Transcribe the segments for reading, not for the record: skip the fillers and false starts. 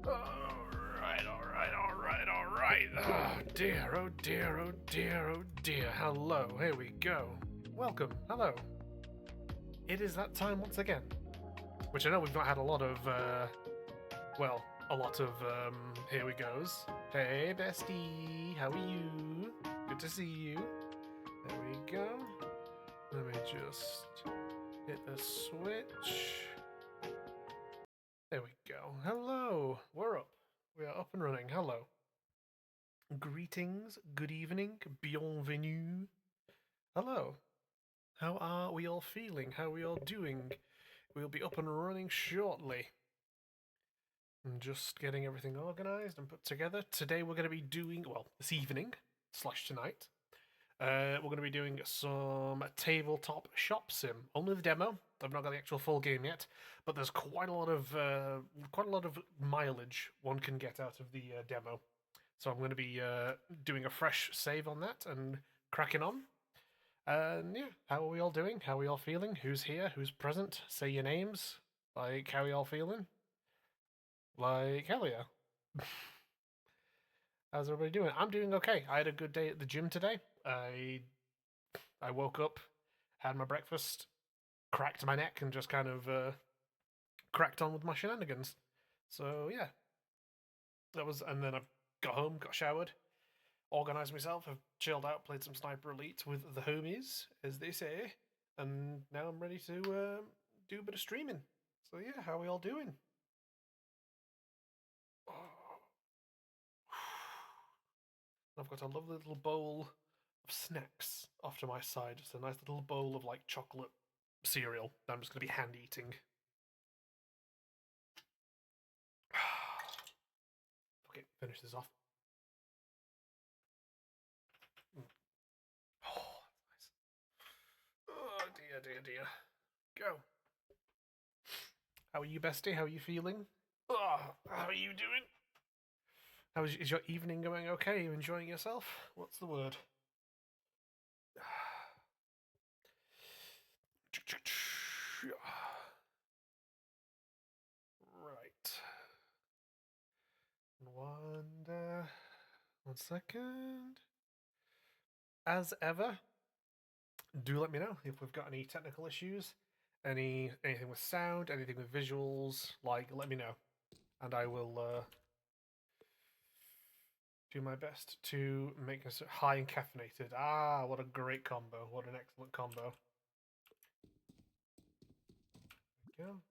Alright, alright, alright, alright. Oh dear, oh dear, oh dear, oh dear. Hello, here we go. Welcome, hello. It is that time once again. Which I know we've not had a lot of, here we goes. Hey, bestie, how are you? Good to see you. There we go. Let me just hit the switch. There we go. Hello, we're up. We are up and running. Hello. Greetings, good evening, bienvenue. Hello. How are we all feeling? How are we all doing? We'll be up and running shortly. I'm just getting everything organised and put together. Today we're going to be doing, this evening, / tonight, we're going to be doing some tabletop shop sim. Only the demo. I've not got the actual full game yet, but there's quite a lot of mileage one can get out of the demo. So I'm going to be doing a fresh save on that and cracking on. And yeah, how are we all doing? How are we all feeling? Who's here? Who's present? Say your names. Like, how are you all feeling? Like, hell yeah. How's everybody doing? I'm doing okay. I had a good day at the gym today. I woke up, had my breakfast, cracked my neck, and just kind of cracked on with my shenanigans. So yeah, and then I've got home, got showered, organised myself, I've chilled out, played some Sniper Elite with the homies, as they say, and now I'm ready to do a bit of streaming. So yeah, how are we all doing? I've got a lovely little bowl of snacks off to my side, just a nice little bowl of like chocolate cereal that I'm just going to be hand eating. Okay, finish this off. Oh, that's nice. Oh dear, dear, dear. Go. How are you, bestie? How are you feeling? Oh, how are you doing? Is your evening going okay? Are you enjoying yourself? What's the word? Right. One second. As ever, do let me know if we've got any technical issues, anything with sound, anything with visuals. Like, let me know, and I will do my best to make us high and caffeinated. Ah, what a great combo! What an excellent combo. There we go.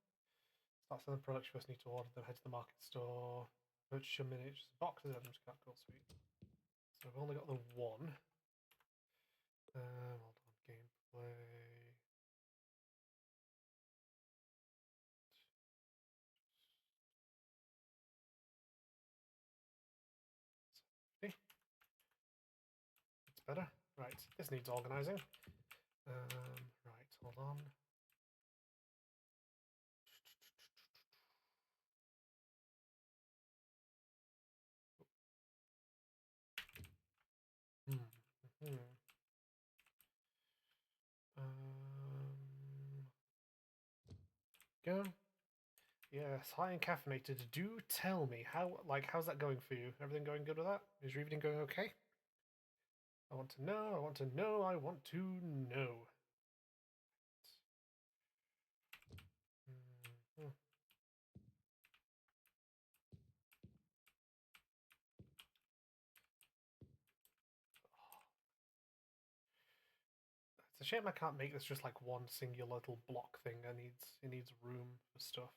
Start selling products. You first need to order them. Head to the market store. Purchase your miniatures, boxes, items, capital suite. So I've only got the one. Hold on, gameplay. It's better. Right, this needs organising. Right, hold on. Hmm. Go. Yes, high and caffeinated. Do tell me how's that going for you? Everything going good with that? Is your evening going okay? I want to know. I want to know. I want to know. Mhm. It's a shame I can't make this just like one singular little block thing. It needs room for stuff.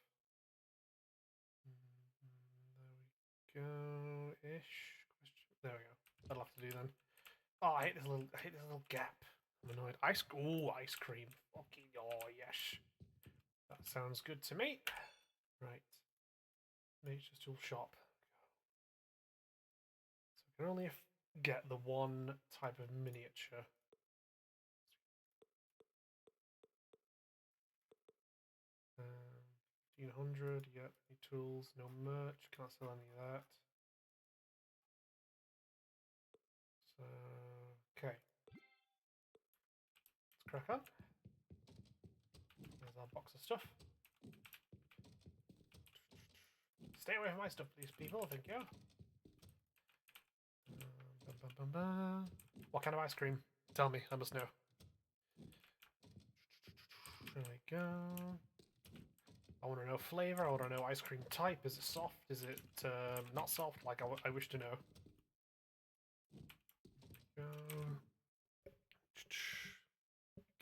There we go. Ish. There we go. That'll have to do then. Oh, I hate this little gap. I'm annoyed. Ice cream. Fucking oh yes. That sounds good to me. Right. Nature's tool shop. So we can only get the one type of miniature. 1500. Yep. Any tools? No merch. Can't sell any of that. So okay. Let's crack on. There's our box of stuff. Stay away from my stuff, please, people. Thank you. What kind of ice cream? Tell me. I must know. There we go. I want to know flavor. I want to know ice cream type. Is it soft? Is it not soft? Like I wish to know. Go.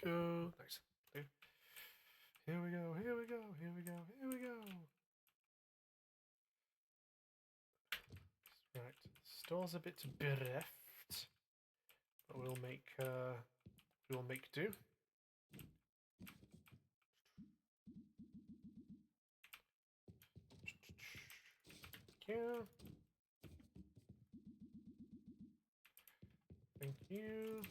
Go. Nice. Here we go. Here we go. Here we go. Here we go. Right. Store's a bit bereft, but we'll make do. Thank you. Thank you.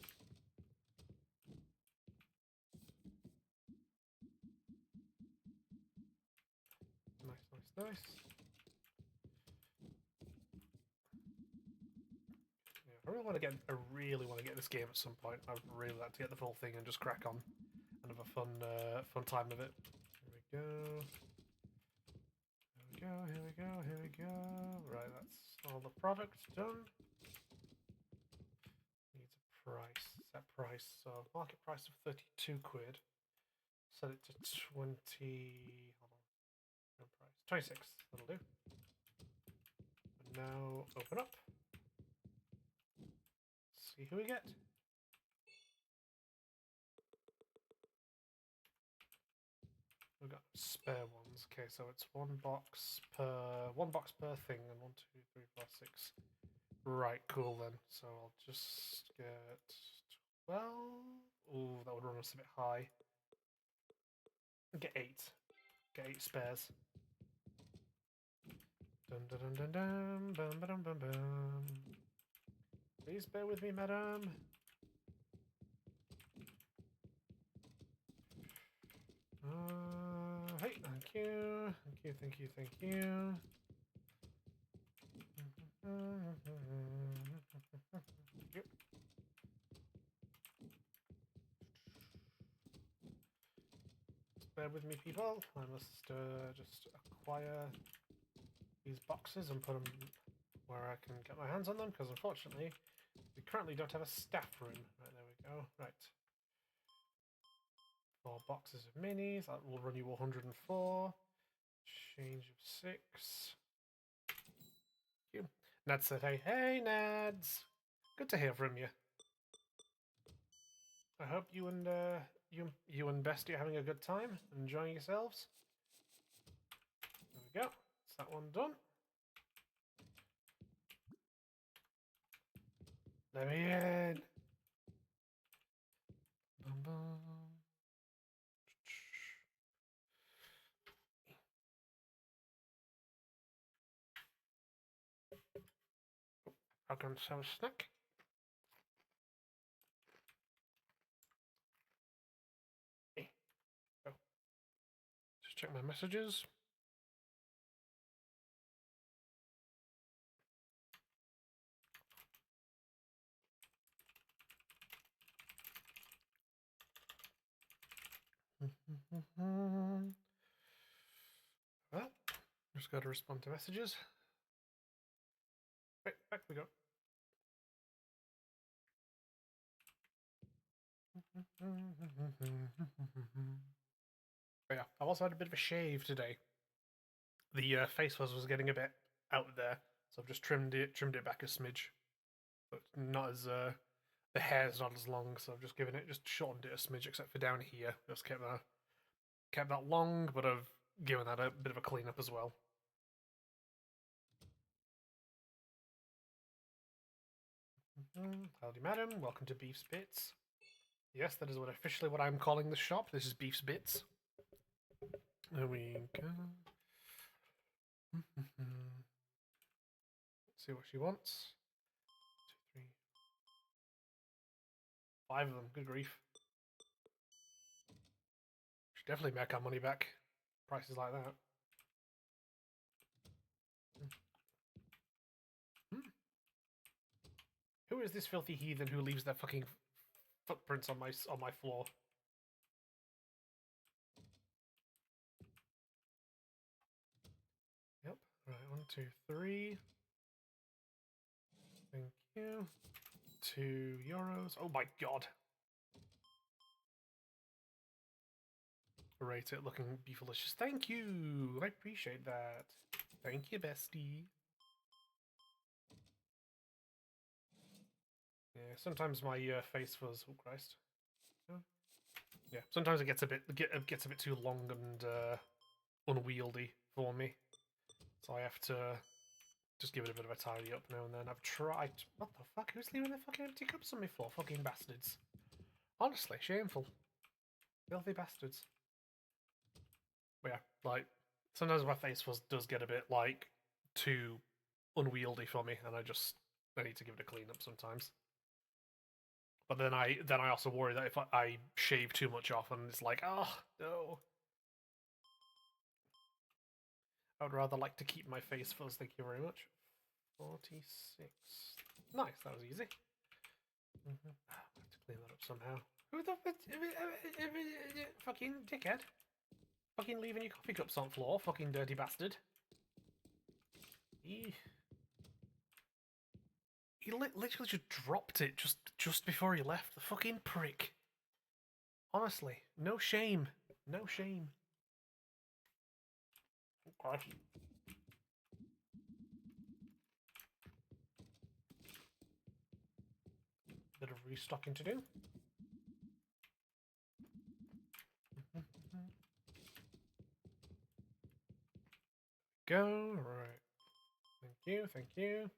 Nice, nice, nice. Yeah, I really want to get this game at some point. I'd really like to get the full thing and just crack on and have a fun time of it. Here we go. Here we go. Here we go. Here we go. Right, that's all the product done. Needs a price. Set price. So market price of 32 quid. Set it to 20. Hold on. No price. 26. That'll do. And now open up. See who we get. We've got spare ones. Okay, so it's one box per thing, and 1, 2, 3, 4, 6. Right, cool then. So I'll just get 12. Oh, that would run us a bit high. Get 8. Get 8 spares. Dun dun dun dun dun bum bum bum bum. Please bear with me, madam. Hey, thank you. Thank you, thank you, thank you. Yep. Bear with me, people. I must just acquire these boxes and put them where I can get my hands on them, because unfortunately we currently don't have a staff room. Right, there we go. Right. 4 boxes of minis. That will run you 104. Change of 6. Thank you. Nad said, hey, Nads. Good to hear from you. I hope you and Bestie are having a good time, enjoying yourselves. There we go. That's that one done. Let me in. Bum, bum. I can sell a snack. Hey, go. Just check my messages. Well, just got to respond to messages. Right, back we go. But yeah, I've also had a bit of a shave today. The face fuzz was getting a bit out there, so I've just trimmed it back a smidge. But not as the hair's not as long, so I've just shortened it a smidge, except for down here. Just kept that long, but I've given that a bit of a clean up as well. Howdy, madam. Welcome to Beef's Bits. Yes, that is officially what I'm calling the shop. This is Beef's Bits. There we go. Let's see what she wants. 2, 3, 5 of them. Good grief. Should definitely make our money back. Prices like that. Who is this filthy heathen who leaves their fucking footprints on my floor? Yep. Right. 2, 3. Thank you. €2. Oh my god. Rate it looking beefalicious. Thank you. I appreciate that. Thank you, bestie. Yeah, sometimes my face fuzz. Oh Christ. Yeah, sometimes it gets a bit too long and unwieldy for me, so I have to just give it a bit of a tidy up now and then. I've tried. What the fuck? Who's leaving their fucking empty cups on my floor? Fucking bastards. Honestly, shameful. Filthy bastards. But yeah, like sometimes my face fuzz does get a bit like too unwieldy for me, and I need to give it a clean up sometimes. But then I also worry that if I shave too much off, and it's like, oh no. I would rather like to keep my face fuzz. Thank you very much. 46. Nice, that was easy. I have to clean that up somehow. Who the fucking dickhead? Fucking leaving your coffee cups on the floor, fucking dirty bastard. He literally just dropped it just before he left. The fucking prick. Honestly, no shame. No shame. Oh, God. Bit of restocking to do. Go. Right. Thank you, thank you.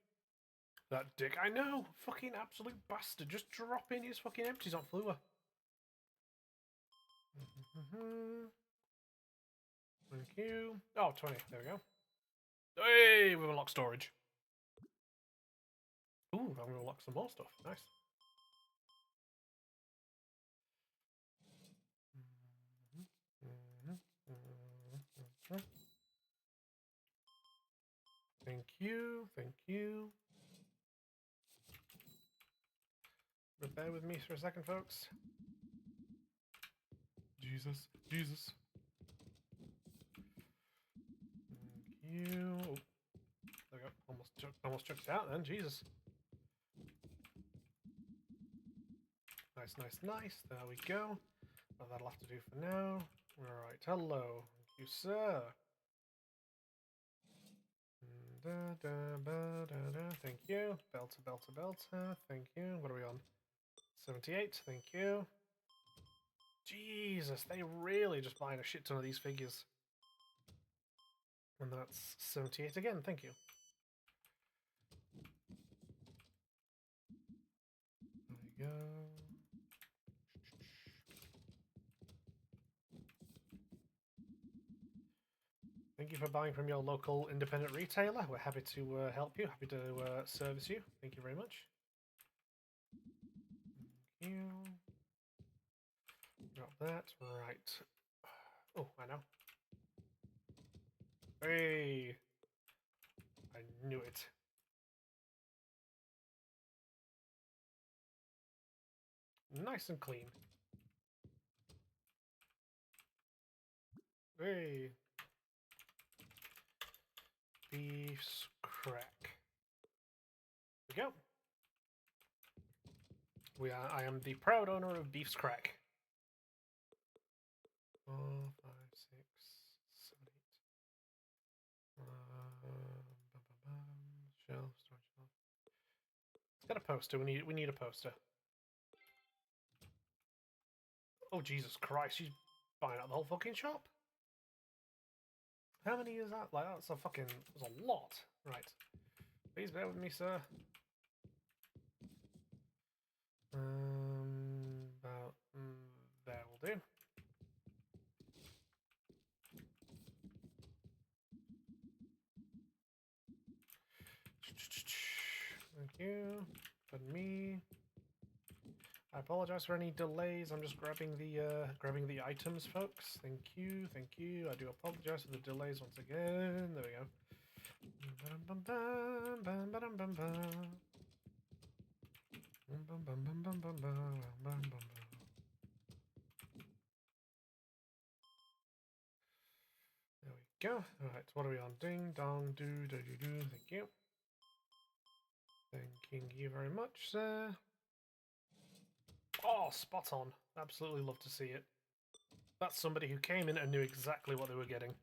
That dick, I know! Fucking absolute bastard, just dropping his fucking empties on Flua. Thank you. Oh, 20, there we go. Hey, we've unlocked storage. Ooh, I'm gonna unlock some more stuff, nice. Thank you, thank you. But bear with me for a second, folks. Jesus, Jesus. Thank you. Oh, there we go. Almost chucked it out then, Jesus. Nice, nice, nice. There we go. Well, that'll have to do for now. Alright, hello. Thank you, sir. Thank you. Belter, belter, belter. Thank you. What are we on? 78. Thank you. Jesus, they really just buying a shit ton of these figures. And that's 78 again. Thank you. There we go. Thank you for buying from your local independent retailer. We're happy to help you, happy to service you. Thank you very much. Thank you. Got that. Right. Oh, I know. Hey! I knew it. Nice and clean. Hey! Beef's crack. There we go. I am the proud owner of Beef's Crack. 4, 5, 6, 7, 8. Shelf, storage shelf. It's got a poster. We need a poster. Oh Jesus Christ! She's buying out the whole fucking shop. How many is that? Like that's a fucking. There's a lot. Right. Please bear with me, sir. About there will do. Thank you. Pardon me. I apologize for any delays. I'm just grabbing the items, folks. Thank you, thank you. I do apologize for the delays once again. There we go. There we go. Alright, what are we on? Ding dong do do do do. Thank you. Thanking you very much, sir. Oh, spot on. Absolutely love to see it. That's somebody who came in and knew exactly what they were getting.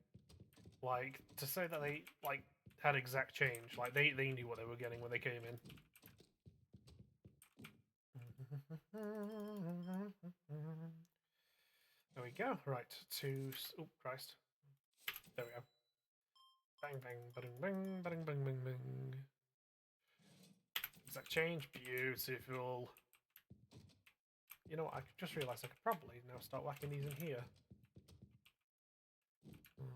Like, to say that they, like, had exact change. Like, they knew what they were getting when they came in. There we go. Right, oh, Christ. There we go. Bang, bang, bang, bang, bang, bang, bang, bang. Exact change. Beautiful. You know what? I just realised I could probably now start whacking these in here. There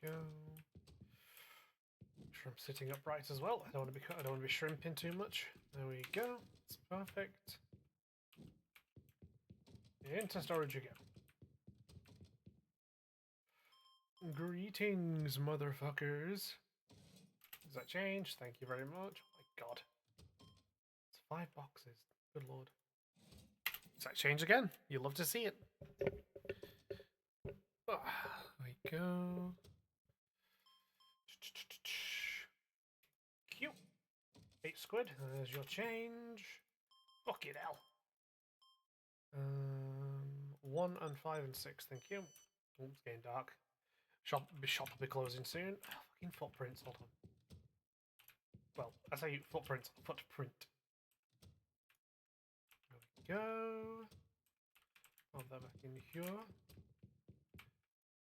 we go. Shrimp sitting upright as well. I don't want to be shrimping too much. There we go. It's perfect. Into storage you go. Greetings, motherfuckers. Does that change? Thank you very much. Oh my god. It's 5 boxes. Good lord. Does that change again? You'll love to see it. There we go. Cute. 8 squid. There's your change. Fuck it, hell. 1 and 5 and 6. Thank you. Oh, it's getting dark. Shop will be closing soon. Oh, fucking footprints. Hold on. Well, I say footprints. Footprint. There we go. Put that back in here.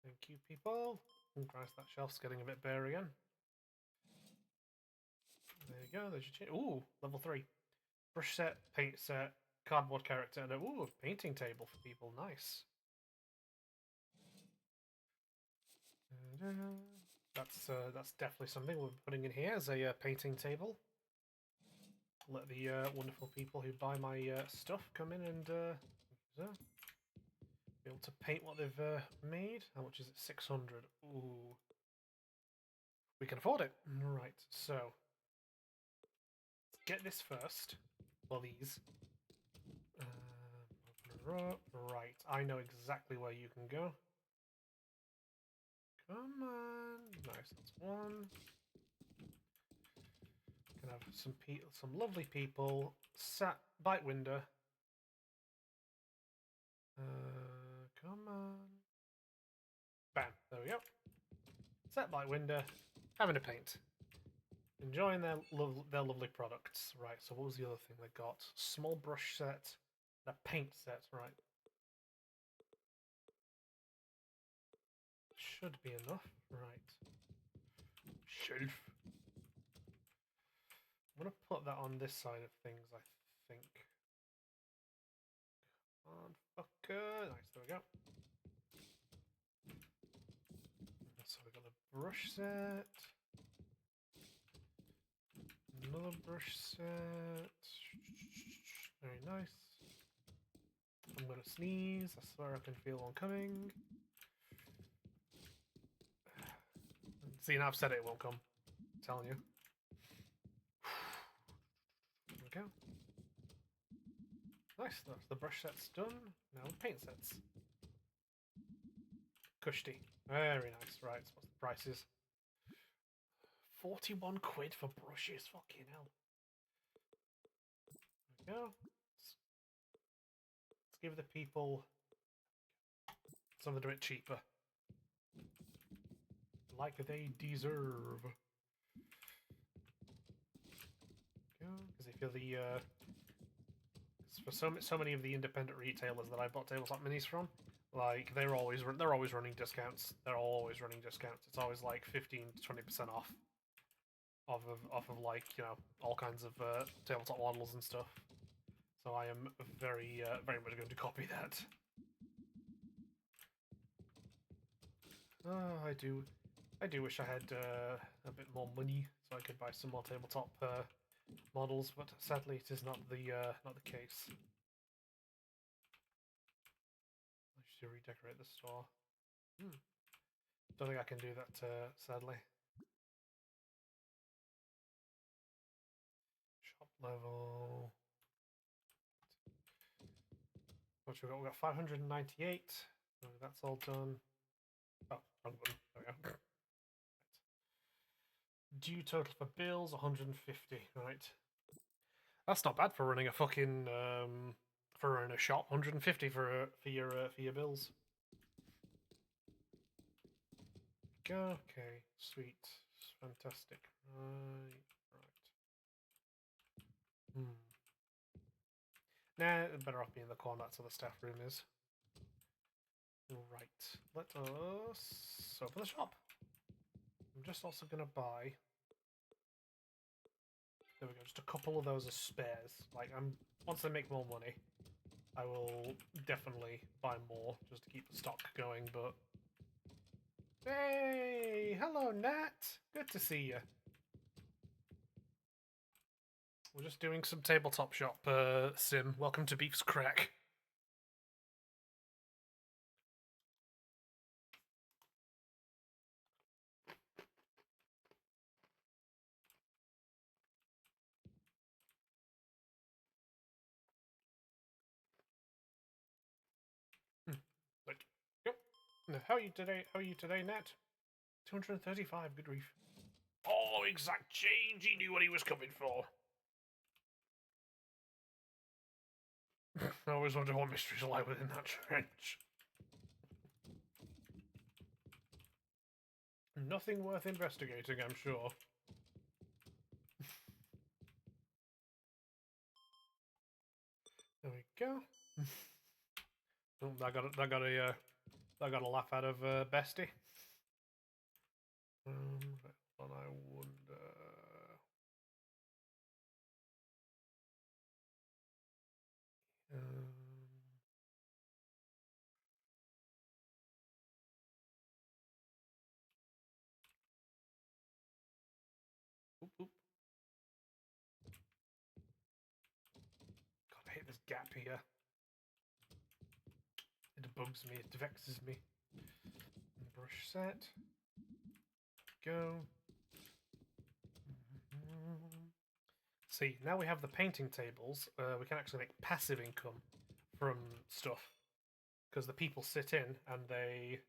Thank you, people. Oh, Christ, that shelf's getting a bit bare again. There you go. There's your ooh, level 3. Brush set, paint set, cardboard character, and a painting table for people. Nice. That's definitely something we're putting in here as a painting table. Let the wonderful people who buy my stuff come in and be able to paint what they've made. How much is it? 600. Ooh, we can afford it. Right. So let's get this first. Well, these. Open her up. Right. I know exactly where you can go. Come on. Nice. That's one. Can have some lovely people sat by window. Come on. Bam. There we go. Sat by window, having a paint, enjoying their lovely products. Right. So what was the other thing they got? Small brush set, and a paint set. Right. Should be enough. Right. Shelf. I'm gonna put that on this side of things. I think. On fucker. Nice. There we go. So we got the brush set. Another brush set. Very nice. I'm gonna sneeze. I swear I can feel one coming. See, now I've said it won't come. I'm telling you. There we go. Nice. That's the brush sets done. Now the paint sets. Cushy. Very nice. Right. So what's the prices? 41 quid for brushes. Fucking hell. There we go. Let's give the people something a bit cheaper. Like they deserve. Because if you're the for so many of the independent retailers that I bought tabletop minis from, like they're always running discounts. They're always running discounts. It's always like 15 to 20% off of like, you know, all kinds of tabletop models and stuff. So I am very much going to copy that. Oh, I do wish I had a bit more money so I could buy some more tabletop models, but sadly it is not the case. to redecorate the store. Don't think I can do that, sadly. Shop level. What we got? We got 598. So that's all done. Oh, wrong button. There we go. Due total for bills 150. Right. That's not bad for running a fucking for running a shop. 150 for your bills. Go. Okay. Sweet. Fantastic. Right. Hmm. Nah, better off being in the corner. That's where the staff room is. Right. Let us open the shop. I'm just also gonna buy. There we go. Just a couple of those as spares. Like once I make more money, I will definitely buy more just to keep the stock going. But hey, hello Nat. Good to see you. We're just doing some tabletop shop sim. Welcome to Beef's Crack. Right. Yep. How are you today? How are you today, Nat? 235. Good grief. Oh, exact change. He knew what he was coming for. I always wonder what mysteries lie within that trench. Nothing worth investigating, I'm sure. There we go. Oh, I got a laugh out of Bestie. And I wonder. Oop, oop. God, I hate this gap here. It bugs me. It vexes me. Brush set. Go. See, now we have the painting tables. We can actually make passive income from stuff because the people sit in and they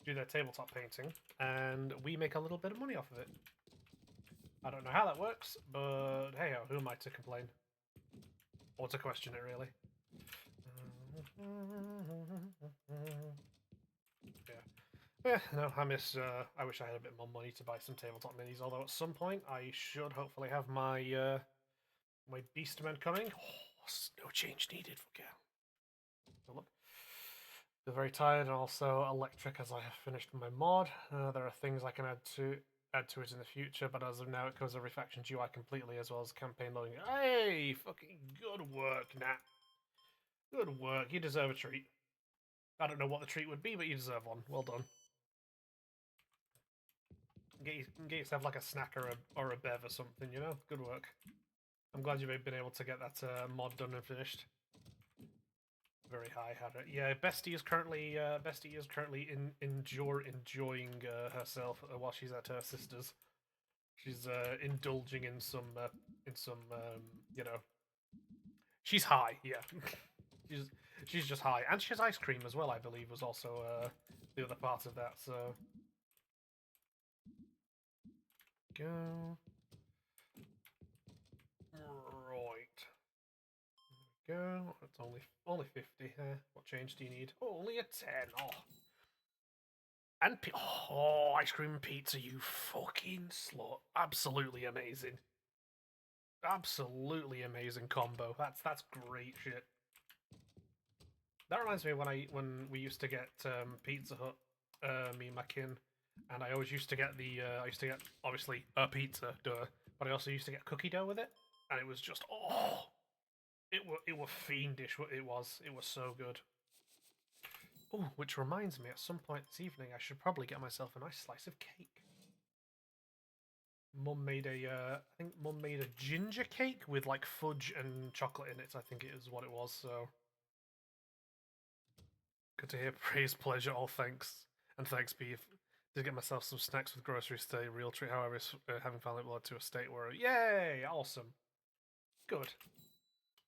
do their tabletop painting, and we make a little bit of money off of it. I don't know how that works, but hey, who am I to complain or to question it, really? Yeah, no, I miss. I wish I had a bit more money to buy some tabletop minis. Although at some point I should hopefully have my my Beastmen coming. Oh, no change needed. Fuck yeah. So look, feel very tired and also electric as I have finished my mod. There are things I can add to it in the future, but as of now, it covers every faction's UI completely as well as campaign loading. Hey, fucking good work, Nat. Good work. You deserve a treat. I don't know what the treat would be, but you deserve one. Well done. Get yourself like a snack or a bev or something, you know? Good work. I'm glad you've been able to get that mod done and finished. Very high, had it. Yeah, Bestie is currently enjoying herself while she's at her sister's. She's indulging in some you know. She's high, yeah. she's she's just high, and she has ice cream as well. I believe was also the other part of that. So go right. Go. It's only 50 here. What change do you need? Oh, only a 10. Oh. And oh, ice cream and pizza, you fucking slut. Absolutely amazing. Absolutely amazing combo. That's great shit. That reminds me when we used to get Pizza Hut, me and my kin, and I always used to get I used to get obviously a pizza, duh, but I also used to get cookie dough with it, and it was just it was fiendish. It was so good. Oh, which reminds me, at some point this evening, I should probably get myself a nice slice of cake. Mum made I think Mum made a ginger cake with like fudge and chocolate in it. I think it is what it was. So Good to hear. Praise, pleasure, all thanks. And thanks, Beef. Did get myself some snacks with groceries today. Real treat, however, having finally led to a state where, yay, awesome, good.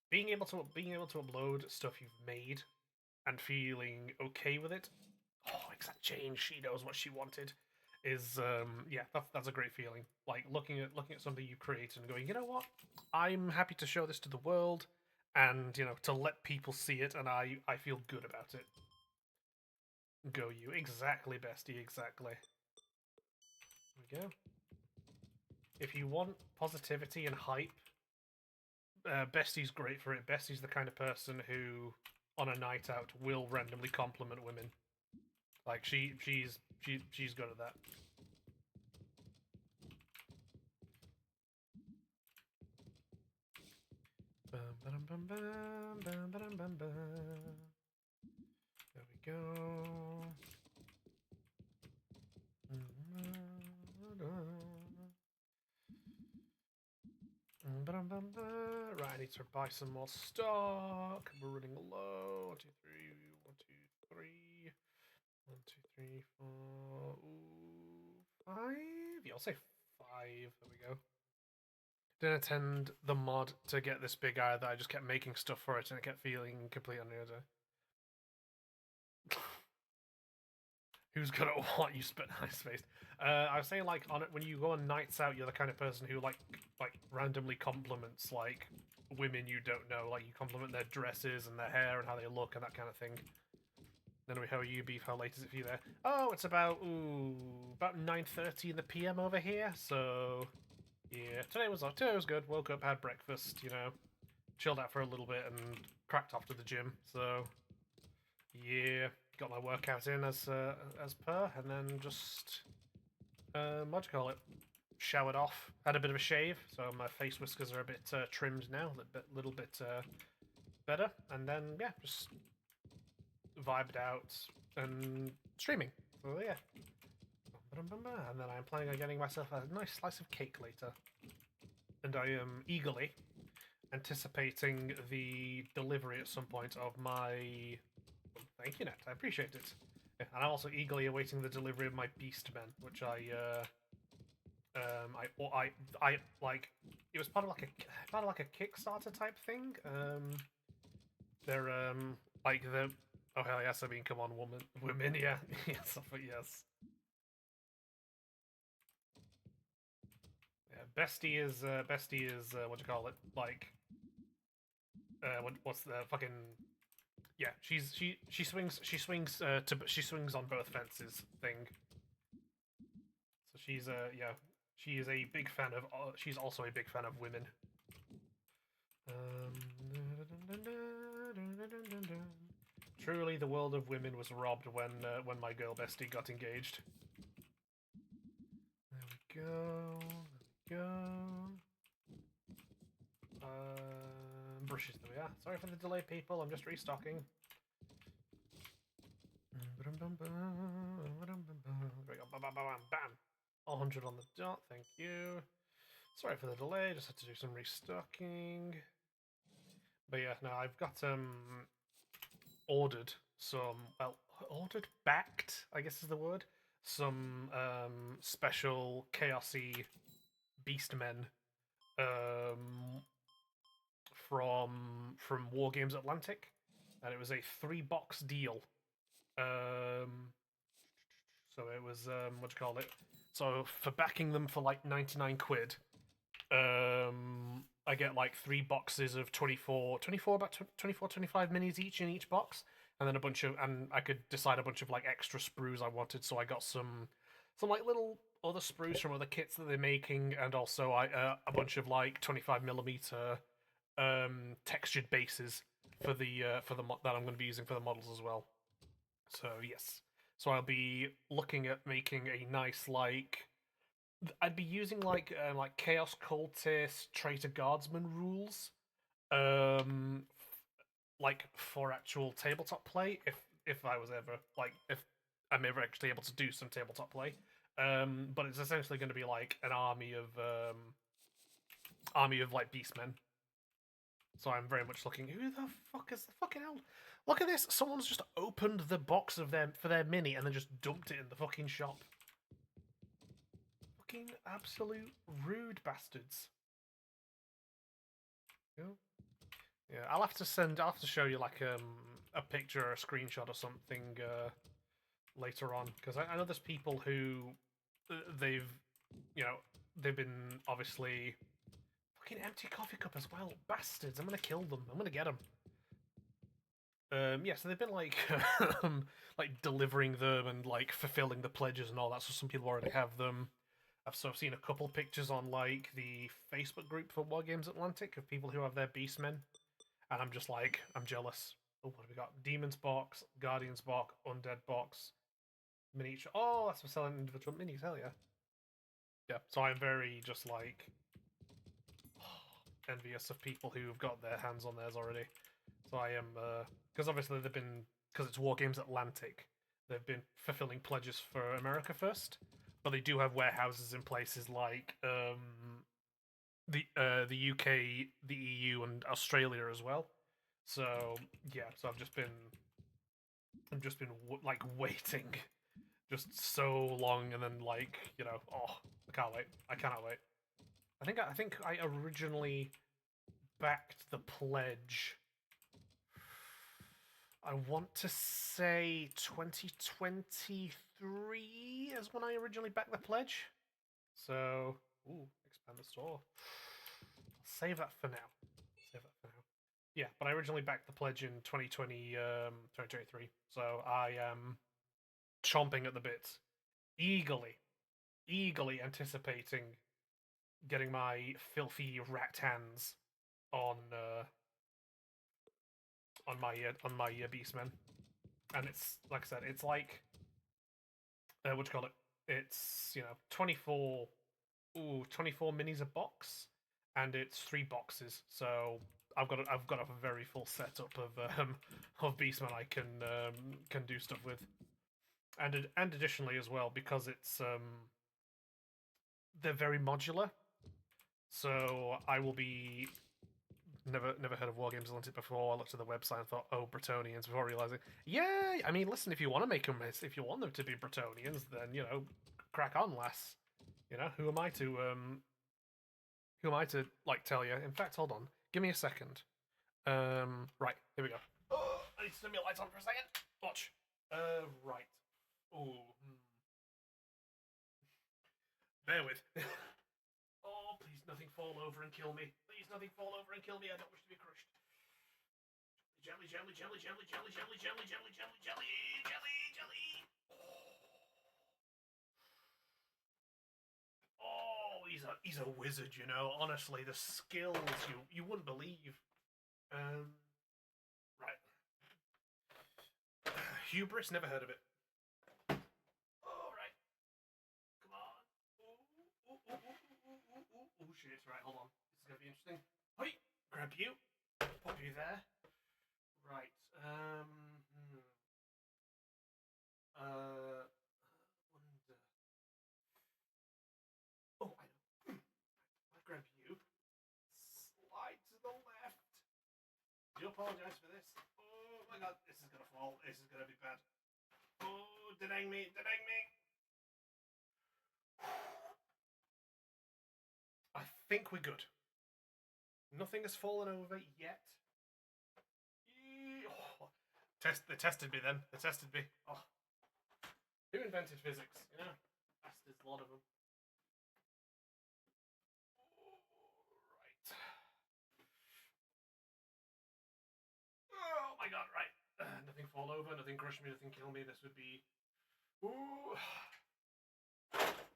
Being able to upload stuff you've made and feeling okay with it. Oh, exact change. She knows what she wanted. Is yeah, that's a great feeling. Like looking at something you create and going, you know what, I'm happy to show this to the world, and to let people see it, and I feel good about it. Go you. Exactly, bestie, exactly. There we go. If you want positivity and hype, Bestie's great for it. Bestie's the kind of person who, on a night out, will randomly compliment women. Like she's good at that. There we go. Right, I need to buy some more stock. We're running low. 1, 2, 3. 1, 2, 3. 1, 2, 3, 4. Ooh, 5. Yeah, I'll say 5. There we go. Didn't attend the mod to get this big eye that I just kept making stuff for it and it kept feeling complete on the other. Who's good at what? You spit nice face. I was saying, like, on it when you go on nights out, you're the kind of person who like randomly compliments like women you don't know. Like you compliment their dresses and their hair and how they look and that kind of thing. Anyway, how are you, Beef? How late is it for you there? Oh, it's about 9:30 in the PM over here. So yeah, today was good. Woke up, had breakfast, chilled out for a little bit, and cracked off to the gym. So yeah, got my workout in as per, and then just what do you call it? Showered off, had a bit of a shave, so my face whiskers are a bit trimmed now, a little bit better, and then yeah, just vibed out and streaming. So yeah, and then I'm planning on getting myself a nice slice of cake later, and I am eagerly anticipating the delivery at some point of my. Thank you, Net. I appreciate it. Yeah, and I'm also eagerly awaiting the delivery of my Beastmen, which I like. It was part of like a Kickstarter type thing. They're like the oh hell yes, I mean come on, women, yeah, yes, yes. Yeah, Bestie is what do you call it? Like what's the fucking yeah? She swings on both fences thing. So she's yeah, she is a big fan of. She's also a big fan of women. Truly, the world of women was robbed when my girl bestie got engaged. There we go. There we go. Brushes. There we are. Sorry for the delay, people. I'm just restocking. There we go. Bam, bam, bam, bam. 100 on the dot. Thank you. Sorry for the delay. Just had to do some restocking. But yeah, no, I've got ordered some backed, I guess is the word, some special chaosy beastmen um from War Games Atlantic, and it was a 3-box deal. So it was what do you call it? So for backing them for like 99 quid, I get like 3 boxes of 24 about 24, 25 minis each in each box, and then and I could decide a bunch of like extra sprues I wanted. So I got some like little other sprues from other kits that they're making, and also a bunch of like 25mm textured bases for the that I'm going to be using for the models as well. So yes, so I'll be looking at making a nice like I'd be using like Chaos Cultist Traitor Guardsman rules, um, like for actual tabletop play. If I was ever like if I'm ever actually able to do some tabletop play, but it's essentially going to be like an army of like beastmen. So I'm very much looking. Who the fuck is the fucking hell? Look at this. Someone's just opened the box of them for their mini and then just dumped it in the fucking shop. Fucking absolute rude bastards. Yeah. Yeah, I'll have to show you like a picture or a screenshot or something later on, because I know there's people who they've you know they've been obviously fucking empty coffee cup as well, bastards. I'm gonna kill them. I'm gonna get them. Yeah, so they've been like like delivering them and like fulfilling the pledges and all that. So some people already have them. I've sort of seen a couple pictures on like the Facebook group for War Games Atlantic of people who have their Beastmen, and I'm just like, I'm jealous. Oh, what have we got? Demons box, Guardians box, Undead box, miniature. Oh, that's for selling individual minis. Hell yeah. Yeah. So I'm very just like envious of people who've got their hands on theirs already. So I am, because obviously they've been, because it's War Games Atlantic, they've been fulfilling pledges for America first, but they do have warehouses in places like the UK, the EU, and Australia as well. So yeah, so I've just been like waiting, just so long, and then like oh, I can't wait, I cannot wait. I think I originally backed the pledge. I want to say 2023 is when I originally backed the pledge. So, expand the store. I'll save that for now. Save that for now. Yeah, but I originally backed the pledge in 2023. So I am chomping at the bit, eagerly, eagerly anticipating getting my filthy rat hands on my Beastmen. And it's like I said, it's like what do you call it? It's 24 minis a box, and it's 3 boxes. So I've got a very full setup of Beastmen I can do stuff with, and additionally as well, because it's they're very modular. So I will be never heard of War Games Atlantic before. I looked at the website and thought, oh, Bretonians, before realizing, yeah, I mean, listen, if you want to make them, if you want them to be Bretonians, then crack on, lass. Who am I to like tell you? In fact, hold on, give me a second. Right, here we go. Oh, I need to turn my lights on for a second. Watch. Right. Oh, bear with. Oh, please, nothing fall over and kill me. Please, nothing fall over and kill me. I don't wish to be crushed. Jelly, jelly, jelly, jelly, jelly, jelly, jelly, jelly, jelly, jelly, jelly, jelly. Oh, he's a wizard, Honestly, the skills you wouldn't believe. Right. Hubris, never heard of it. All right, come on. Oh shit! Right, hold on. This is gonna be interesting. Hey, grab you. Pop you there. Right. Uh. Oh, I know. I grab you. Slide to the left. Do apologize for this. Oh my god, this is gonna fall. This is gonna be bad. Oh, dang me, dang me. I think we're good. Nothing has fallen over yet. Oh, they tested me then. They tested me. Oh. Who invented physics? Bastards, a lot of them. Right. Oh my god, right. Nothing fall over, nothing crush me, nothing kill me. This would be. Ooh.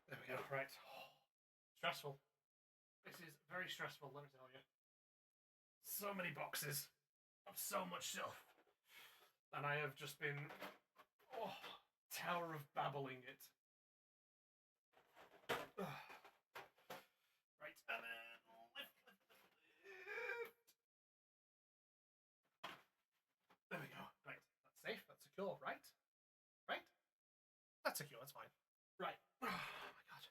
There we go, right. Stressful. This is very stressful, let me tell you. So many boxes of so much stuff. And I have just been Tower of Babbling it. Right, and then lift. There we go. Right, that's safe, that's secure, right? Right? That's secure, that's fine. Right. Oh my god.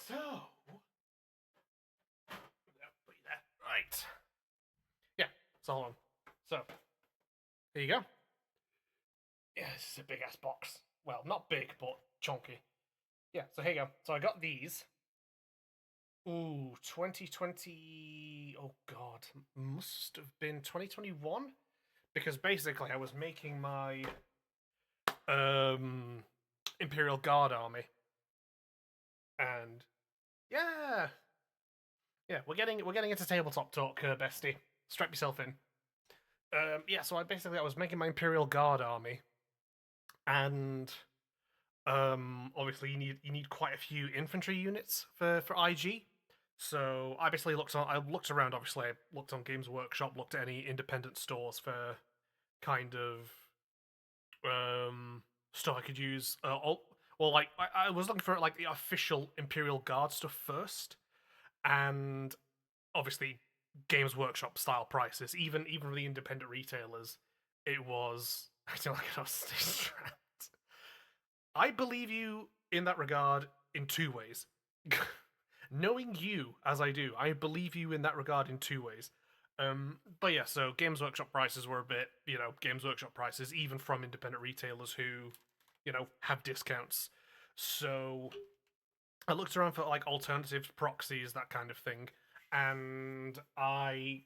So put you there. Right. Yeah, so hold on. So There you go. Yeah, this is a big ass box. Well, not big, but chunky. Yeah, so here you go. So I got these. Ooh, 2020. Oh god, must have been 2021 because basically I was making my um Imperial Guard army, and yeah, yeah, we're getting into tabletop talk, bestie. Strap yourself in. Yeah, so I was making my Imperial Guard army, and obviously you need quite a few infantry units for IG. So I basically looked around. Obviously, I looked on Games Workshop, looked at any independent stores for kind of stuff I could use. Well, like I was looking for like the official Imperial Guard stuff first, and obviously Games Workshop style prices. Even for the independent retailers, it was acting like I was strapped. I believe you in that regard in two ways. Knowing you as I do, I believe you in that regard in two ways. But yeah, so Games Workshop prices were a bit, Games Workshop prices, even from independent retailers who, have discounts. So I looked around for like alternatives, proxies, that kind of thing, and I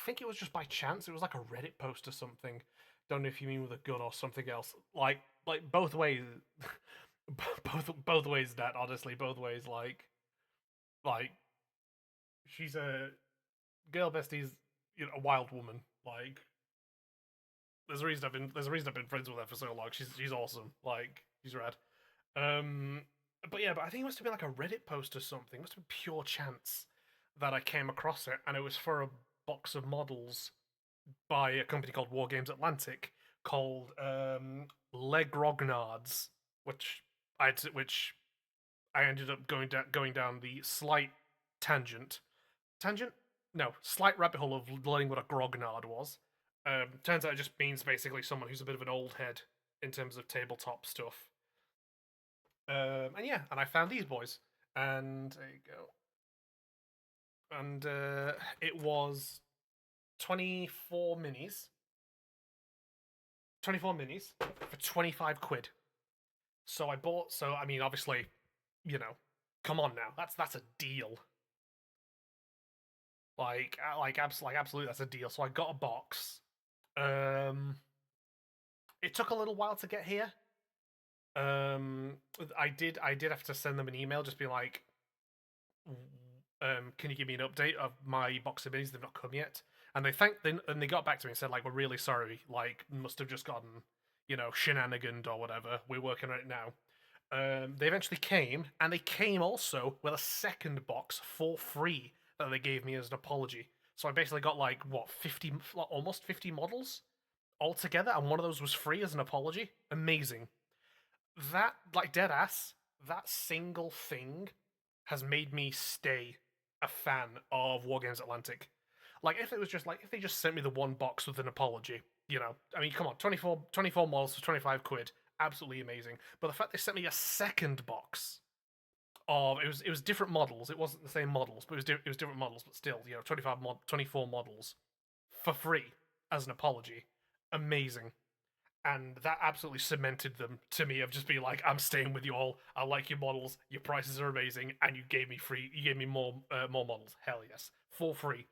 think it was just by chance. It was like a Reddit post or something. Don't know if you mean with a gun or something else. Like both ways, both ways. That honestly, both ways. Like she's a girl bestie's, a wild woman. Like there's a reason I've been friends with her for so long. She's awesome. Like she's rad. Um, but I think it must have been like a Reddit post or something. It must have been pure chance that I came across it, and it was for a box of models by a company called War Games Atlantic called Legrognards, which I ended up going down the slight tangent. Tangent? No, slight rabbit hole of learning what a grognard was. Turns out it just means basically someone who's a bit of an old head in terms of tabletop stuff. And yeah, and I found these boys, and there you go. And it was 24 minis, 24 minis for 25 quid. So I bought. So I mean, obviously, you know, come on now, that's a deal. Absolutely, that's a deal. So I got a box. Um, it took a little while to get here. Um, I did have to send them an email, just be like, can you give me an update of my box of minis? They've not come yet, and they got back to me and said like, we're really sorry, like must have just gotten, shenaniganed or whatever. We're working on it now. They eventually came, and they came also with a second box for free that they gave me as an apology. So I basically got like what 50, almost 50 models altogether, and one of those was free as an apology. Amazing. That like dead ass. That single thing has made me stay a fan of Wargames Atlantic. Like if it was just like if they just sent me the one box with an apology, I mean, come on, 24 models for 25 quid, absolutely amazing. But the fact they sent me a second box of it was different models. It wasn't the same models, but it was different models. But still, 24 models for free as an apology, amazing. And that absolutely cemented them to me of just being like, I'm staying with you all. I like your models. Your prices are amazing, and you gave me more models. Hell yes, for free.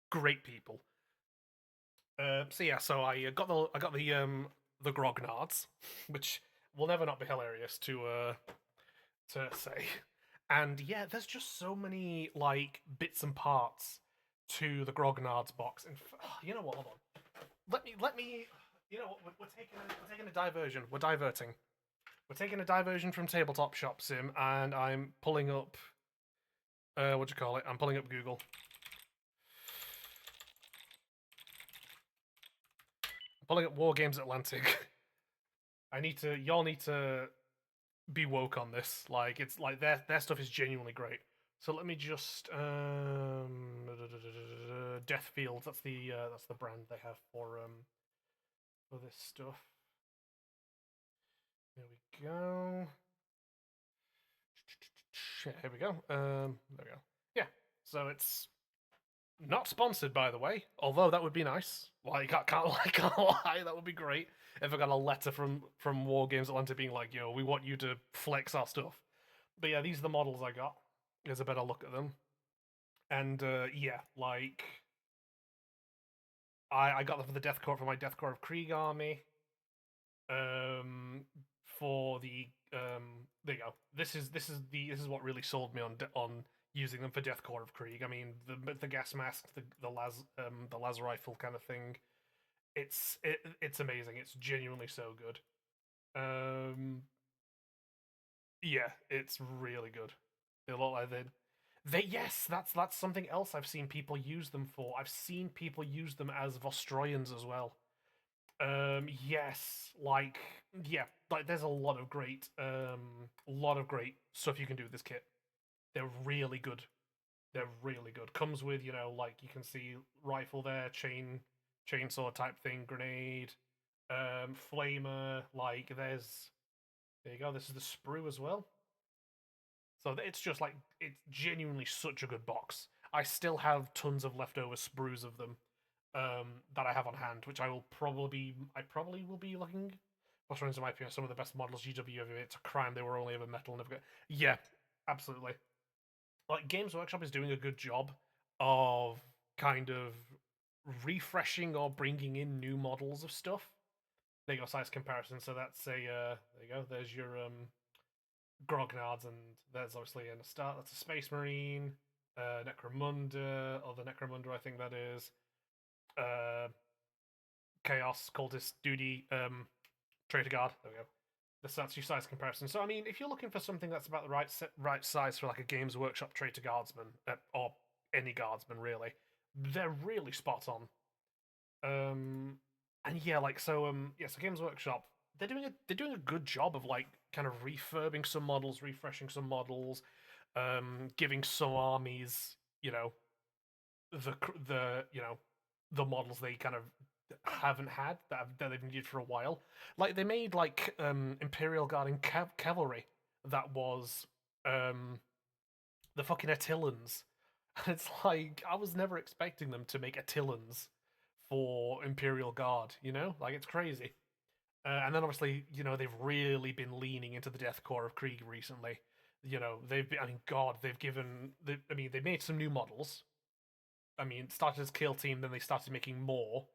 Great people. So yeah, so I got the grognards, which will never not be hilarious to say. And yeah, there's just so many like bits and parts to the grognards box. And you know what? Hold on. Let me. You know what? We're taking a diversion. We're diverting. We're taking a diversion from tabletop shop sim, and I'm pulling up. What do you call it? I'm pulling up Google. I'm pulling up War Games Atlantic. Y'all need to be woke on this. Like it's like their stuff is genuinely great. So let me just Deathfield. That's the brand they have for this stuff. There we go. Shit, here we go. There we go. Yeah. So it's Not sponsored, by the way. Although that would be nice. Like, I can't lie, that would be great if I got a letter from War Games Atlanta being like, "Yo, we want you to flex our stuff." But yeah, these are the models I got. Here's a better look at them, and yeah, like I got them for the Death Corps for my Death Corps of Krieg army. For the there you go. This is what really sold me on using them for Death Corps of Krieg. I mean, the gas mask, the las rifle kind of thing. It's amazing. It's genuinely so good. Um, yeah, it's really good. They look like they yes, that's something else I've seen people use them for. I've seen people use them as Vostroyans as well. Yes, like there's a lot of great stuff you can do with this kit. They're really good. They're really good. Comes with, like you can see rifle there, chainsaw type thing, grenade, flamer. Like there you go. This is the sprue as well. So it's just like it's genuinely such a good box. I still have tons of leftover sprues of them that I have on hand, which I probably will be looking. What's in my opinion, some of the best models GW ever made. It's a crime they were only ever metal. Never got. Yeah, absolutely. Like Games Workshop is doing a good job of kind of refreshing or bringing in new models of stuff. There you go, size comparison. So that's there you go. There's your Grognards, and there's obviously an Astarte. That's a Space Marine. Necromunda, or the Necromunda, I think that is. Uh, Chaos Cultist Duty Traitor Guard. There we go. That's your size comparison. So I mean, if you're looking for something that's about the right size for like a Games Workshop Traitor Guardsman or any Guardsman really, they're really spot on. Um, and yeah, so Games Workshop they're doing a good job of like kind of refurbing some models, refreshing some models, giving some armies, the models they kind of haven't had that they've needed for a while. Like they made like Imperial Guard and cavalry that was um the fucking Attillans. And it's like I was never expecting them to make Attillans for Imperial Guard. Like it's crazy. And then obviously they've really been leaning into the Death Corps of Krieg recently. They've been, I mean, God, I mean, they made some new models. I mean, started as Kill Team, then they started making more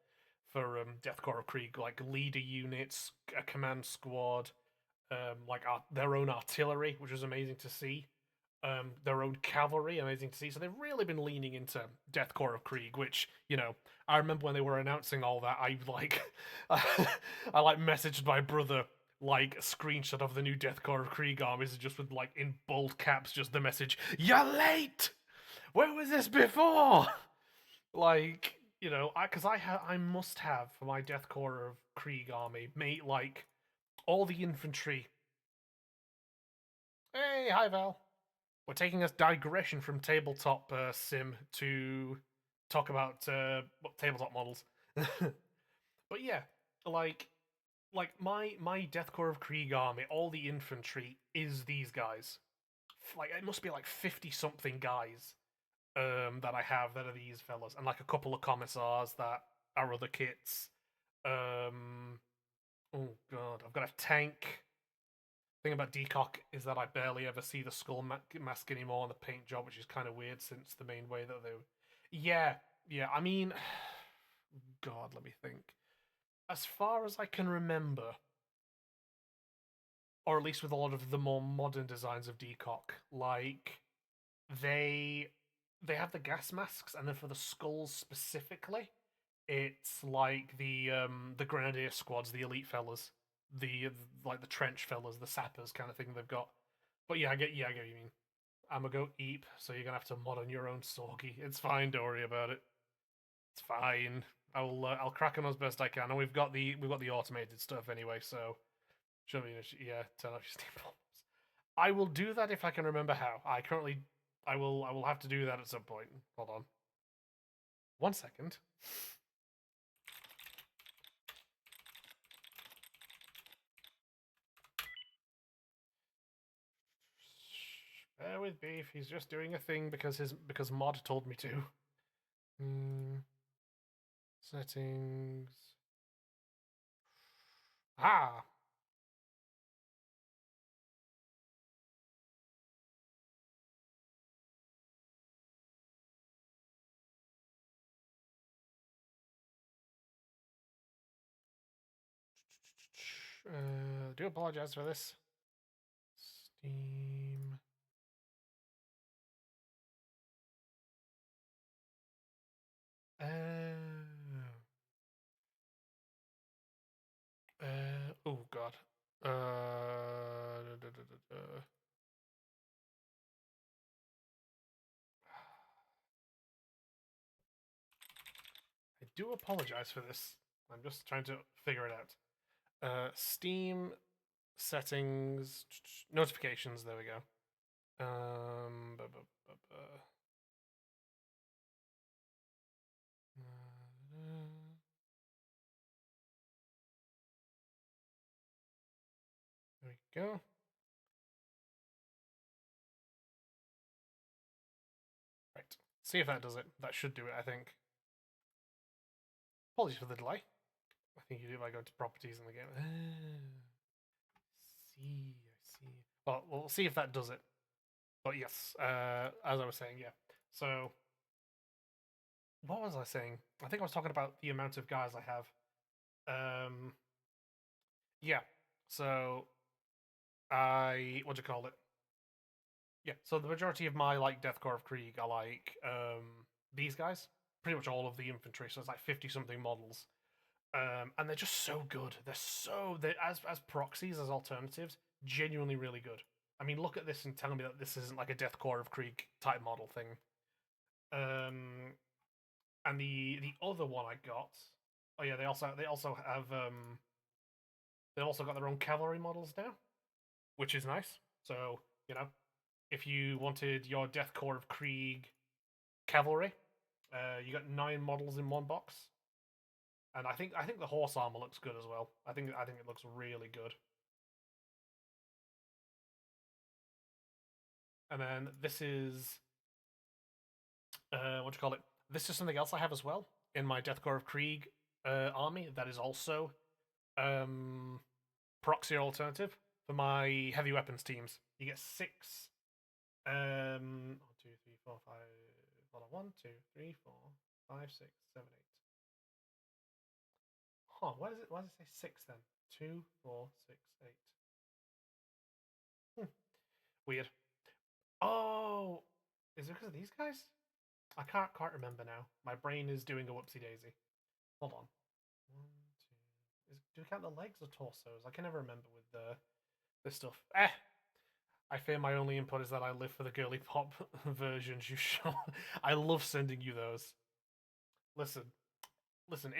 for Death Corps of Krieg, like leader units, a command squad, their own artillery, which was amazing to see. Their own cavalry, amazing to see. So they've really been leaning into Death Corps of Krieg, which I remember when they were announcing all that, I like, I like messaged my brother like a screenshot of the new Death Corps of Krieg armies, just with like in bold caps, just the message, "You're late. Where was this before?" Like I must have for my Death Corps of Krieg army, mate, like all the infantry. Hey, hi Val. We're taking a digression from tabletop sim to talk about tabletop models. But yeah, like my Death Corps of Krieg army, all the infantry is these guys. Like it must be like 50 something guys that I have that are these fellas, and like a couple of commissars that are other kits. Um, oh god, I've got a tank. Thing about Decock is that I barely ever see the skull mask anymore on the paint job, which is kind of weird since the main way that they. Yeah, yeah. I mean, God, let me think. As far as I can remember, or at least with a lot of the more modern designs of Decock, like they they have the gas masks, and then for the skulls specifically, it's like the grenadier squads, the elite fellas, the like the trench fellas, the sappers kind of thing they've got. But I get what you mean. I'm gonna go eep, so you're gonna have to mod on your own Sorgi. It's fine, don't worry about it. It's fine. I'll crack them as best I can, and we've got the automated stuff anyway, so shouldn't be an issue. Yeah, turn off your Steam bombs. I will do that if I can remember how. I will have to do that at some point. Hold on, 1 second. Bear with beef. He's just doing a thing because Mod told me to. Settings. Ah. Do apologize for this. Steam. Oh god. Da, da, da, da. I do apologize for this. I'm just trying to figure it out. Steam settings, notifications. There we go. Um, bu- bu- bu- bu- there we go. Right. See if that does it. That should do it, I think. Apologies for the delay. I think you do by going to properties in the game. I see. Well, we'll see if that does it. But yes, as I was saying, yeah. So, what was I saying? I think I was talking about the amount of guys I have. Um, yeah. So, what do you call it? Yeah. So the majority of my like Deathcore of Krieg are like these guys. Pretty much all of the infantry. So it's like 50 something models. And they're just so good. They're as proxies as alternatives, genuinely really good. I mean, look at this and tell me that this isn't like a Death Core of Krieg type model thing. Um, and the other one I got, oh yeah, they also have they've also got their own cavalry models now, which is nice. So you know, if you wanted your Death Core of Krieg cavalry, you got 9 models in one box. And I think the horse armor looks good as well. I think it looks really good. And then this is what do you call it? This is something else I have as well in my Deathcore of Krieg army. That is also um, proxy alternative for my heavy weapons teams. You get 6. 1, 2, 3, 4, 5. Hold on. 1, 2, 3, 4, 5, 6, 7, 8. Huh? Why does it? Why does it say 6 then? 2, 4, 6, 8. Weird. Oh, is it because of these guys? I can't quite remember now. My brain is doing a whoopsie daisy. Hold on. One, two. Do we count the legs or torsos? I can never remember with this stuff. I fear my only input is that I live for the girly pop versions you show. I love sending you those. Listen, listen.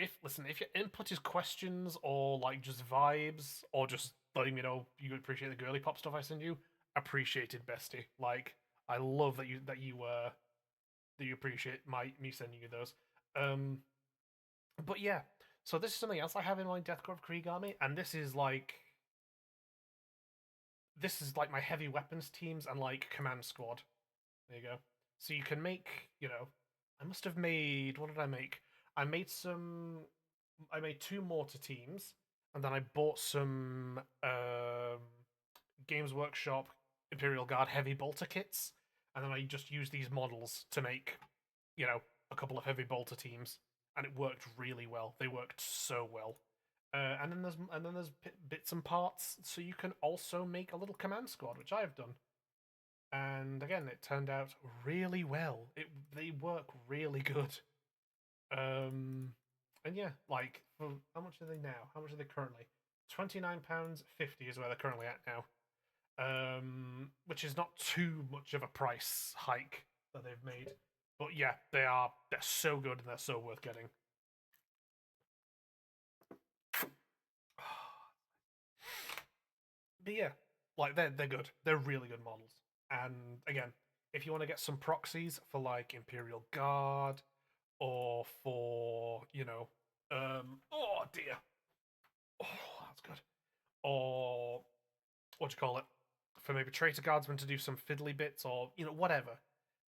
If your input is questions or like just vibes or just letting me know you appreciate the girly pop stuff I send you, appreciated, bestie. Like I love that you appreciate me sending you those. Um, but yeah, so this is something else I have in my Deathcore of Krieg army, and this is like my heavy weapons teams and like command squad. There you go. So you can make, I must have made. What did I make? I made some. I made 2 mortar teams, and then I bought some Games Workshop Imperial Guard heavy bolter kits, and then I just used these models to make, a couple of heavy bolter teams, and it worked really well. They worked so well. And then there's bits and parts, so you can also make a little command squad, which I have done. And again, it turned out really well. They work really good. Um, and yeah, like for how much are they now? How much are they currently? £29.50 is where they're currently at now. Which is not too much of a price hike that they've made. But yeah, they're so good and they're so worth getting. But yeah, like they're good. They're really good models. And again, if you want to get some proxies for like Imperial Guard or for, oh dear. Oh, that's good. Or what do you call it? For maybe traitor guardsmen to do some fiddly bits or, whatever.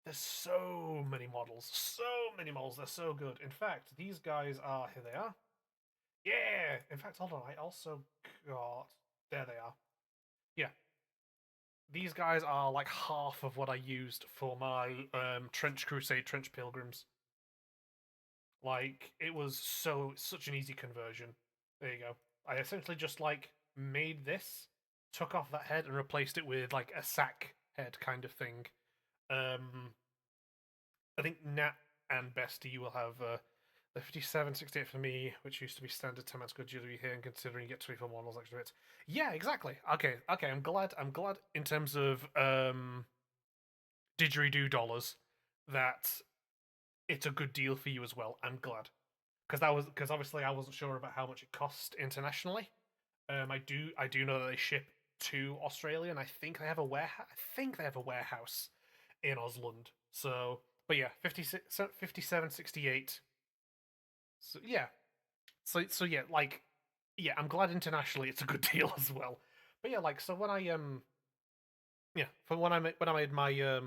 There's so many models. So many models. They're so good. In fact, these guys are... Here they are. Yeah! In fact, hold on. I also got... There they are. Yeah. These guys are like half of what I used for my Trench Crusade, Trench Pilgrims. Like, it was such an easy conversion. There you go. I essentially just, like, made this, took off that head, and replaced it with, like, a sack head kind of thing. I think Nat and Bestie will have the 5768 for me, which used to be standard 10 good GW here, and considering you get 24 models extra bits. Yeah, exactly. Okay, I'm glad in terms of didgeridoo dollars that it's a good deal for you as well. I'm glad. Because obviously I wasn't sure about how much it cost internationally. I do know that they ship to Australia, and I think they have a warehouse. I think they have a warehouse in Osland. So, but yeah, 5768. So yeah, so yeah, like yeah, I'm glad internationally it's a good deal as well. But yeah, like so when I yeah, for when I made my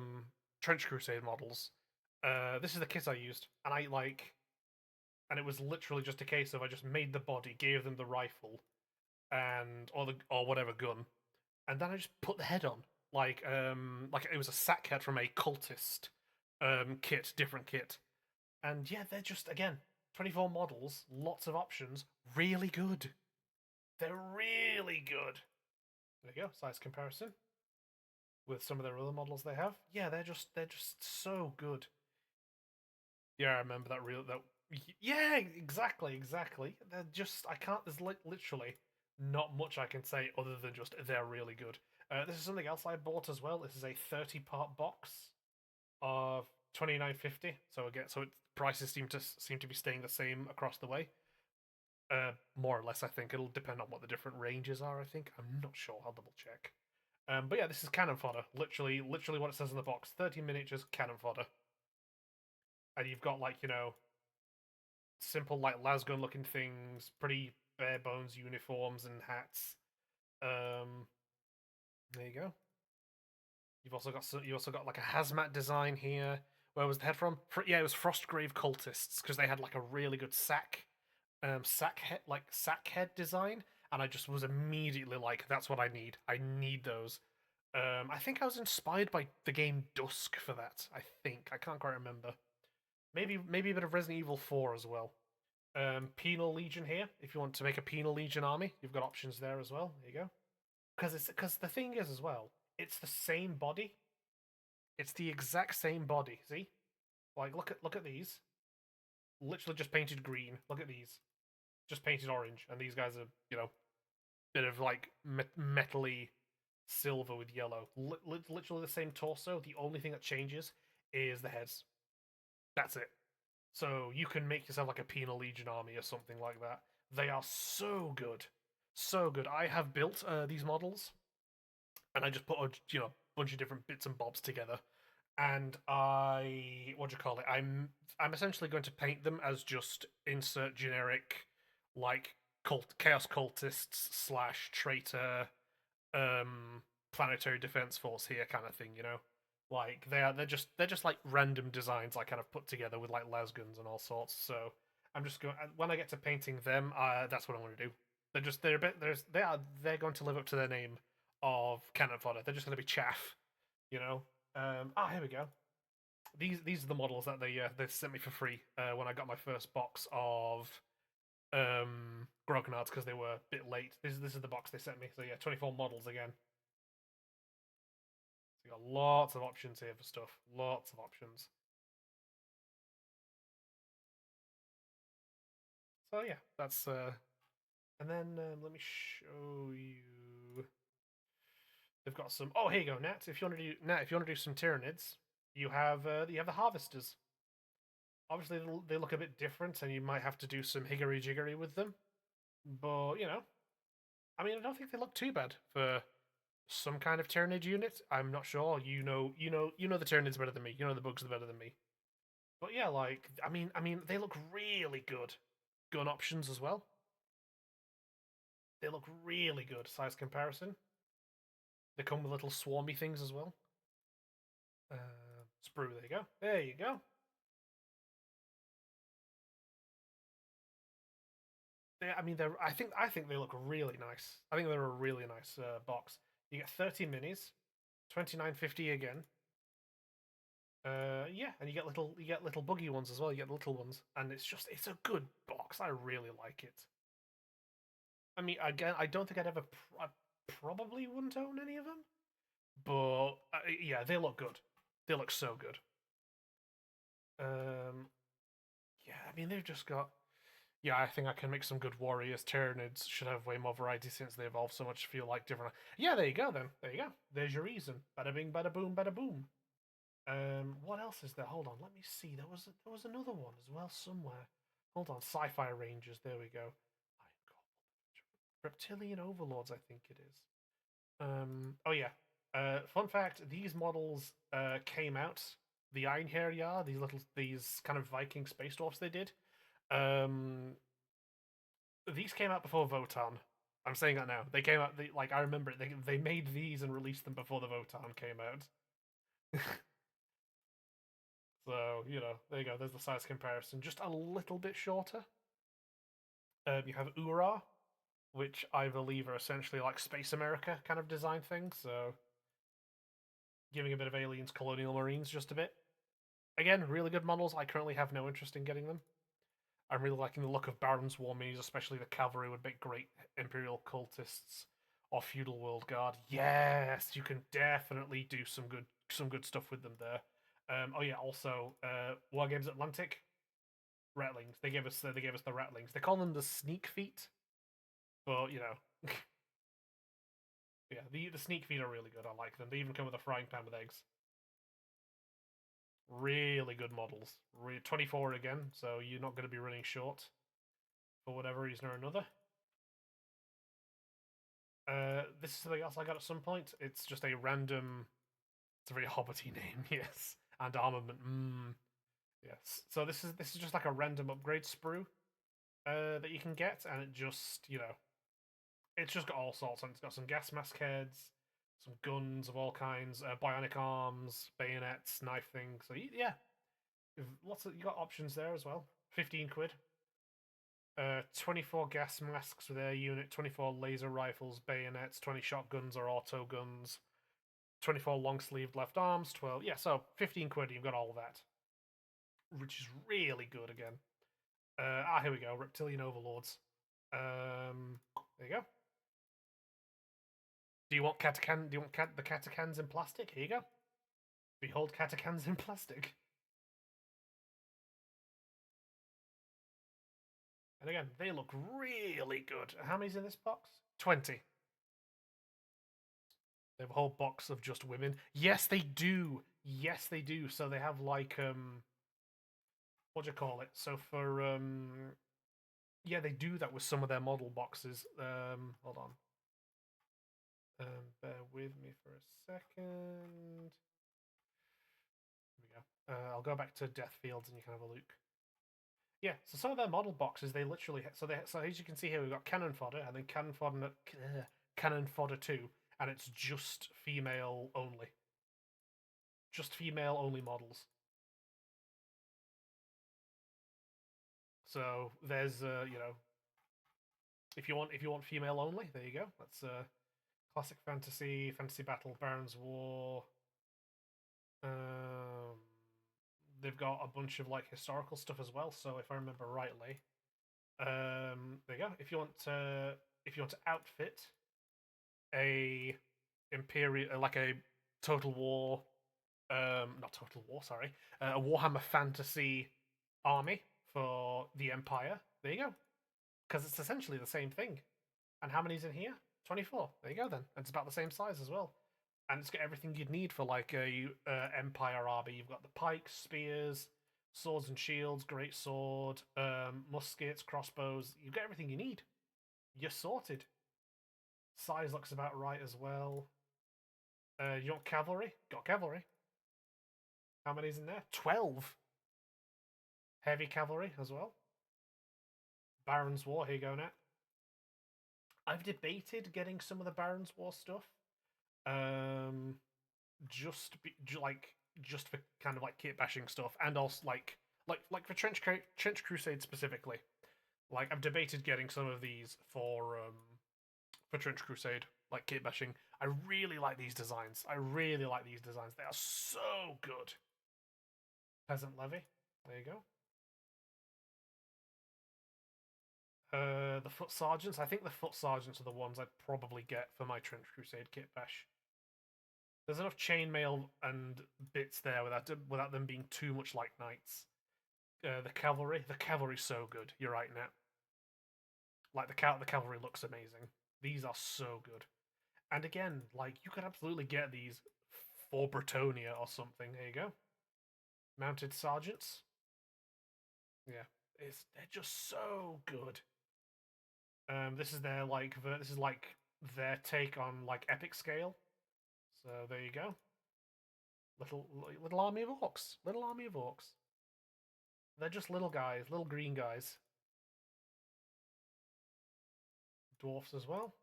Trench Crusade models, this is the kit I used, and I like, and it was literally just a case of I just made the body, gave them the rifle, and or whatever gun, and then I just put the head on, like it was a sack head from a cultist kit, different kit, and yeah, they're just again 24 models, lots of options, really good. They're really good. There you go, size comparison with some of their other models they have. Yeah, they're just so good. Yeah, I remember that real that. Yeah, exactly. They're just I can't. There's literally not much I can say other than just they're really good. This is something else I bought as well. This is a 30-part box of 29.50. So again, so prices seem to be staying the same across the way. More or less, I think it'll depend on what the different ranges are. I think I'm not sure. I'll double check. But yeah, this is cannon fodder. Literally what it says in the box. 30 miniatures cannon fodder, and you've got like simple like lasgun looking things, pretty bare bones uniforms and hats. Um, there you go. You also got like a hazmat design here. Where was the head from? Yeah, it was Frostgrave cultists because they had like a really good sack head design, and I just was immediately like, that's what I need. I need those. I think I was inspired by the game Dusk for that. I can't quite remember. Maybe a bit of Resident Evil 4 as well. Penal Legion here. If you want to make a Penal Legion army, you've got options there as well. There you go. Because the thing is as well, it's the same body. It's the exact same body. See, like look at these. Literally just painted green. Look at these, just painted orange, and these guys are bit of like metally silver with yellow. Literally the same torso. The only thing that changes is the heads. That's it. So you can make yourself like a Penal Legion army or something like that. They are so good, so good. I have built these models, and I just put a bunch of different bits and bobs together, and I what do you call it? I'm essentially going to paint them as just insert generic like chaos cultists slash traitor planetary defense force here kind of thing. Like they're just like random designs I kind of put together with like lasguns and all sorts. So I'm just going when I get to painting them, that's what I'm going to do. They're a bit they're going to live up to their name of cannon fodder. They're just going to be chaff, you know. Here we go. These are the models that they sent me for free when I got my first box of Grognards because they were a bit late. This is the box they sent me. So yeah, 24 models again. So you got lots of options here for stuff. Lots of options. So yeah, that's and then let me show you. They've got some. Oh, here you go, Nat. If you want to do some Tyranids, you have the Harvesters. Obviously, they look a bit different, and you might have to do some higgery jiggery with them. But I mean, I don't think they look too bad for some kind of Tyranid unit. I'm not sure. You know the Tyranids better than me. You know the bugs better than me. But yeah, like I mean, they look really good. Gun options as well. They look really good. Size comparison. They come with little swarmy things as well. Uh, Sprue, there you go. There you go. I mean, they're. I think they look really nice. I think they're a really nice box. You get 30 minis, 29.50 again. Yeah, and you get little buggy ones as well. You get little ones, and it's a good box. I really like it. I mean, again, I don't think I probably wouldn't own any of them, but yeah, they look good. They look so good. Um, yeah, I mean, they've just got. Yeah, I think I can make some good warriors. Tyranids should have way more variety since they evolve so much. Feel like different. Yeah, there you go. Then there you go. There's your reason. Bada bing, bada boom, bada boom. What else is there? Hold on, let me see. There was another one as well somewhere. Hold on, Sci-Fi Rangers. There we go. Reptilian Overlords, I think it is. Oh yeah. Fun fact: these models came out. The Einherjar, these kind of Viking space dwarfs they did. Um, these came out before Votan. I'm saying that now. They came out. Like I remember it. They made these and released them before the Votan came out. So, there you go. There's the size comparison. Just a little bit shorter. You have Ura, which I believe are essentially like Space America kind of design things. So, giving a bit of Aliens Colonial Marines just a bit. Again, really good models. I currently have no interest in getting them. I'm really liking the look of Baron's War minis, especially the cavalry would make great Imperial cultists or Feudal World Guard. Yes, you can definitely do some good stuff with them there. Oh yeah, also War Games Atlantic Ratlings. They gave us the Ratlings. They call them the Sneak Feet, but yeah, the Sneak Feet are really good. I like them. They even come with a frying pan with eggs. Really good models. 24 again, so you're not going to be running short for whatever reason or another. This is something else I got at some point. It's just a random. It's a very hobbity name, yes, and armament. Yes. So this is just like a random upgrade sprue that you can get, and it's just got all sorts. And it's got some gas mask heads, some guns of all kinds, bionic arms, bayonets, knife things. So yeah, you got options there as well. 15 quid. 24 gas masks for their unit, 24 laser rifles, bayonets, 20 shotguns or auto guns, 24 long sleeved left arms, 12. Yeah, so 15 quid, you've got all of that, which is really good again. Here we go. Reptilian Overlords. There you go. Do you want Katakan? Do you want the Katakans in plastic? Here you go. Behold Katakans in plastic. And again, they look really good. How many's in this box? 20. They have a whole box of just women. Yes, they do. Yes, they do. So they have like what do you call it? So for yeah, they do that with some of their model boxes. Hold on. Bear with me for a second. Here we go. I'll go back to Death Fields and you can have a look. Yeah, so some of their model boxes, they literally so as you can see here, we've got cannon fodder and then cannon fodder 2, and it's just female only, just female only models. So there's if you want female only, there you go. That's classic fantasy battle, Baron's War. Um, they've got a bunch of like historical stuff as well. So if I remember rightly, there you go. If you want to outfit a imperial like a Total War, not Total War, sorry, a Warhammer Fantasy army for the Empire. There you go, because it's essentially the same thing. And how many's in here? 24. There you go then. And it's about the same size as well. And it's got everything you'd need for like a Empire army. You've got the pikes, spears, swords and shields, great sword, muskets, crossbows. You've got everything you need. You're sorted. Size looks about right as well. You want cavalry? Got cavalry. How many's in there? 12. Heavy cavalry as well. Baron's War. Here you go, Nat. I've debated getting some of the Baron's War stuff. Like just for kind of like kit bashing stuff, and also like for Trench Crusade specifically. Like I've debated getting some of these for Trench Crusade, like kit bashing. I really like these designs. I really like these designs. They are so good. Peasant Levy. There you go. The Foot Sergeants. I think the Foot Sergeants are the ones I'd probably get for my Trench Crusade kit bash. There's enough chainmail and bits there without them being too much like knights. The cavalry's so good. You're right, Nat. Like the cavalry looks amazing. These are so good. And again, like you could absolutely get these for Bretonia or something. There you go. Mounted sergeants. Yeah, they're just so good. This is their take on like epic scale. So there you go. Little army of orcs. Little army of orcs. They're just little guys, little green guys. Dwarfs as well.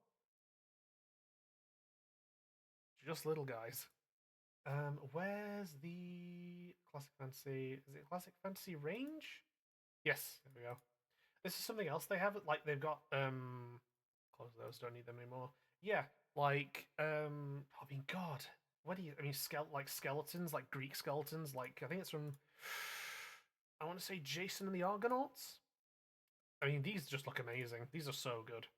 Just little guys. Where's the classic fantasy? Is it classic fantasy range? Yes, there we go. This is something else they have. Like they've got close those. Don't need them anymore. Yeah, like I mean, God, what do you? I mean, skeletons, like Greek skeletons. Like I think it's from. I want to say Jason and the Argonauts. I mean, these just look amazing. These are so good.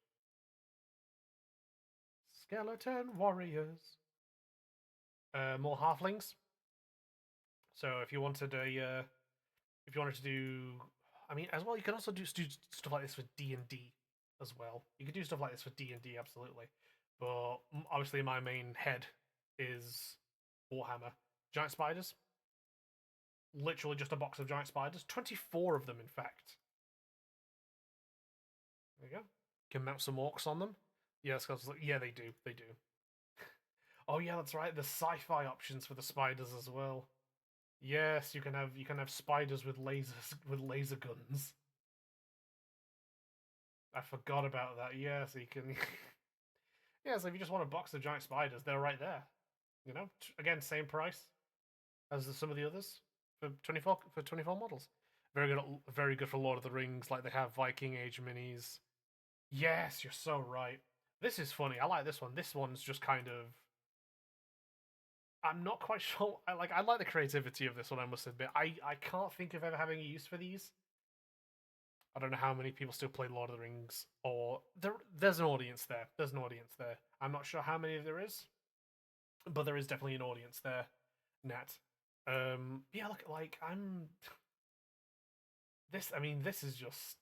Skeleton warriors. More halflings. So if you wanted to do, I mean, as well, you can also do stuff like this for D&D as well. You could do stuff like this for D&D, absolutely. But obviously, my main head is Warhammer. Giant spiders. Literally just a box of giant spiders. 24 of them, in fact. There you go. You can mount some orcs on them. Yeah, yeah, they do. They do. Oh yeah, that's right. The sci-fi options for the spiders as well. Yes, you can have spiders with laser guns. I forgot about that. Yeah, so you can. Yeah, so if you just want a box of giant spiders, they're right there. You know, again, same price as some of the others for 24 models. Very good for Lord of the Rings. Like they have Viking Age minis. Yes, you're so right. This is funny. I like this one. This one's just kind of. I'm not quite sure. I like the creativity of this one. I must admit. I can't think of ever having a use for these. I don't know how many people still play Lord of the Rings, or there's an audience there. There's an audience there. I'm not sure how many there is, but there is definitely an audience there. Nat. Yeah, look, like I'm this. I mean, this is just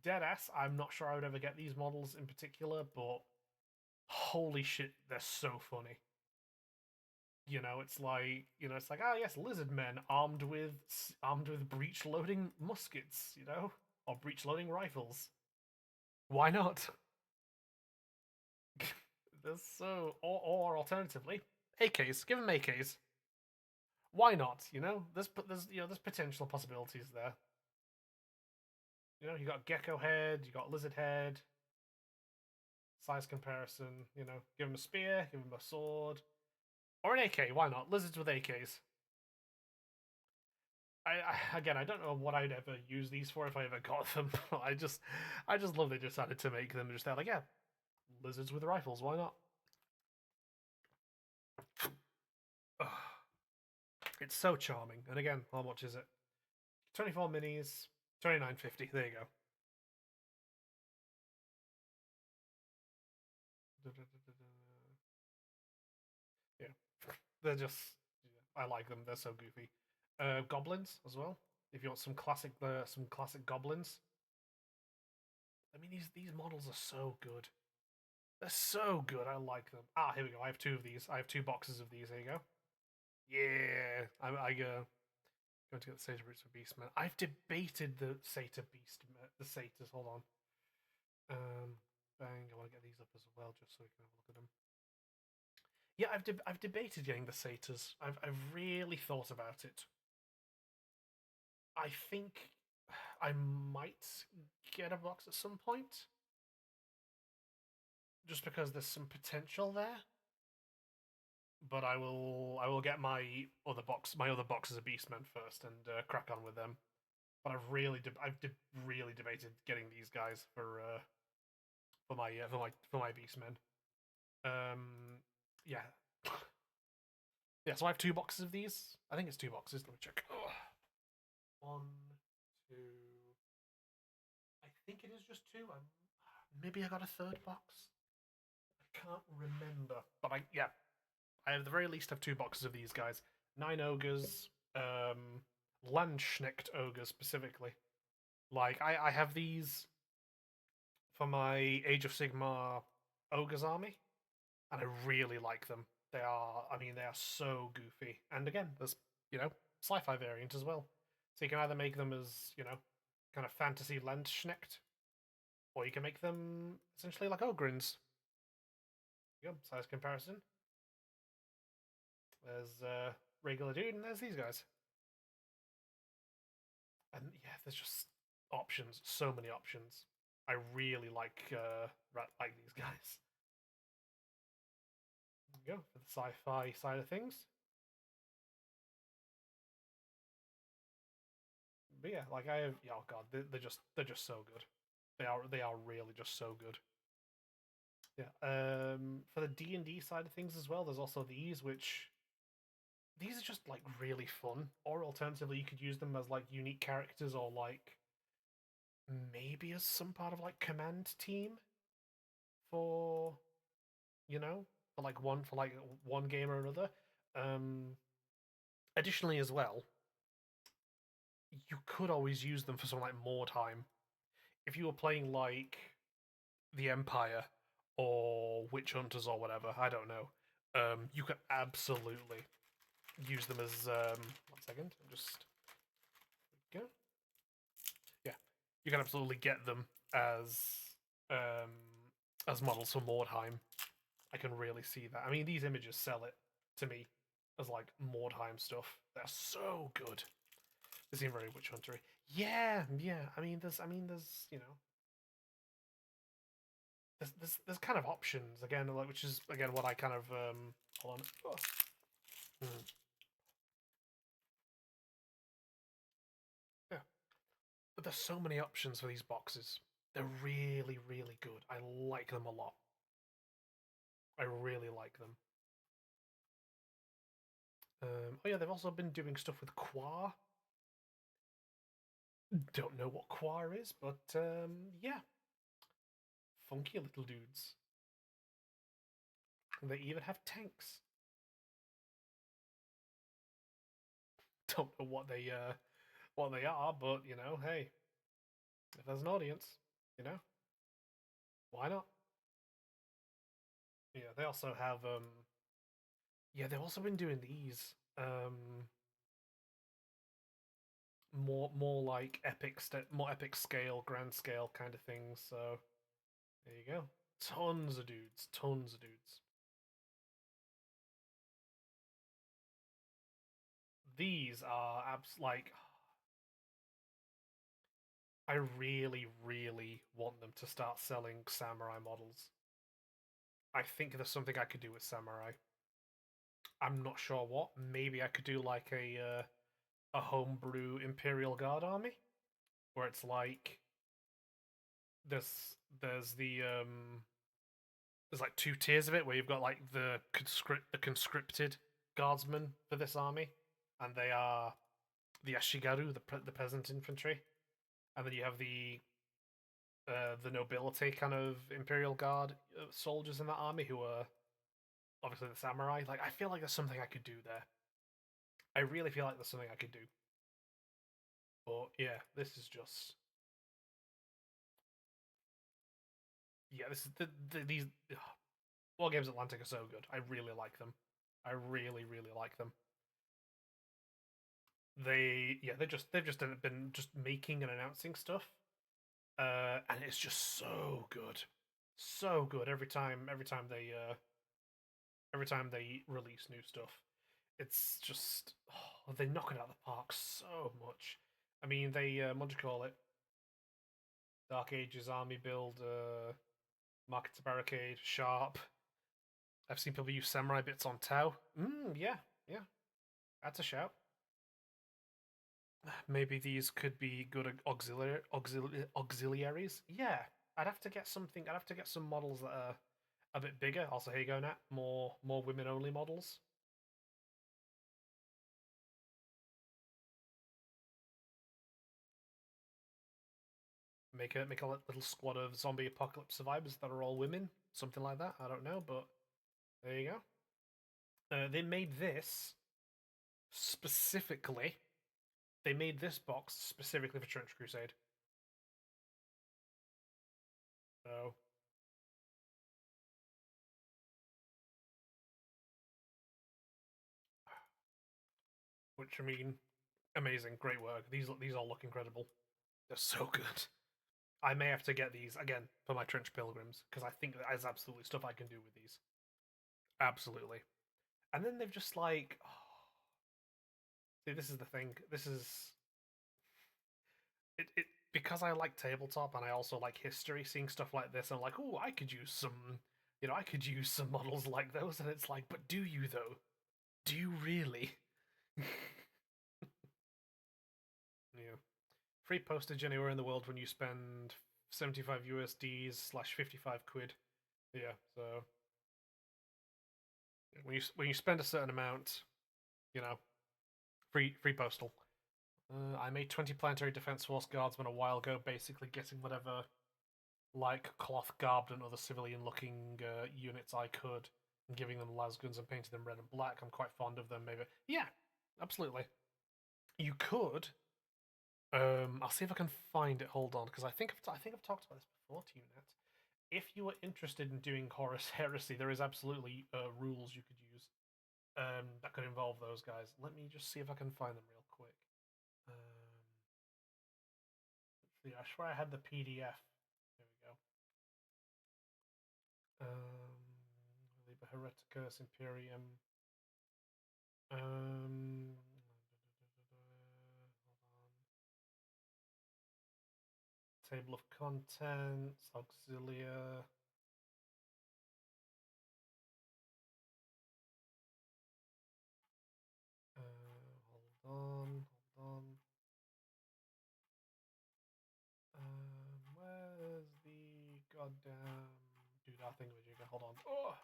dead ass. I'm not sure I would ever get these models in particular, but holy shit, they're so funny. It's like oh yes, lizard men armed with breech loading muskets, or breech loading rifles. Why not? There's or alternatively, AKs. Give them AKs. Why not? There's potential possibilities there. You got gecko head, you got lizard head. Size comparison. Give them a spear, give them a sword, or an AK. Why not? Lizards with AKs. Again, I don't know what I'd ever use these for if I ever got them. But I just love they decided to make them. Just they're like, yeah, lizards with rifles. Why not? It's so charming. And again, how much is it? 24 minis, 29.50. There you go. Yeah, they're just. I like them. They're so goofy. Goblins as well. If you want some classic goblins. I mean, these models are so good. They're so good. I like them. Here we go. I have two of these. I have two boxes of these. There you go. Yeah, going to get the Satyr Roots for Beastmen. I've debated the Satyr the Satyrs. Hold on. Bang. I want to get these up as well, just so we can have a look at them. Yeah, I've debated getting the Satyrs. I've really thought about it. I think I might get a box at some point, just because there's some potential there. but I will get my other boxes of Beastmen first and crack on with them. But I've really debated getting these guys for my Beastmen. Um, yeah, yeah. So I have two boxes of these. I think it's two boxes. Let me check. One, two. I think it is just two. Maybe I got a third box. I can't remember, but I at the very least have two boxes of these guys. Nine ogres, Landsknecht ogres specifically. Like I have these for my Age of Sigmar ogres army, and I really like them. They are so goofy. And again, there's sci-fi variant as well. So you can either make them as kind of fantasy Landsknecht, or you can make them essentially like ogrins. Yep, size comparison. There's regular dude, and there's these guys. And yeah, there's just options, so many options. I really like these guys. There we go for the sci-fi side of things. But yeah, like I have, oh god, they're just so good. They are really just so good. Yeah. For the D&D side of things as well, there's also these are just like really fun. Or alternatively, you could use them as like unique characters, or like maybe as some part of like command team for for like one game or another. Um, Additionally, as well, you could always use them for something like more time. If you were playing like the Empire or Witch Hunters or whatever, I don't know. You could absolutely use them as 1 second. I'm just go. Yeah, you can absolutely get them um as models for Mordheim. I can really see that. I mean, these images sell it to me as like Mordheim stuff. They're so good. They seem very witch huntery. Yeah, yeah. I mean, there's there's kind of options again, like which is again what I kind of hold on. Oh. Mm, yeah, but there's so many options for these boxes. They're really, really good. I like them a lot. I really like them. Oh yeah, they've also been doing stuff with Quar. Don't know what Quar is, but yeah, funky little dudes. And they even have tanks. Don't know what they are, but hey, if there's an audience, you know, why not? Yeah, they also have yeah, they've also been doing these more like more epic scale, grand scale kind of things. So there you go. Tons of dudes, tons of dudes. These are like I really, really want them to start selling samurai models. I think there's something I could do with samurai. I'm not sure what. Maybe I could do like a homebrew Imperial Guard army, where it's like there's there's like two tiers of it, where you've got like the conscripted guardsmen for this army, and they are the Ashigaru, the peasant infantry, and then you have the nobility kind of Imperial Guard soldiers in that army who are obviously the samurai. Like I feel like there's something I could do there. I really feel like there's something I could do. But yeah, this is just yeah. This is these War Games Atlantic are so good. I really like them. I really really like them. They've just been just making and announcing stuff, and it's just so good, so good every time they release new stuff. It's just they knock it out of the park so much. I mean, they what do you call it? Dark Ages army build, Market to Barricade, Sharp. I've seen people use samurai bits on Tau. Yeah, yeah, that's a shout. Maybe these could be good auxiliaries. Yeah, I'd have to get something. I'd have to get some models that are a bit bigger. Also, here you go, Nat. More women only models. Make a little squad of zombie apocalypse survivors that are all women, something like that. I don't know, but there you go. They made this specifically. They made this box specifically for Trench Crusade. So, which I mean, amazing, great work. These all look incredible. They're so good. I may have to get these again for my Trench Pilgrims because I think there's absolutely stuff I can do with these. Absolutely. And then they've just like, oh, see, this is the thing. This is it because I like tabletop and I also like history. Seeing stuff like this, I'm like, oh, I could use some, I could use some models like those. And it's like, but do you though? Do you really? Yeah. Free postage anywhere in the world when you spend 75 USDs slash 55 quid. Yeah, so when you spend a certain amount, you know, free postal. I made 20 planetary defense force guardsmen a while ago, basically getting whatever like cloth garbed and other civilian looking units I could, and giving them lasguns and painting them red and black. I'm quite fond of them. Maybe, yeah, absolutely. You could. I'll see if I can find it. Hold on, because I think I've talked about this before to you, Nat. If you were interested in doing Horus Heresy, there is absolutely rules you could use that could involve those guys. Let me just see if I can find them real quick. Let's see. I swear I had the PDF. There we go. Liber Hereticus Imperium. Hold on. Table of contents, auxilia. Hold on, hold on. Where's the goddamn dude? I think we hold on. Oh,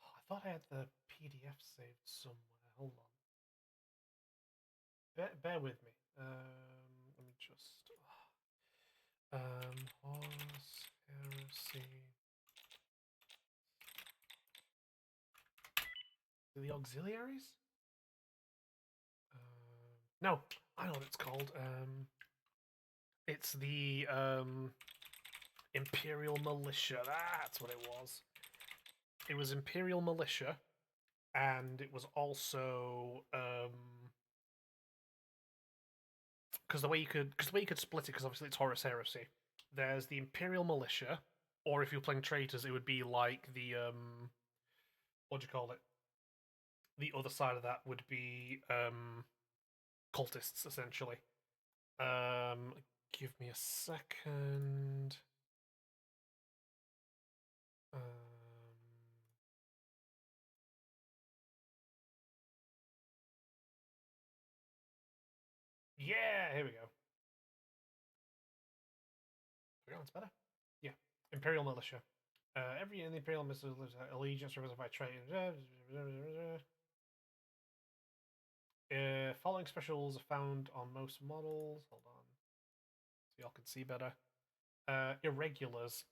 I thought I had the PDF saved somewhere. Hold on. Bear with me. Let me just. Horse heresy. The auxiliaries? No, I know what it's called. It's the Imperial Militia. That's what it was. It was Imperial Militia, and it was also because the way you could split it, because obviously it's Horus Heresy. There's the Imperial Militia, or if you're playing traitors, it would be like the what do you call it? The other side of that would be cultists, essentially. Um, Give me a second. Um, yeah, here we go. There we go, that's better. Yeah, Imperial Militia. Every in the Imperial Militia allegiance represented by trade. Following specials are found on most models. Hold on, so y'all can see better. Irregulars.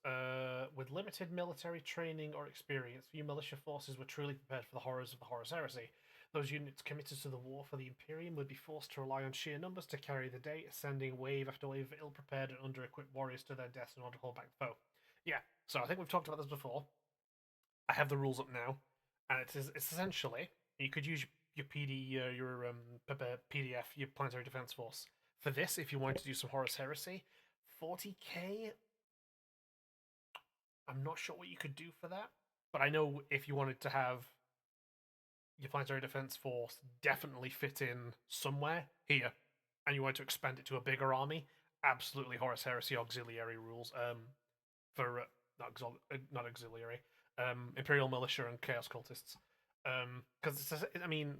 With limited military training or experience, few militia forces were truly prepared for the horrors of the Horus Heresy. Those units committed to the war for the Imperium would be forced to rely on sheer numbers to carry the day, sending wave after wave of ill-prepared and under-equipped warriors to their deaths in order to hold back the foe. Yeah, so I think we've talked about this before. I have the rules up now, and it's essentially you could use your PDF, your Planetary Defense Force for this if you wanted to do some Horus Heresy. 40k. I'm not sure what you could do for that, but I know if you wanted to have your Planetary Defense Force definitely fit in somewhere here, and you wanted to expand it to a bigger army, absolutely Horus Heresy auxiliary rules. For not auxiliary, Imperial Militia and Chaos Cultists. Because I mean,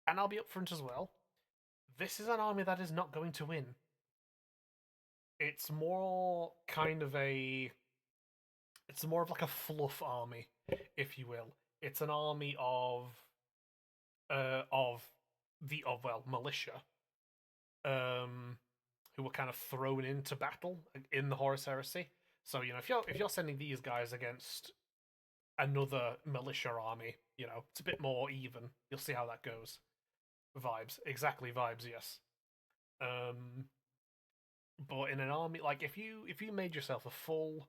and I'll be upfront as well. This is an army that is not going to win. It's more kind of a. It's more of like a fluff army, if you will. It's an army of militia, um, who were kind of thrown into battle in the Horus Heresy. So if you're sending these guys against another militia army, it's a bit more even. You'll see how that goes. Vibes, exactly vibes. Yes. Um, but in an army, like if you made yourself a full,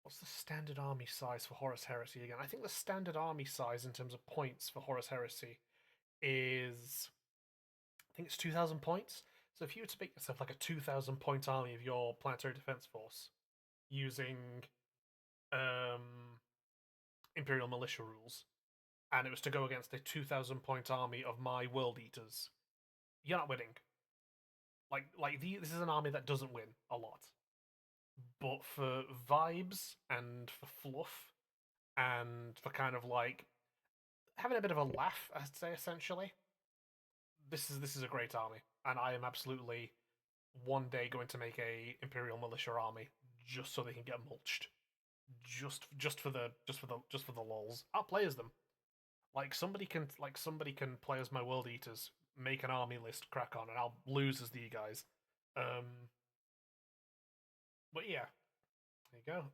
what's the standard army size for Horus Heresy again? I think the standard army size in terms of points for Horus Heresy is, I think it's 2,000 points. So if you were to make yourself like a 2,000 point army of your planetary defense force using um, Imperial Militia rules, and it was to go against a 2,000 point army of my World Eaters, you're not winning. This is an army that doesn't win a lot, but for vibes and for fluff and for kind of like having a bit of a laugh, I'd say essentially, this is a great army, and I am absolutely one day going to make a Imperial Militia army just so they can get mulched, just for the lols. I'll play as them. Somebody can play as my World Eaters, make an army list, crack on, and I'll lose as the guys. Um, but yeah, there you go.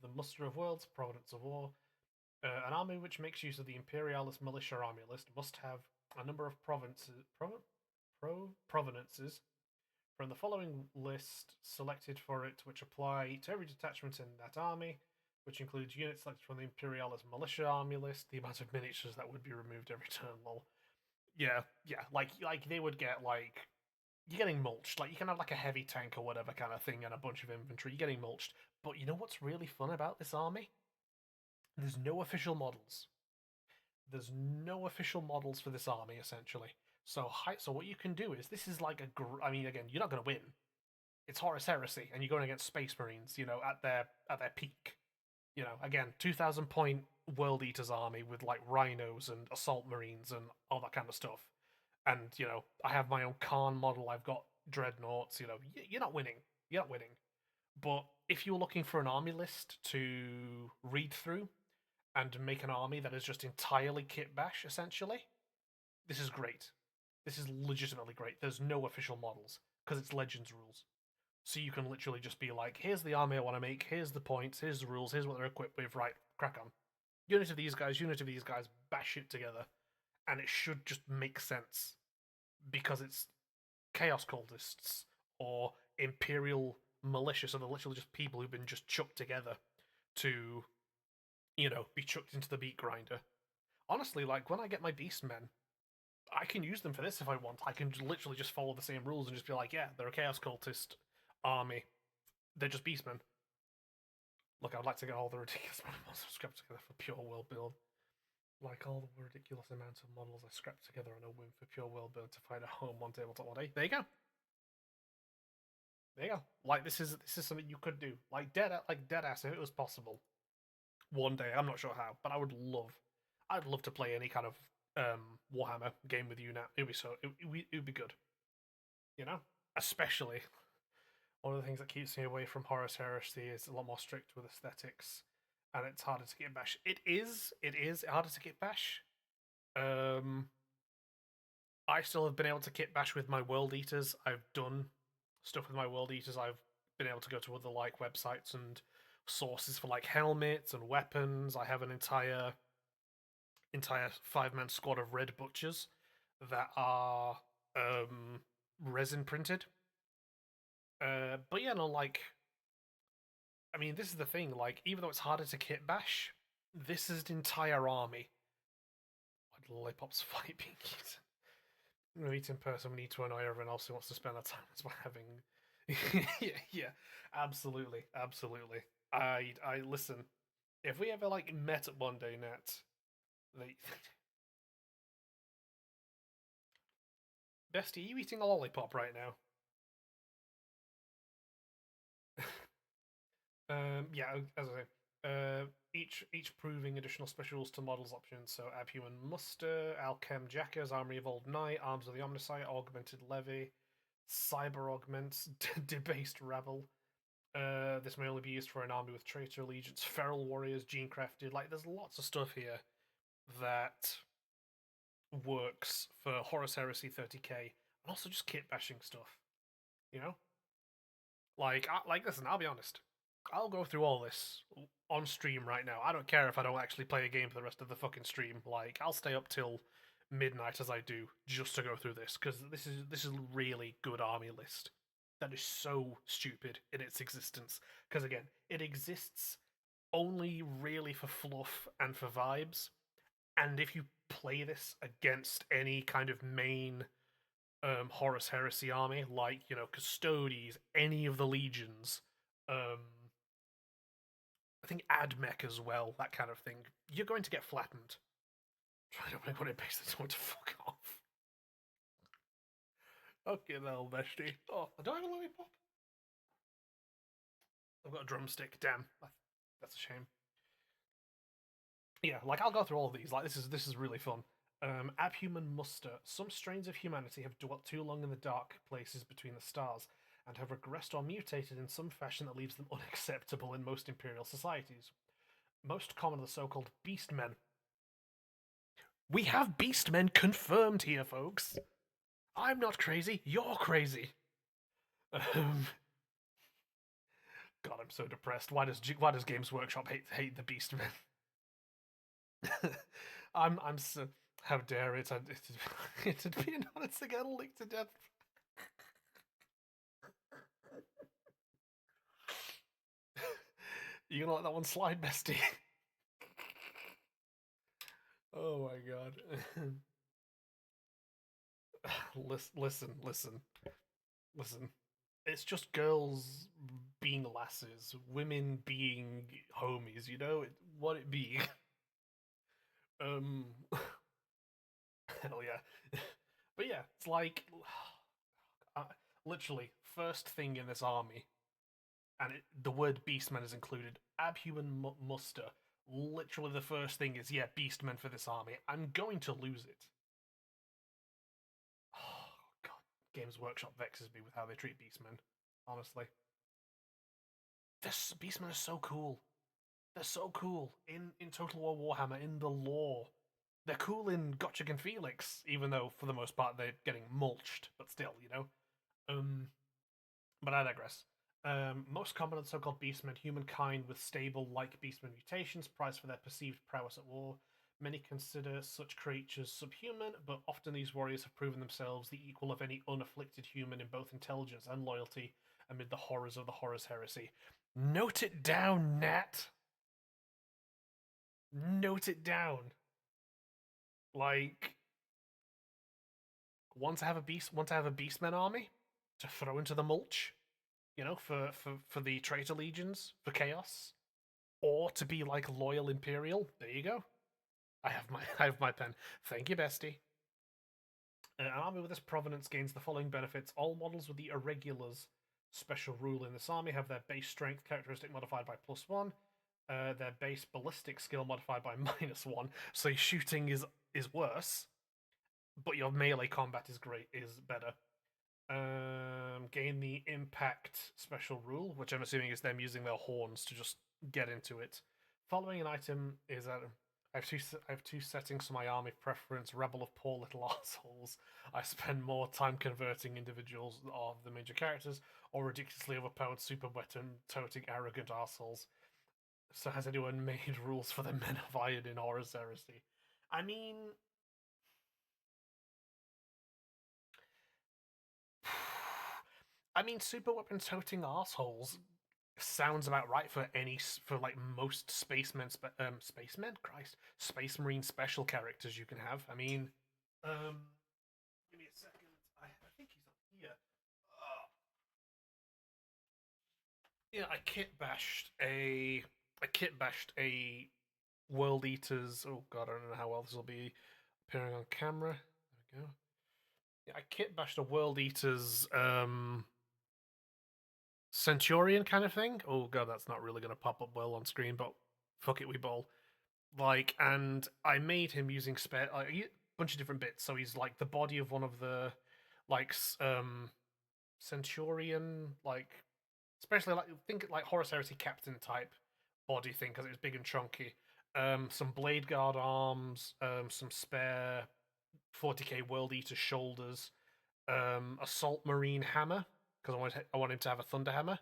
The Muster of Worlds, Providence of War. An army which makes use of the Imperialis Militia army list must have a number of provenances from the following list selected for it, which apply to every detachment in that army, which includes units selected from the Imperialis Militia army list. The amount of miniatures that would be removed every turn, lol. Yeah, yeah, like they would get like you're getting mulched. Like you can have like a heavy tank or whatever kind of thing and a bunch of infantry. You're getting mulched. But you know what's really fun about this army? There's no official models. There's no official models for this army essentially. So what you can do is this is like I mean, again, you're not going to win. It's Horus Heresy, and you're going against Space Marines. At their peak. Again, 2,000 point World Eaters army with like rhinos and assault marines and all that kind of stuff. And I have my own Khan model. I've got dreadnoughts. You're not winning. You're not winning. But if you're looking for an army list to read through and make an army that is just entirely kit bash, essentially, this is great. This is legitimately great. There's no official models because it's Legends rules. So you can literally just be like, here's the army I want to make, here's the points, here's the rules, here's what they're equipped with, right, crack on. Unit of these guys, bash it together. And it should just make sense because it's Chaos Cultists or Imperial Militia, so they're literally just people who've been just chucked together to, be chucked into the beat grinder. Honestly, like when I get my Beastmen, I can use them for this if I want. I can literally just follow the same rules and just be like, yeah, they're a Chaos Cultist army. They're just Beastmen. Look, I'd like to get all the ridiculous models scrapped together for pure world build. Like all the ridiculous amount of models I scrapped together on a whim for pure world build to find a home on tabletop one day. There you go. There you go. Like this is something you could do. Dead ass if it was possible. One day, I'm not sure how, but I'd love to play any kind of Warhammer game with you now. It'd be good. Especially one of the things that keeps me away from Horus Heresy is a lot more strict with aesthetics, and it's harder to get bash. It is harder to get bash. Um, I still have been able to kit bash with my World Eaters. I've done stuff with my World Eaters. I've been able to go to other like websites and sources for like helmets and weapons. I have an entire 5-man squad of Red Butchers that are resin printed. But yeah, no, like I mean, this is the thing. Like, even though it's harder to kit bash, this is an entire army. Why do lollipops fight being eaten? When we meet in person, we need to annoy everyone else who wants to spend their time by having. Yeah, absolutely, absolutely. I listen. If we ever like met at one day, Nat, they... Bestie, are you eating a lollipop right now? Yeah, as I say, each proving additional special rules to models options. So Abhuman Muster, Alchem Jackers, Armory Evolved Knight, Arms of the Omniscient, Augmented Levy, Cyber Augments, Debased Rabble. This may only be used for an army with traitor allegiance, feral warriors, gene crafted. Like, there's lots of stuff here that works for Horus Heresy 30k, and also just kit bashing stuff. You know, listen. I'll be honest. I'll go through all this on stream right now. I don't care if I don't actually play a game for the rest of the fucking stream. Like, I'll stay up till midnight as I do just to go through this because this is a really good army list that is so stupid in its existence. Because again, it exists only really for fluff and for vibes. And if you play this against any kind of main Horus Heresy army, like Custodes, any of the legions, I think Admech as well, that kind of thing, you're going to get flattened. I don't want to basically want to fuck off. Okay, now, bestie. Oh, do I have a lollipop? I've got a drumstick. Damn, that's a shame. Yeah, like I'll go through all of these. Like this is really fun. Abhuman Muster. Some strains of humanity have dwelt too long in the dark places between the stars, and have regressed or mutated in some fashion that leaves them unacceptable in most imperial societies. Most common are the so-called beastmen. We have beastmen confirmed here, folks. I'm not crazy. You're crazy. Um, God, I'm so depressed. Why does Games Workshop hate the beastmen? I'm so. How dare it? It'd be an honor to get licked to death. You gonna let that one slide, bestie? Oh my god. Listen. It's just girls being lasses, women being homies. What it be. Um, hell yeah. But yeah, it's like uh, literally first thing in this army, and the word beastmen is included. Abhuman muster. Literally, the first thing is beastmen for this army. I'm going to lose it. Oh god, Games Workshop vexes me with how they treat beastmen. Honestly, this beastmen are so cool. They're so cool in Total War Warhammer, in the lore. They're cool in Gotchic and Felix, even though for the most part they're getting mulched, but still. Um, but I digress. Most common are the so-called beastmen, humankind with stable like beastmen mutations, prized for their perceived prowess at war. Many consider such creatures subhuman, but often these warriors have proven themselves the equal of any unafflicted human in both intelligence and loyalty amid the horrors of the Horus Heresy. Note it down, Nat. Note it down. Like, want to have a beastmen army to throw into the mulch, for the traitor legions for chaos, or to be like loyal imperial. There you go. I have my pen. Thank you, bestie. An army with this provenance gains the following benefits. All models with the irregulars special rule in this army have their base strength characteristic modified by +1, their base ballistic skill modified by -1. So your shooting is worse, but your melee combat is better. Gain the impact special rule, which I'm assuming is them using their horns to just get into it. Following an item is I have two settings for my army preference: Rebel of Poor Little Assholes. I spend more time converting individuals of the major characters, or ridiculously overpowered super weapon toting arrogant assholes. So has anyone made rules for the Men of Iron in Horus Heresy? I mean, super weapon toting assholes sounds about right for like most spacemen, Christ, space marine special characters you can have. Give me a second. I think he's up here. Yeah, I kit bashed a World Eaters. Oh god, I don't know how well this will be appearing on camera. There we go. Yeah, I kit bashed a World Eaters Centurion kind of thing. Oh god, that's not really going to pop up well on screen, but fuck it, we ball. Like, and I made him using spare like, a bunch of different bits. So he's like the body of one of the like Centurion, like especially like think like Horus Heresy Captain type body thing because it was big and chunky. Some blade guard arms, some spare 40k World Eater shoulders, assault marine hammer because I want him to have a thunder hammer,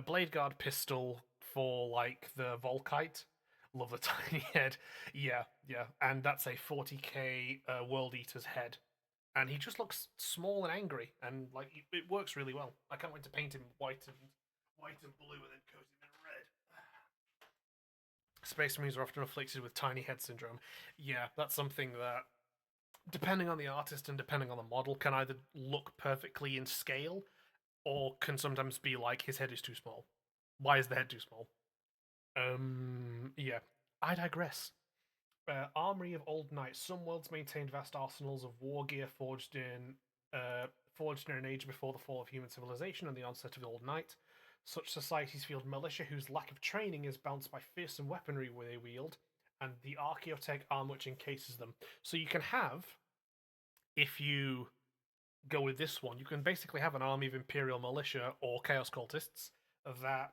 blade guard pistol for like the Volkite. Love the tiny head. Yeah, yeah, and that's a 40k World Eater's head, and he just looks small and angry, and like it works really well. I can't wait to paint him white and blue, and then coat him in red. Space Marines are often afflicted with tiny head syndrome. Yeah, that's something that, depending on the artist and depending on the model, can either look perfectly in scale or can sometimes be like his head is too small. Why is the head too small? Yeah. I digress. Armory of Old Knights. Some worlds maintained vast arsenals of war gear forged in an age before the fall of human civilization and the onset of the Old Knight. Such societies field militia whose lack of training is balanced by fearsome weaponry they wield, and the archaeotech armor which encases them. So you can have, if you go with this one, you can basically have an army of Imperial militia or Chaos cultists that,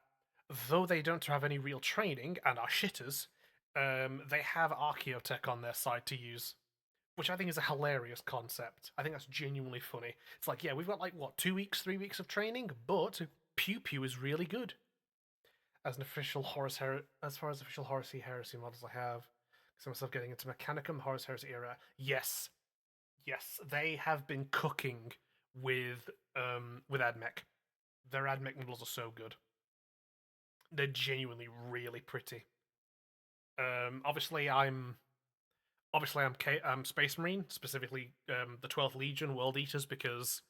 though they don't have any real training and are shitters, they have archaeotech on their side to use, which I think is a hilarious concept. I think that's genuinely funny. It's like, yeah, we've got like what 2 weeks, 3 weeks of training, but pew pew is really good. As far as official Heresy models I have, so myself getting into Mechanicum Horus Heresy era. Yes, yes, they have been cooking with AdMech. Their AdMech models are so good. They're genuinely really pretty. Obviously, I'm Space Marine, specifically the 12th Legion World Eaters, because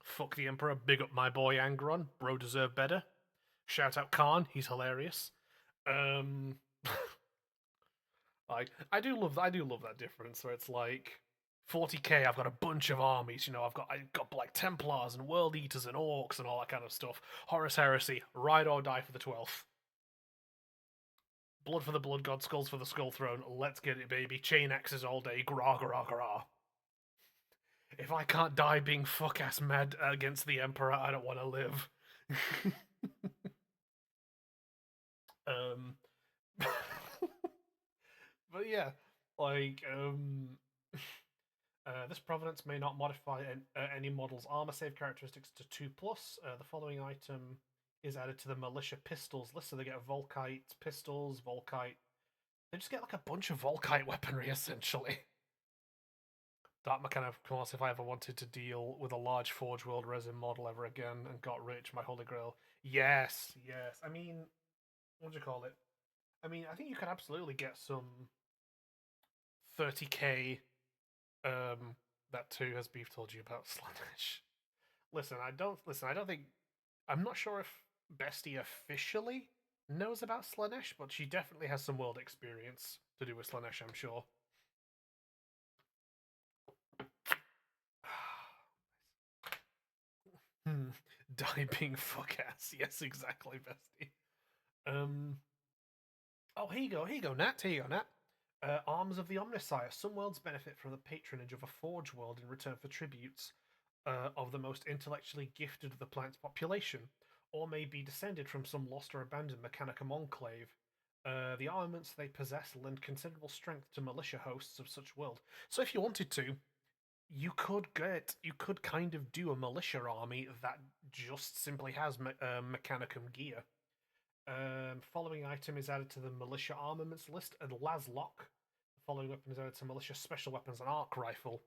fuck the Emperor. Big up my boy Angron. Bro deserve better. Shout out Khan. He's hilarious. Um, like I do love that difference where it's like 40k. I've got a bunch of armies. I've got like Templars and World Eaters and Orcs and all that kind of stuff. Horus Heresy, ride or die for the 12th. Blood for the Blood God, skulls for the Skull Throne. Let's get it, baby. Chain axes all day. Gra gra gra. If I can't die being fuck ass mad against the Emperor, I don't want to live. um, but yeah, like this provenance may not modify any model's armor save characteristics to 2 plus. The following item is added to the militia pistols list, so they get Volkite pistols, Volkite. They just get like a bunch of Volkite weaponry essentially. That kind of course, if I ever wanted to deal with a large Forge World resin model ever again and got rich, my holy grail. Yes, yes. I mean, what do you call it? I mean, I think you could absolutely get some 30k. That too has Beef told you about Slanesh. Listen. I don't think. I'm not sure if Bestie officially knows about Slanesh, but she definitely has some world experience to do with Slanesh, I'm sure. Die being fuck ass. Yes, exactly, Bestie. Um. Oh, here you go, Nat. Here you go, Nat. Arms of the Omnisire. Some worlds benefit from the patronage of a Forge world in return for tributes of the most intellectually gifted of the planet's population, or may be descended from some lost or abandoned Mechanicum enclave. The armaments they possess lend considerable strength to militia hosts of such world. So, if you wanted to, you could kind of do a militia army that just simply has Mechanicum gear. Following item is added to the militia armaments list. A Laslock. The following weapon is added to militia special weapons: an arc rifle.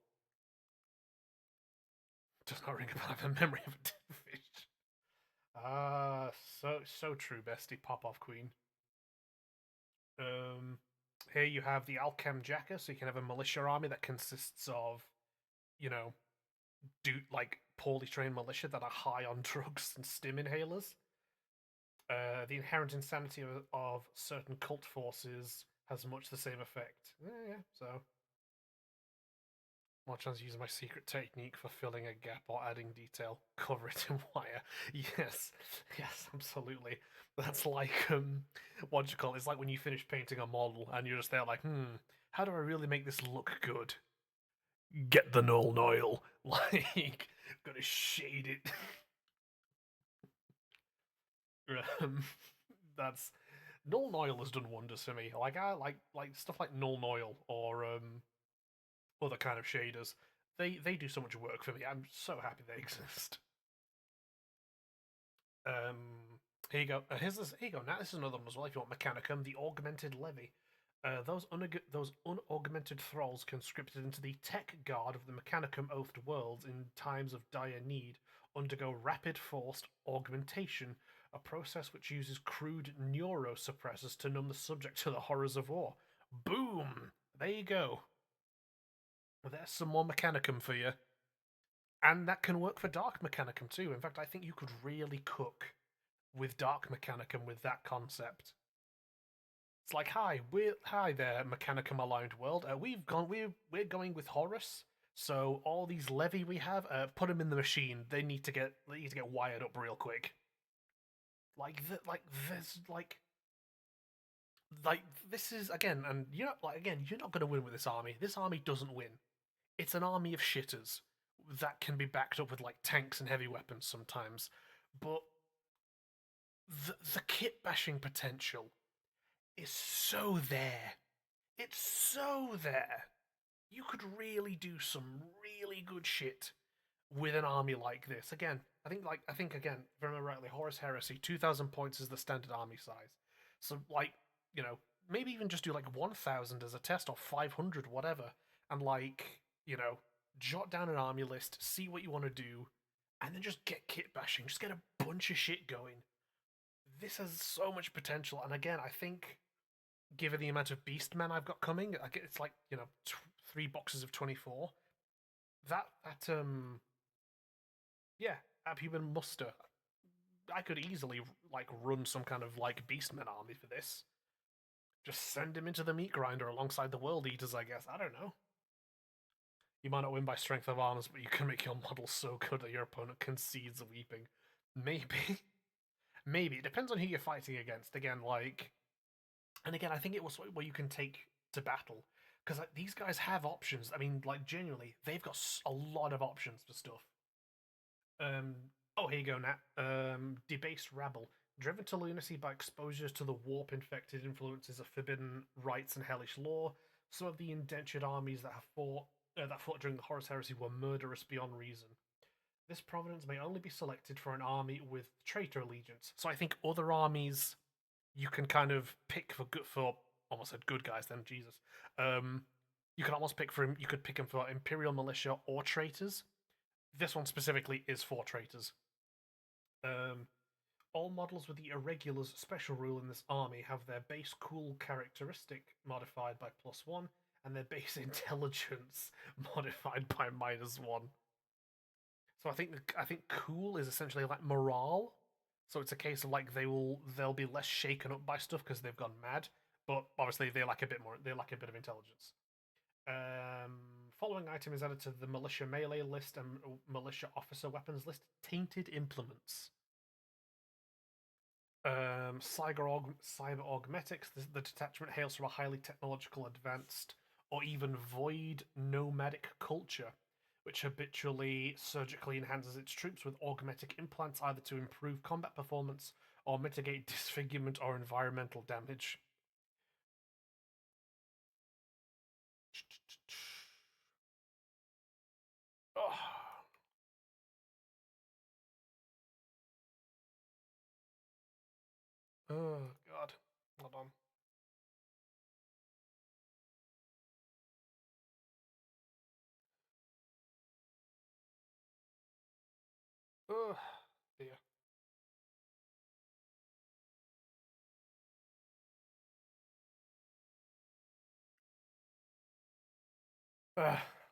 Does not ring a bell. I have a memory of a dead fish. Ah, so true, bestie. Pop off, queen. Um, Here you have the Alchem Jacker, so you can have a militia army that consists of, you know, like poorly trained militia that are high on drugs and stim inhalers. The inherent insanity of certain cult forces has much the same effect. Yeah, so More chance to use my secret technique for filling a gap or adding detail. Cover it in wire. Yes, yes, absolutely. That's like what do you call it? It's like when you finish painting a model and you're just there like, how do I really make this look good? Get the null oil. Like, gotta shade it. um, that's null oil has done wonders for me. Like I like stuff like null oil or other kind of shaders. They do so much work for me. I'm so happy they exist. Um, here you go. Here's this. Here you go. Now this is another one as well. If you want Mechanicum, the augmented levy. Those unaugmented thralls conscripted into the tech guard of the Mechanicum oathed worlds in times of dire need undergo rapid forced augmentation, a process which uses crude neurosuppressors to numb the subject to the horrors of war. Boom! There you go. There's some more Mechanicum for you. And that can work for Dark Mechanicum too. In fact, I think you could really cook with Dark Mechanicum with that concept. It's like, hi there, Mechanicum aligned world. We're going with Horus. So all these levy we have, put them in the machine. They need to get wired up real quick. Like this, like this is again, and you're not going to win with this army. This army doesn't win. It's an army of shitters that can be backed up with like tanks and heavy weapons sometimes, but the kit bashing potential is so there. It's so there. You could really do some really good shit with an army like this. Again, I think again, if I remember rightly, Horus Heresy, 2,000 points is the standard army size. So like, you know, maybe even just do like 1,000 as a test or 500, whatever, and like, jot down an army list, see what you want to do, and then just get kit bashing. Just get a bunch of shit going. This has so much potential, and again, I think given the amount of beast men I've got coming, it's like 3 boxes of 24. That yeah, Abhuman muster. I could easily like run some kind of like beastmen army for this. Just send him into the meat grinder alongside the world eaters, I guess. I don't know. You might not win by strength of arms, but you can make your model so good that your opponent concedes weeping. Maybe. Maybe. It depends on who you're fighting against. Again, and again, I think it was where you can take to battle. Because like, these guys have options. I mean, like, genuinely, they've got a lot of options for stuff. Um, oh, here you go, Nat. Debased rabble. Driven to lunacy by exposures to the warp-infected influences of forbidden rites and hellish law, some of the indentured armies that fought during the Horus Heresy were murderous beyond reason. This provenance may only be selected for an army with traitor allegiance. So I think other armies you can kind of pick for almost said good guys. Then Jesus, um, you can almost pick for him. You could pick him for Imperial militia or traitors. This one specifically is for traitors. Um, all models with the Irregulars special rule in this army have their base cool characteristic modified by +1 and their base intelligence modified by -1. So I think cool is essentially like morale. So it's a case of like they'll be less shaken up by stuff because they've gone mad, but obviously they lack a bit of intelligence. Following item is added to the militia melee list and militia officer weapons list. Tainted implements. Cyber augmetics. The detachment hails from a highly technological, advanced, or even void nomadic culture, which habitually surgically enhances its troops with augmetic implants either to improve combat performance or mitigate disfigurement or environmental damage. Oh, oh God. Hold on. Oh, dear.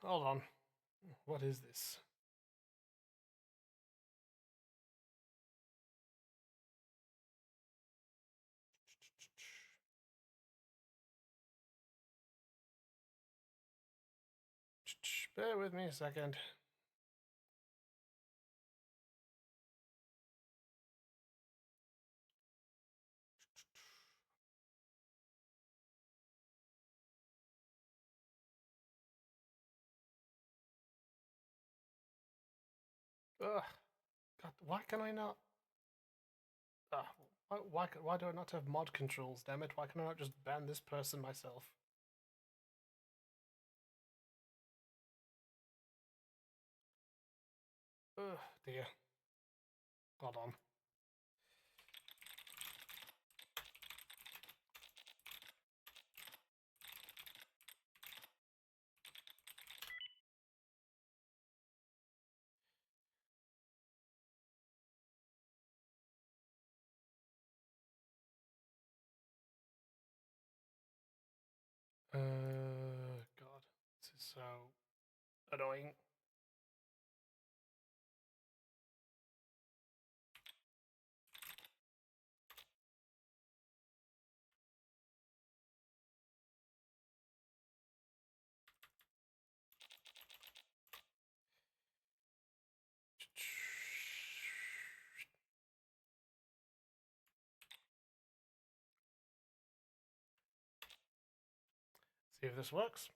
Hold on. What is this? Bear with me a second. Ugh. God, why can I not? Why do I not have mod controls, damn it? Why can I not just ban this person myself? Ugh, dear. Hold on. God. This is so annoying. See if this works.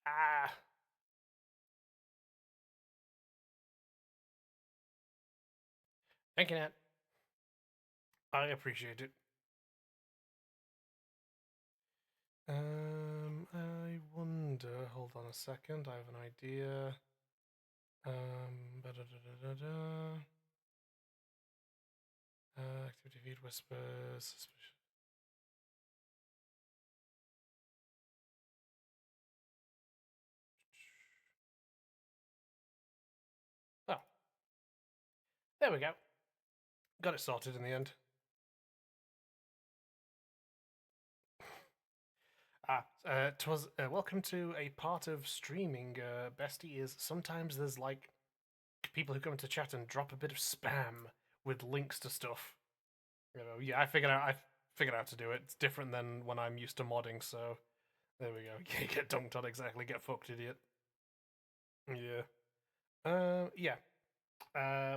Ah! Thank you, Nat. I appreciate it. I wonder. Hold on a second. I have an idea. Da-da-da-da-da. Activity feed whispers. Suspicion. Oh, there we go. Got it sorted in the end. Twas welcome to a part of streaming. Bestie is sometimes there's like people who come into chat and drop a bit of spam with links to stuff. You know, yeah, I figured out how to do it. It's different than when I'm used to modding. So there we go. Get dunked on exactly. Get fucked, idiot. Yeah. Yeah.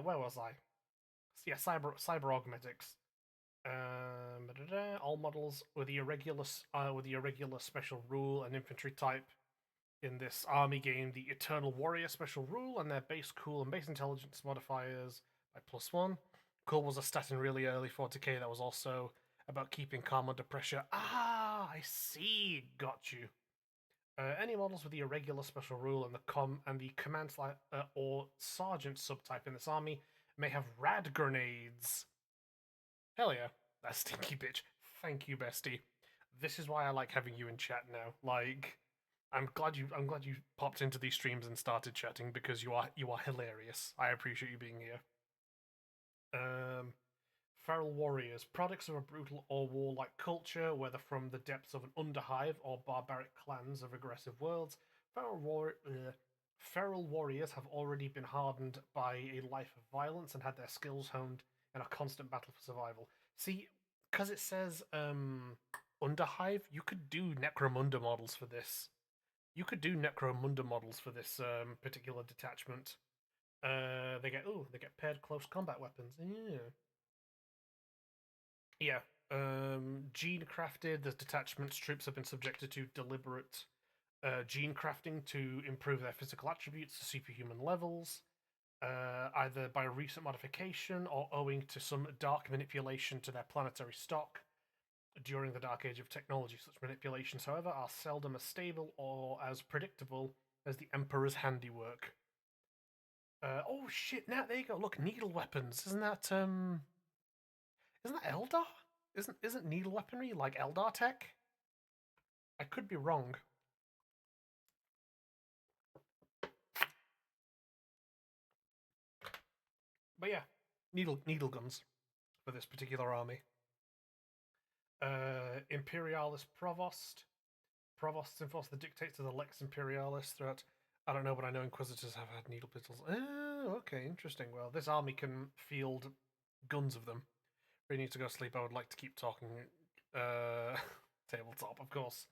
Where was I? Yeah, cyber augmetics. All models with the irregular special rule and infantry type in this army game, the Eternal Warrior special rule and their base cool and base intelligence modifiers by +1. Cool was a stat in really early 40k that was also about keeping calm under pressure. Ah, I see. Got you. Any models with the irregular special rule and the command or sergeant subtype in this army may have rad grenades. Hell yeah, that stinky bitch. Thank you, bestie. This is why I like having you in chat now. Like, I'm glad you popped into these streams and started chatting because you are hilarious. I appreciate you being here. Um, Feral warriors, products of a brutal or warlike culture, whether from the depths of an underhive or barbaric clans of aggressive worlds, feral warriors have already been hardened by a life of violence and had their skills honed in a constant battle for survival. See, because it says underhive, you could do necromunda models for this. You could do necromunda models for this particular detachment. They get paired close combat weapons. Yeah. Yeah. Gene crafted, the detachment's troops have been subjected to deliberate gene crafting to improve their physical attributes to superhuman levels, either by recent modification or owing to some dark manipulation to their planetary stock during the dark age of technology. Such manipulations, however, are seldom as stable or as predictable as the Emperor's handiwork. Oh shit! Now there you go. Look, needle weapons. Isn't that Eldar? Isn't needle weaponry like Eldar tech? I could be wrong. But yeah, needle guns for this particular army. Imperialis Provost. Provosts enforce the dictates of the Lex Imperialis throughout. I don't know, but I know Inquisitors have had needle pistols. Oh, okay, interesting. Well, this army can field guns of them. We need to go sleep. I would like to keep talking. Uh, tabletop, of course.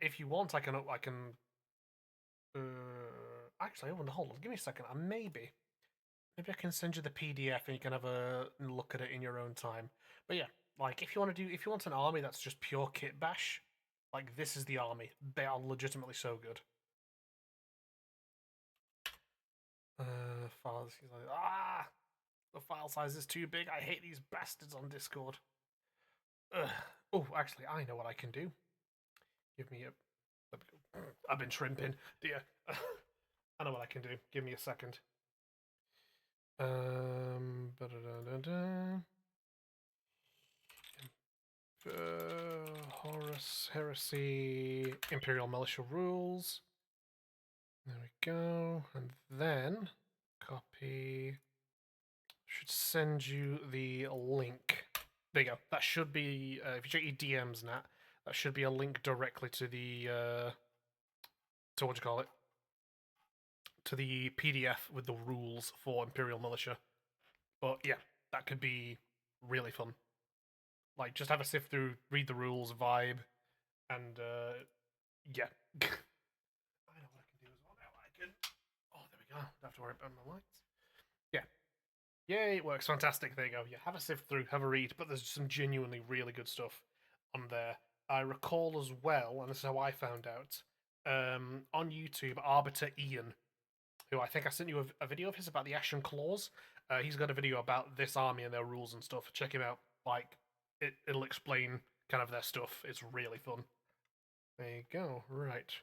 If you want, I can. Actually, hold on. Give me a second. Maybe I can send you the PDF and you can have a look at it in your own time. But yeah, like if you want an army that's just pure kit bash, like this is the army. They are legitimately so good. Files. He's like, the file size is too big. I hate these bastards on Discord. Ugh. Oh, actually, I know what I can do. Give me a. I've been shrimping. Dear. I know what I can do. Give me a second. Horus Heresy Imperial Militia Rules. There we go. And then copy. Should send you the link. There you go. That should be if you check your DMs, Nat, that should be a link directly to the to what do you call it? To the PDF with the rules for Imperial Militia. But yeah, that could be really fun. Like, just have a sift through, read the rules, vibe, and yeah. I know what I can do as well now. I can. Oh, there we go. Don't have to worry about my lights. Yeah. Yay, it works. Fantastic. There you go. Yeah, have a sift through, have a read, but there's some genuinely really good stuff on there. I recall as well, and this is how I found out, on YouTube, Arbiter Ian, who I think I sent you a video of his about the Ashen Claws. He's got a video about this army and their rules and stuff. Check him out. Like, it'll explain kind of their stuff. It's really fun. There you go. Right.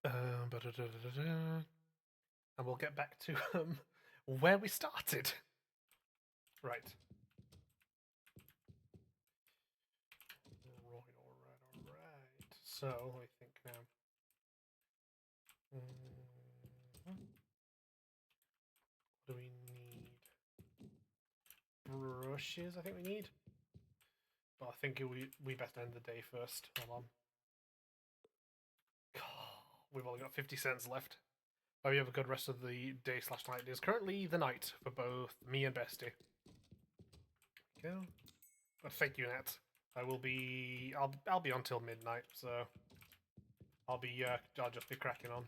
And we'll get back to where we started. Right. Alright. So, I think now. What do we need? Brushes, I think we need. But I think we best end the day first. Hold on. We've only got 50 cents left. Hope you have a good rest of the day / night. It is currently the night for both me and Bestie. Go. But thank you, Nat. I'll be on till midnight, so I'll just be cracking on.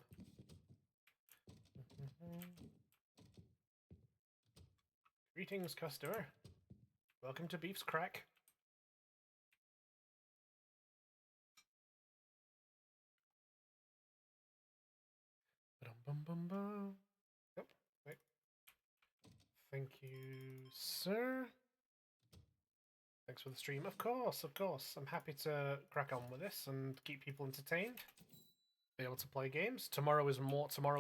Greetings, customer. Welcome to Beef's Crack. Yep. Wait. Thank you, sir. Thanks for the stream. Of course, of course. I'm happy to crack on with this and keep people entertained. Be able to play games. Tomorrow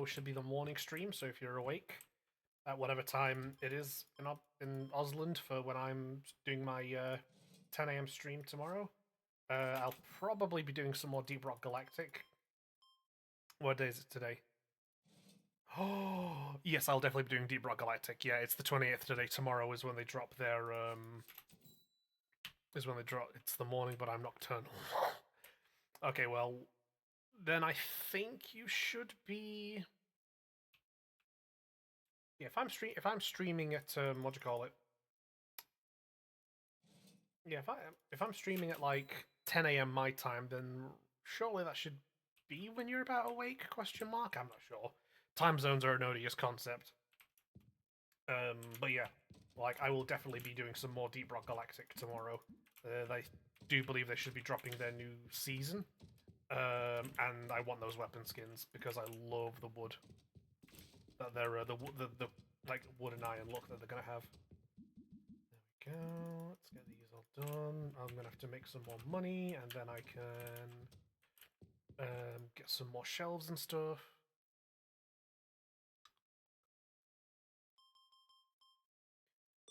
should be the morning stream, so if you're awake at whatever time it is in Osland for when I'm doing my 10 a.m. stream tomorrow, I'll probably be doing some more Deep Rock Galactic. What day is it today? Oh, yes, I'll definitely be doing Deep Rock Galactic. Yeah, it's the 28th today. Tomorrow is when they drop their it's the morning, but I'm nocturnal. Okay, well, then I think you should be. Yeah, if I'm streaming at what do you call it? Yeah, if I'm streaming at like 10 a.m. my time, then surely that should be when you're about awake? Question mark. I'm not sure. Time zones are an odious concept. But yeah, like I will definitely be doing some more Deep Rock Galactic tomorrow. They do believe they should be dropping their new season, and I want those weapon skins because I love the wood that they're the like wood and iron look that they're gonna have. There we go. Let's get these all done. I'm gonna have to make some more money, and then I can get some more shelves and stuff.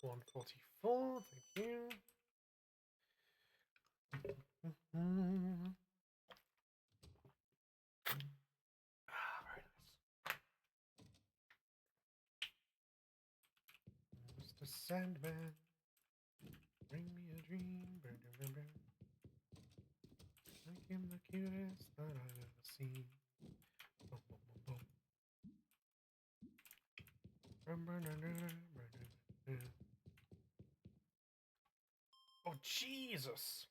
144. Thank you. Very nice. Mr. Sandman, bring me a dream. Make him the cutest that I've ever seen. Oh, Jesus!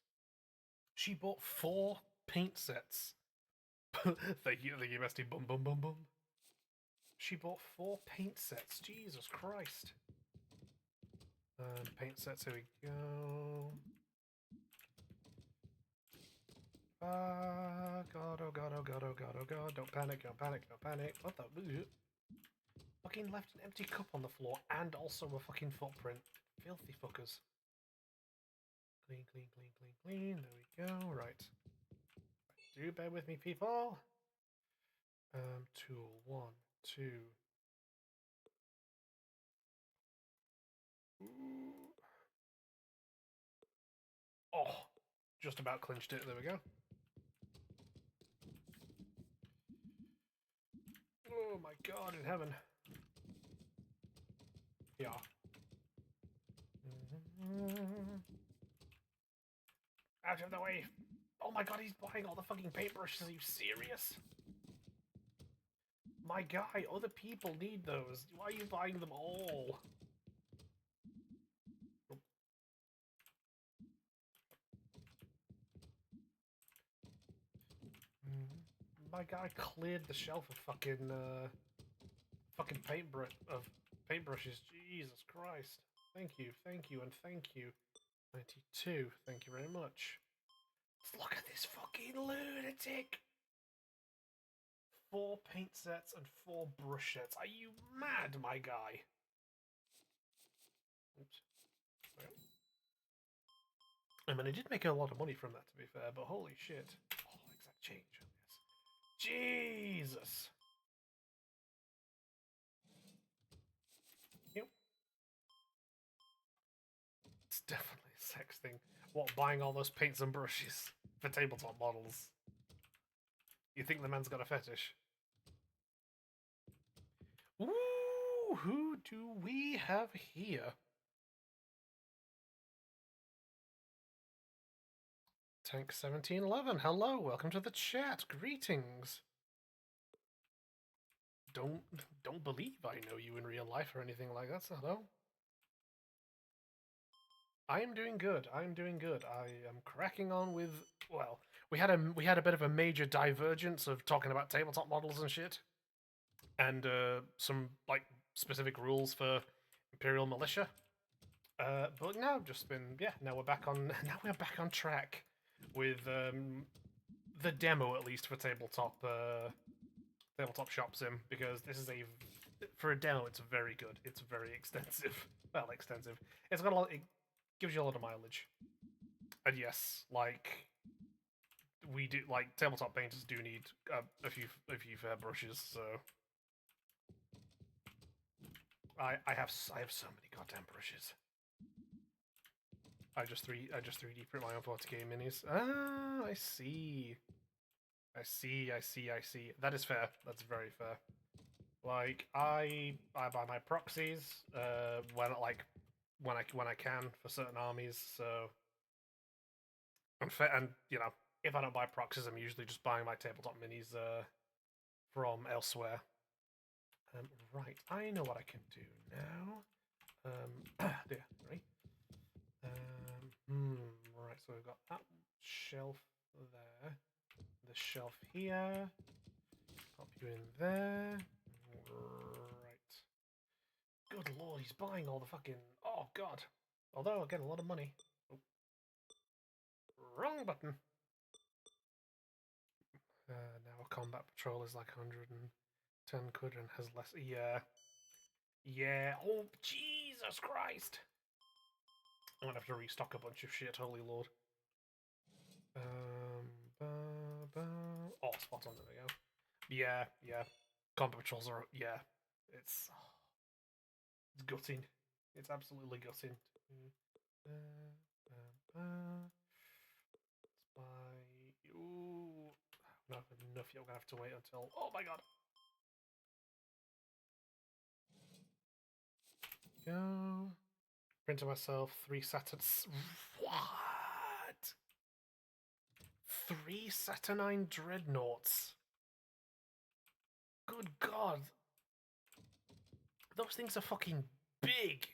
She bought 4 paint sets. Thank you, Bestie. Bum bum bum bum. She bought 4 paint sets. Jesus Christ. Paint sets, here we go. God, oh god, oh god, oh god, oh god. Don't panic, don't panic, don't panic. What the? Fucking left an empty cup on the floor and also a fucking footprint. Filthy fuckers. Clean, clean, clean, clean, clean. There we go. Right. Do bear with me, people. Tool 1, 2. Ooh. Oh, just about clinched it. There we go. Oh my god, in heaven. Yeah. Out of the way. Oh my god, he's buying all the fucking paintbrushes. Are you serious? My guy, other people need those. Why are you buying them all? My guy cleared the shelf of fucking paintbrushes. Jesus Christ. Thank you, and thank you. 92. Thank you very much. Look at this fucking lunatic. 4 paint sets and 4 brush sets. Are you mad, my guy? Oops. I mean, I did make a lot of money from that, to be fair, but holy shit. Oh, exact change on this. Jesus. Yep. It's definitely a sex thing. What, buying all those paints and brushes for tabletop models? You think the man's got a fetish? Ooh, who do we have here? Tank 1711. Hello, welcome to the chat. Greetings. Don't believe I know you in real life or anything like that. So hello. I am doing good. I am doing good. I am cracking on with, well, we had a bit of a major divergence of talking about tabletop models and shit, and some like specific rules for Imperial Militia. But now just been, yeah. Now we're back on. Now we're back on track with the demo, at least for tabletop shop sim, because this is for a demo. It's very good. It's very extensive. Well, extensive. It's got a lot. It gives you a lot of mileage. And yes, like we do, like tabletop painters do need a few fair brushes. So I have so many goddamn brushes. I just 3D print my own 40k minis. Ah, I see. I see. That is fair. That's very fair. Like I buy my proxies when I can for certain armies. So and you know, if I don't buy proxies, I'm usually just buying my tabletop minis from elsewhere. Right, I know what I can do now. There, right. Right, so we've got that shelf there, the shelf here. Pop you in there. Right. Good lord, he's buying all the fucking. Oh god. Although again, a lot of money. Oh. Wrong button. Now a combat patrol is like 110 quid and has less. Yeah. Yeah. Oh Jesus Christ. I'm gonna have to restock a bunch of shit. Holy lord. Oh, spot on. There we go. Yeah. Combat patrols are. Yeah. It's gutting. It's absolutely gutting. Let's buy. Ooh. Not enough yet. We're gonna have to wait until. Oh my god. Go. Printed myself 3 Saturns. What? 3 Saturnine Dreadnoughts. Good god. Those things are fucking big.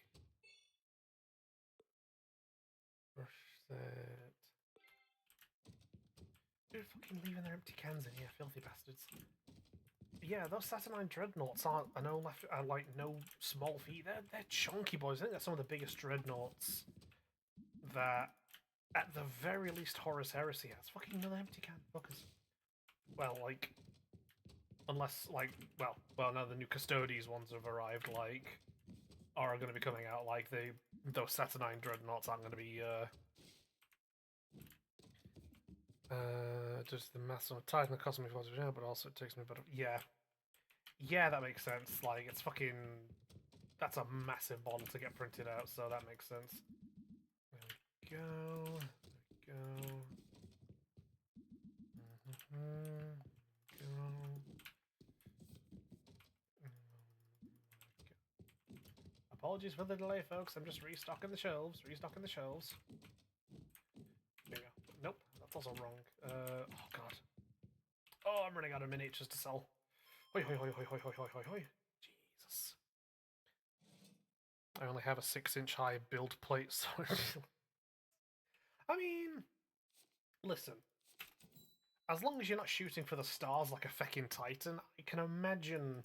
Brush set. They're fucking leaving their empty cans in here, filthy bastards. Yeah, those Saturnine Dreadnoughts aren't like no small feat. They're chunky boys. I think they're some of the biggest Dreadnoughts that, at the very least, Horus Heresy has. Fucking another empty can, fuckers. Well, like, unless like, well, now the new Custodes ones have arrived. Like, are going to be coming out. Like those Saturnine Dreadnoughts aren't going to be. Just the mass on Titan that costs me 40, but also it takes me about yeah, that makes sense. Like it's fucking that's a massive model to get printed out, so that makes sense. There we go. There we go. Apologies for the delay, folks. I'm just restocking the shelves. Restocking the shelves. There we go. Nope, that's also wrong. Oh god. Oh, I'm running out of miniatures to sell. Hoi hoi hoi hoi hoi hoi hoi hoi hoi. Jesus. I only have a 6-inch high build plate, so I mean, listen. As long as you're not shooting for the stars like a feckin' Titan, I can imagine,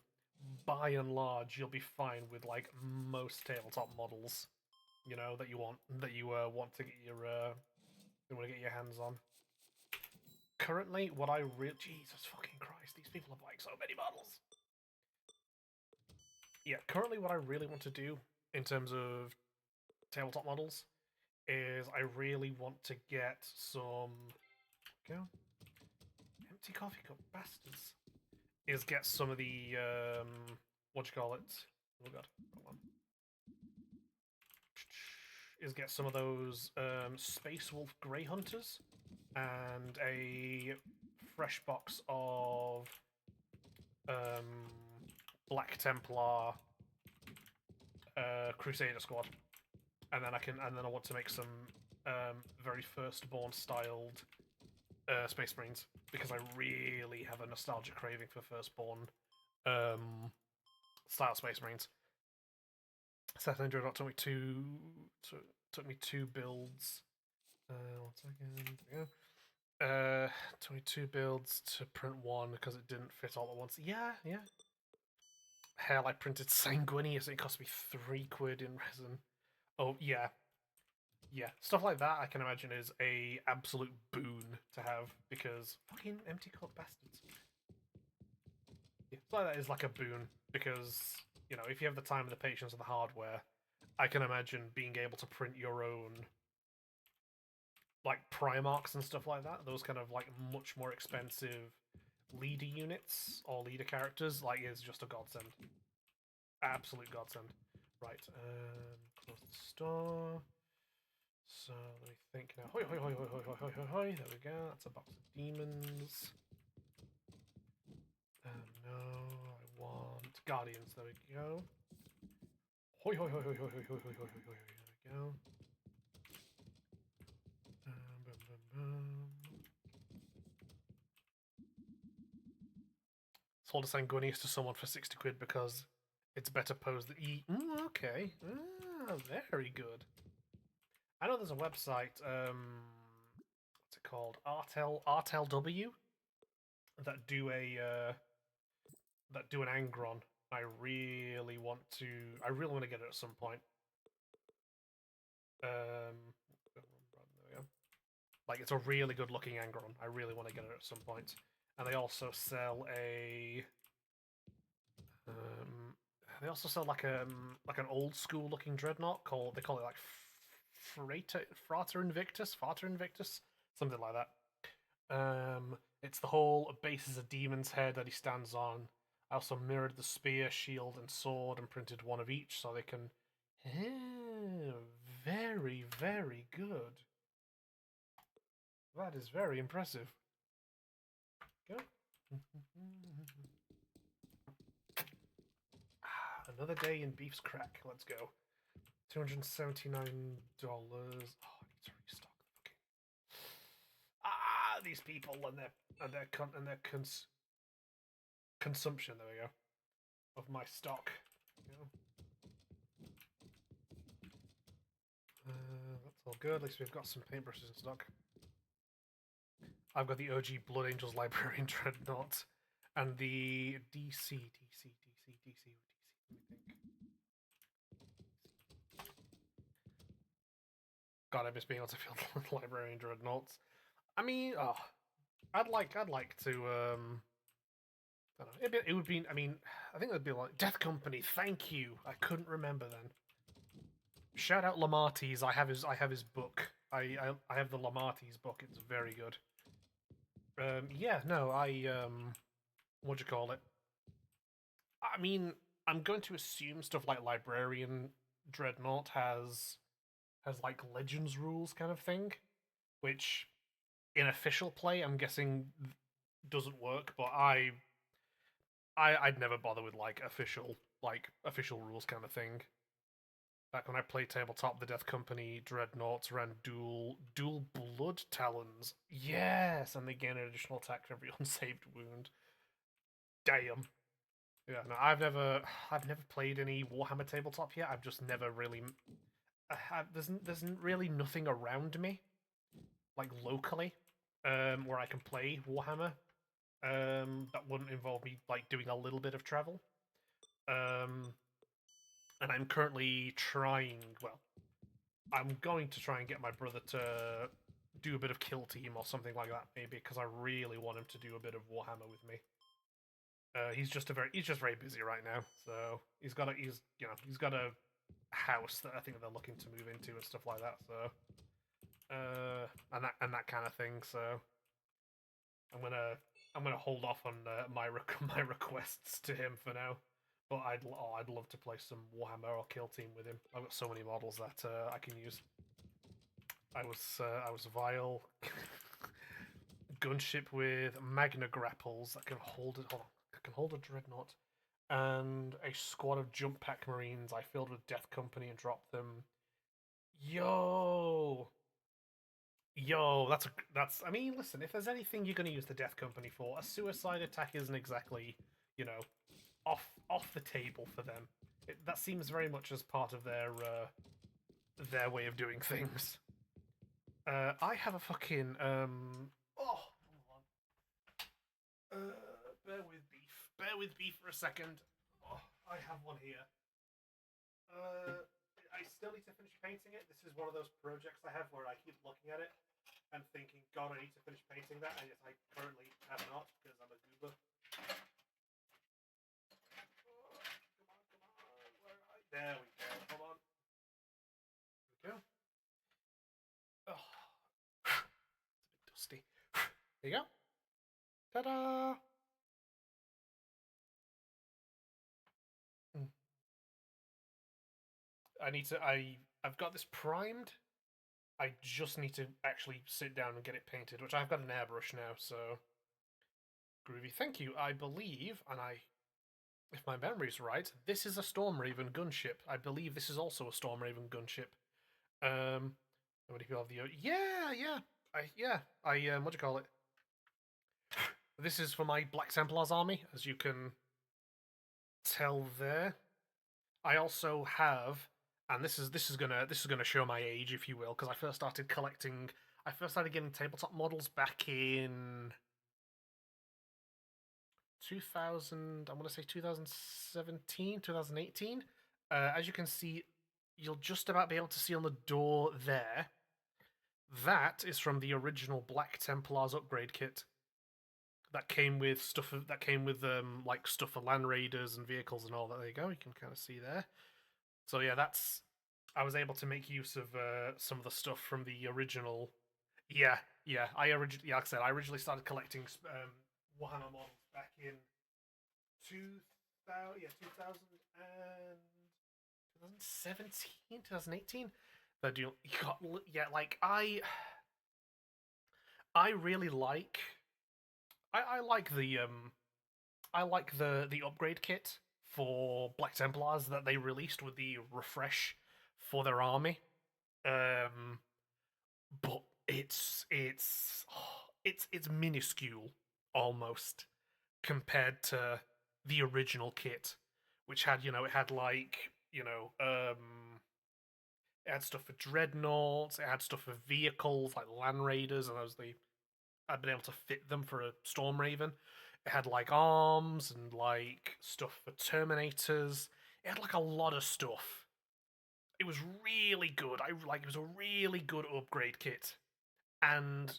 by and large, you'll be fine with like most tabletop models. You know that you want want to get your hands on. Currently, what I really Jesus fucking Christ, these people are buying so many models. Yeah, currently, what I really want to do in terms of tabletop models is I really want to get some. Go. Empty coffee cup bastards. Is get some of the what do you call it? Oh god, hold on. Is get some of those Space Wolf Grey Hunters and a fresh box of Black Templar Crusader Squad, and then I want to make some very Firstborn styled Space Marines because I really have a nostalgia craving for Firstborn style Space Marines. Saturn Dreadnought took me two builds. 1 second. There we go. 22 builds to print one because it didn't fit all at once. Yeah. Hell, I printed Sanguinius. It cost me £3 in resin. Oh yeah. Stuff like that I can imagine is a absolute boon to have because fucking empty cup bastards. Yeah, stuff like that is like a boon because if you have the time and the patience and the hardware, I can imagine being able to print your own like Primarchs and stuff like that. Those kind of like much more expensive leader units or leader characters is just a godsend. Absolute godsend. Right, close the store. So let me think now. Hoi hoi hoi hoi hoi hoi hoi hoi hoi. There we go. That's a box of demons. No, I want guardians. There we go. Hoi hoi hoi hoi hoi hoi hoi hoi hoi hoi. There we go. Sold a Sanguinius to someone for £60 because it's better posed than okay. Very good. I know there's a website, what's it called? RTLW that do an Angron. I really want to get it at some point. There we go. Like it's a really good looking Angron. I really want to get it at some point. And they also sell a they also sell like an old school looking dreadnought they call it like Frater Invictus, something like that. It's the whole base is a demon's head that he stands on. I also mirrored the spear, shield, and sword and printed one of each so they can. Very, very good. That is very impressive. Go. Another day in Beef's Crack. Let's go. $279. Oh, I need to restock the fucking. These people and their consumption. There we go. Of my stock. That's all good. At least we've got some paintbrushes in stock. I've got the OG Blood Angels Librarian Dreadnought and the DC. God, I miss being able to field Librarian Dreadnoughts. I mean, oh, I'd like to. I don't know. It would be. I mean, I think it would be like Death Company. Thank you. I couldn't remember then. Shout out Lamarty's. I have his book. I have the Lamarty's book. It's very good. Yeah, no, what do you call it? I mean, I'm going to assume stuff like Librarian Dreadnought has like Legends rules kind of thing, which in official play I'm guessing doesn't work. But I'd never bother with like official rules kind of thing. Back when I played tabletop, the Death Company dreadnoughts ran dual blood talons. Yes, and they gain an additional attack for every unsaved wound. Damn. Yeah, no, I've never played any Warhammer tabletop yet. I've just never really. There's really nothing around me, like locally, where I can play Warhammer. That wouldn't involve me like doing a little bit of travel. Um, and I'm currently trying. Well, I'm going to try and get my brother to do a bit of Kill Team or something like that, maybe, because I really want him to do a bit of Warhammer with me. He's just very busy right now, so he's got a house that I think they're looking to move into and stuff like that. So and that kind of thing. So I'm gonna I'm gonna hold off on my requests to him for now. But I'd love to play some Warhammer or Kill Team with him. I've got so many models that I can use. I was vile. Gunship with Magna grapples that can hold it. Hold on, that can hold a dreadnought, and a squad of jump pack marines I filled with Death Company and dropped them. Yo, yo, that's. I mean, listen, if there's anything you're going to use the Death Company for, a suicide attack isn't exactly, you know, off the table for them. That seems very much as part of their way of doing things. I have a fucking oh, bear with beef for a second. Oh, I have one here. I still need to finish painting it. This is one of those projects I have where I keep looking at it and thinking, God, I need to finish painting that, and yet I currently have not because I'm a goober. Oh, come on. Where are I? There we go. Hold on. There we go. Oh, it's a bit dusty. There you go. Ta-da! Mm. I've got this primed. I just need to actually sit down and get it painted, which I've got an airbrush now, so groovy. Thank you. I believe, and if my memory's right, this is a Storm Raven gunship. I believe this is also a Storm Raven gunship. How many people have the? I what do you call it? This is for my Black Templars army, as you can tell there. I also have, and this is gonna show my age, if you will, because I first started collecting. I first started getting tabletop models back in 2000. I want to say 2017, 2018. As you can see, you'll just about be able to see on the door there. That is from the original Black Templars upgrade kit. That came with like stuff for land raiders and vehicles and all that. There you go. You can kind of see there. So yeah, that's I was able to make use of some of the stuff from the original. Yeah, yeah. Like I said, I originally started collecting Warhammer models back in 2000, yeah, 2017, 2018. That you got, yeah, like I really like I like the upgrade kit for Black Templars that they released with the refresh for their army. Um, but it's minuscule almost compared to the original kit, which had it had like it had stuff for dreadnoughts, it had stuff for vehicles like land raiders, and those the I'd been able to fit them for a Storm Raven. It had like arms and like stuff for Terminators. It had like a lot of stuff. It was really good. It was a really good upgrade kit, and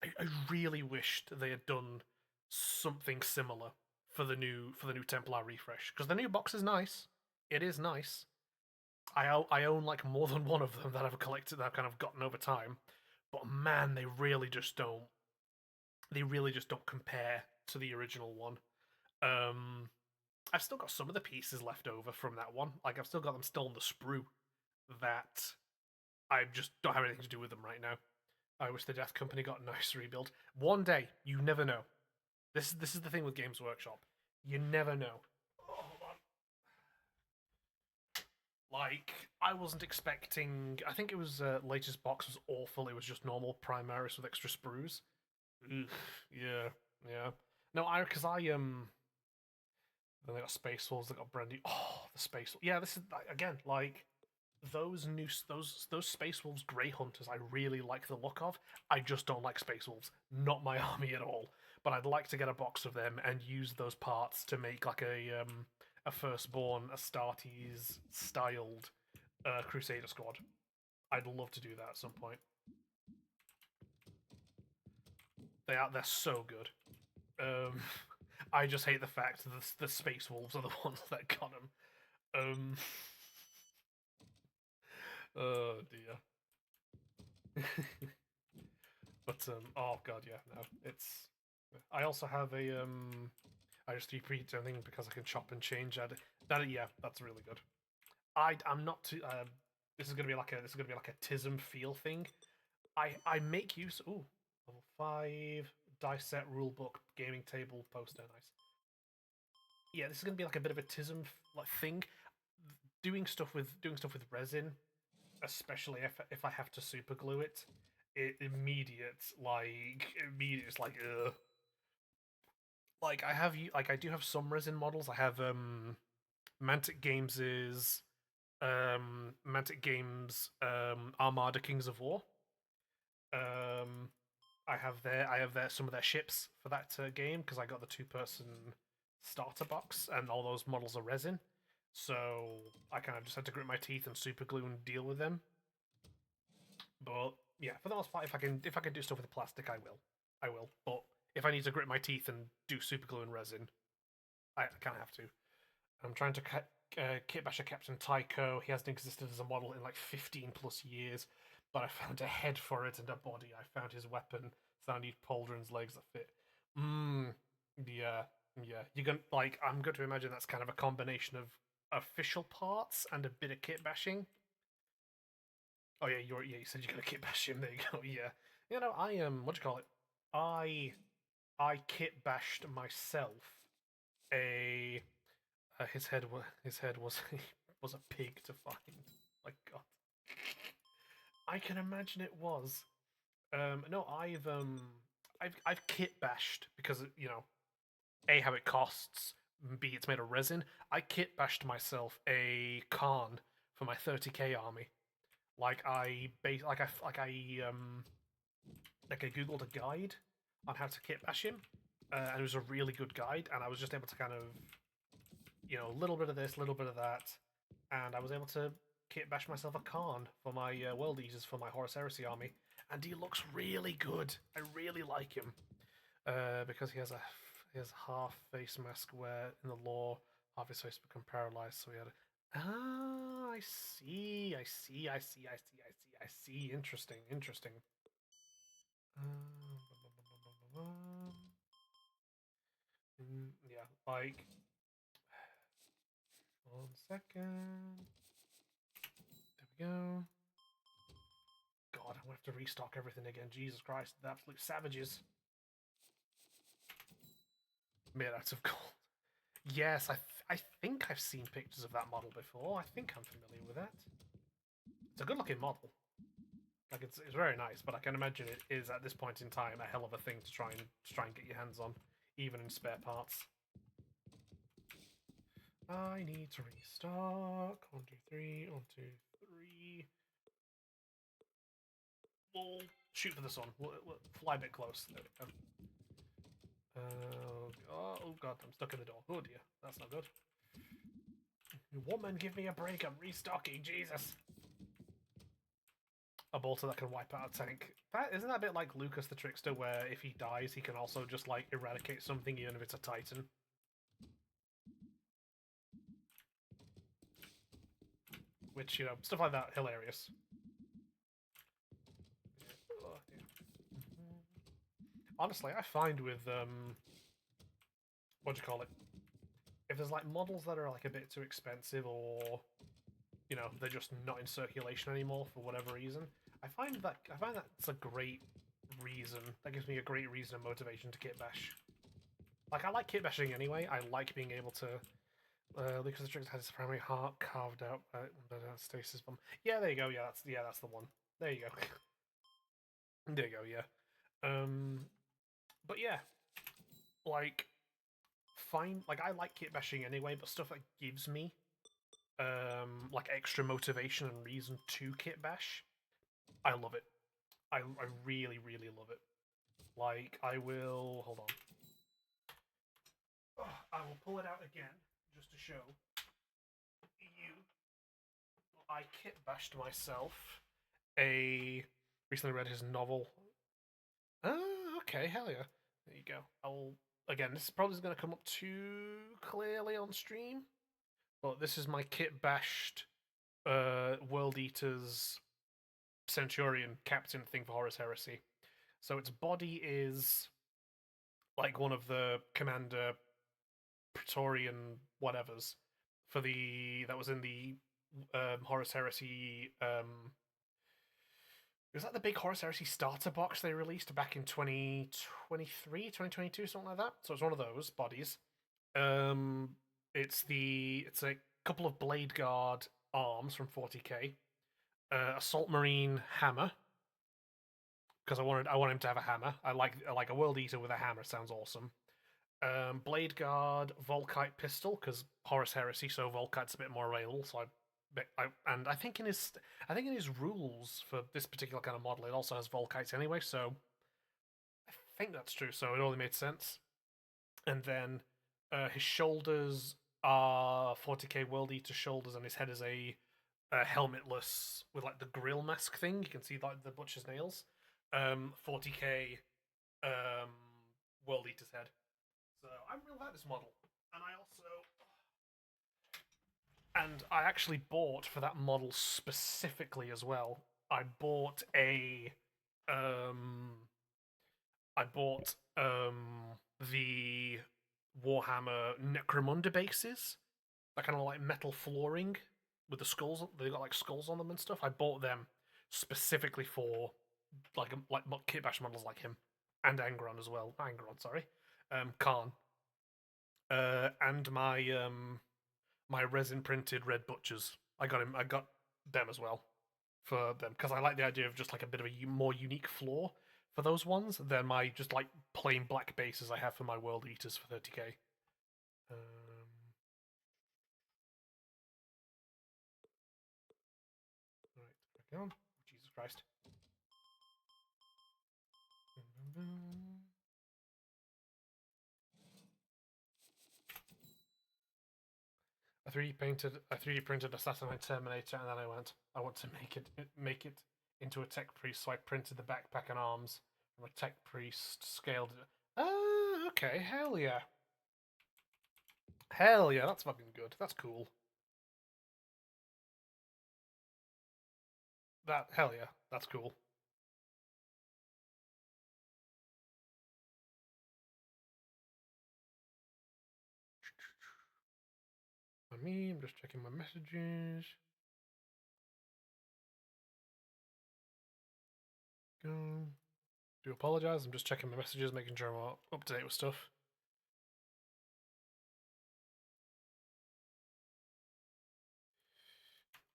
I really wished they had done something similar for the new Templar refresh, because the new box is nice. It is nice. I own like more than one of them that I've collected that I've kind of gotten over time, but man, they really just don't compare to the original one. Um, I've still got some of the pieces left over from that one. Like I've still got them still on the sprue that I just don't have anything to do with them right now. I wish the Death Company got a nice rebuild. One day, you never know. This is the thing with Games Workshop. You never know. Oh, hold on. Like I wasn't expecting. I think it was latest box was awful. It was just normal Primaris with extra sprues. Ugh, yeah, yeah. No, I because I Then they got Space Wolves. They got Brandy. Oh, the Space. Yeah, this is again like those Space Wolves Grey Hunters. I really like the look of. I just don't like Space Wolves. Not my army at all. But I'd like to get a box of them and use those parts to make like a Firstborn, Astartes styled Crusader squad. I'd love to do that at some point. They're so good. Um, I just hate the fact that the Space Wolves are the ones that got them. Um, oh dear. But oh god, yeah, no, it's. I also have a I just repeat everything because I can chop and change. That yeah, that's really good. I'm not too. This is gonna be like a Tism feel thing. I make use. Ooh, level 5 dice set rulebook gaming table poster. Nice. Yeah, this is gonna be like a bit of a Tism like thing. Doing stuff with resin, especially if I have to super glue it. Immediate. It's like like I do have some resin models. I have Mantic Games' Armada Kings of War. Um, I have their some of their ships for that game because I got the 2-person starter box and all those models are resin. So I kind of just had to grit my teeth and super glue and deal with them. But yeah, for the most part, if I can do stuff with plastic, I will. I will. But if I need to grit my teeth and do super glue and resin, I kind of have to. I'm trying to kit bash a Captain Tycho. He hasn't existed as a model in like 15 plus years, but I found a head for it and a body. I found his weapon, so I need Pauldron's legs that fit. Mmm. Yeah. Yeah. You're gonna like. I'm going to imagine that's kind of a combination of official parts and a bit of kit bashing. Oh yeah, you said you're gonna kit bash him. There you go. Yeah. You know, I what do you call it? I I kit bashed myself a his head was was a pig to find. Like God, I can imagine it was. No, I've kit bashed because you know a how it costs, b it's made of resin. I kit bashed myself a Khan for my 30k army. Like I googled a guide on how to kit bash him, and it was a really good guide, and I was just able to kind of a little bit of this, a little bit of that, and I was able to kit bash myself a Khan for my World Eaters for my Horus Heresy army, and he looks really good. I really like him because he has half face mask where in the lore half his face become paralyzed, so he had. I see. I see. I see. I see. I see. I see. Interesting. Interesting. Yeah, like 1 second. There we go. God, I'm gonna have to restock everything again. Jesus Christ, the absolute savages. Made out of gold. Yes, I think I've seen pictures of that model before. I think I'm familiar with that. It's a good looking model. Like it's very nice, but I can imagine it is at this point in time a hell of a thing to try and get your hands on, even in spare parts. I need to restock. 1, 2, 3. 1, 2, 3. Lol. shoot for the sun. We'll fly a bit close. There we go. Oh god, I'm stuck in the door. Oh dear, that's not good. Woman, give me a break. I'm restocking. Jesus. A bolter that can wipe out a tank. That isn't that a bit like Lucas the Trickster, where if he dies, he can also just like eradicate something, even if it's a Titan. Which, you know, stuff like that, hilarious. Honestly, I find with what do you call it? If there's like models that are like a bit too expensive, or you know, they're just not in circulation anymore for whatever reason, I find that's a great reason. That gives me a great reason and motivation to kit bash. Like, I like kit bashing anyway. I like being able to. Lucas the Trickster has his primary heart carved out by stasis bomb. Yeah, there you go. Yeah, that's the one. There you go. There you go. Yeah. But yeah, like, fine. Like, I like kit bashing anyway, but stuff that gives me like extra motivation and reason to kit bash, I love it. I really really love it. Like, I will hold on. Oh, I will pull it out again just to show you. I kit bashed myself a recently read his novel. Oh, okay, hell yeah. There you go. I'll again. This probably is going to come up too clearly on stream, but this is my kit bashed World Eaters Centurion Captain thing for Horus Heresy. So its body is like one of the Commander Praetorian whatevers for the that was in the Horus Heresy. Was that the big Horus Heresy starter box they released back in 2023, 2022, something like that? So it's one of those bodies. Um, it's a couple of Blade Guard arms from 40k, Assault Marine hammer, because I want him to have a hammer. I like a World Eater with a hammer. Sounds awesome. Blade Guard Volkite pistol, because Horus Heresy, so Volkite's a bit more available. So and I think in his rules for this particular kind of model, it also has Volkites anyway. So I think that's true. So it only made sense. And then his shoulders are 40k World Eater shoulders, and his head is a helmetless with like the grill mask thing. You can see like the butcher's nails. 40k um, World Eater's head. So I really like this model, and I actually bought for that model specifically as well. I bought a um, I bought the Warhammer Necromunda bases, that kind of like metal flooring with the skulls. They got like skulls on them and stuff. I bought them specifically for like kit bash models like him and Angron as well. Angron, sorry, Khan, and my resin printed red butchers. I got them as well for them because I like the idea of just like a bit of a more unique floor for those ones than my just like plain black bases I have for my World Eaters for 30k. Um, right, back on. Jesus Christ. I 3D printed a Saturnine Terminator, and then I want to make it into a tech priest, so I printed the backpack and arms from a tech priest, scaled it. Oh, okay, hell yeah. Hell yeah, that's fucking good. That's cool. Hell yeah, that's cool. I'm just checking my messages. Go. Do apologize. I'm just checking my messages, making sure I'm up to date with stuff.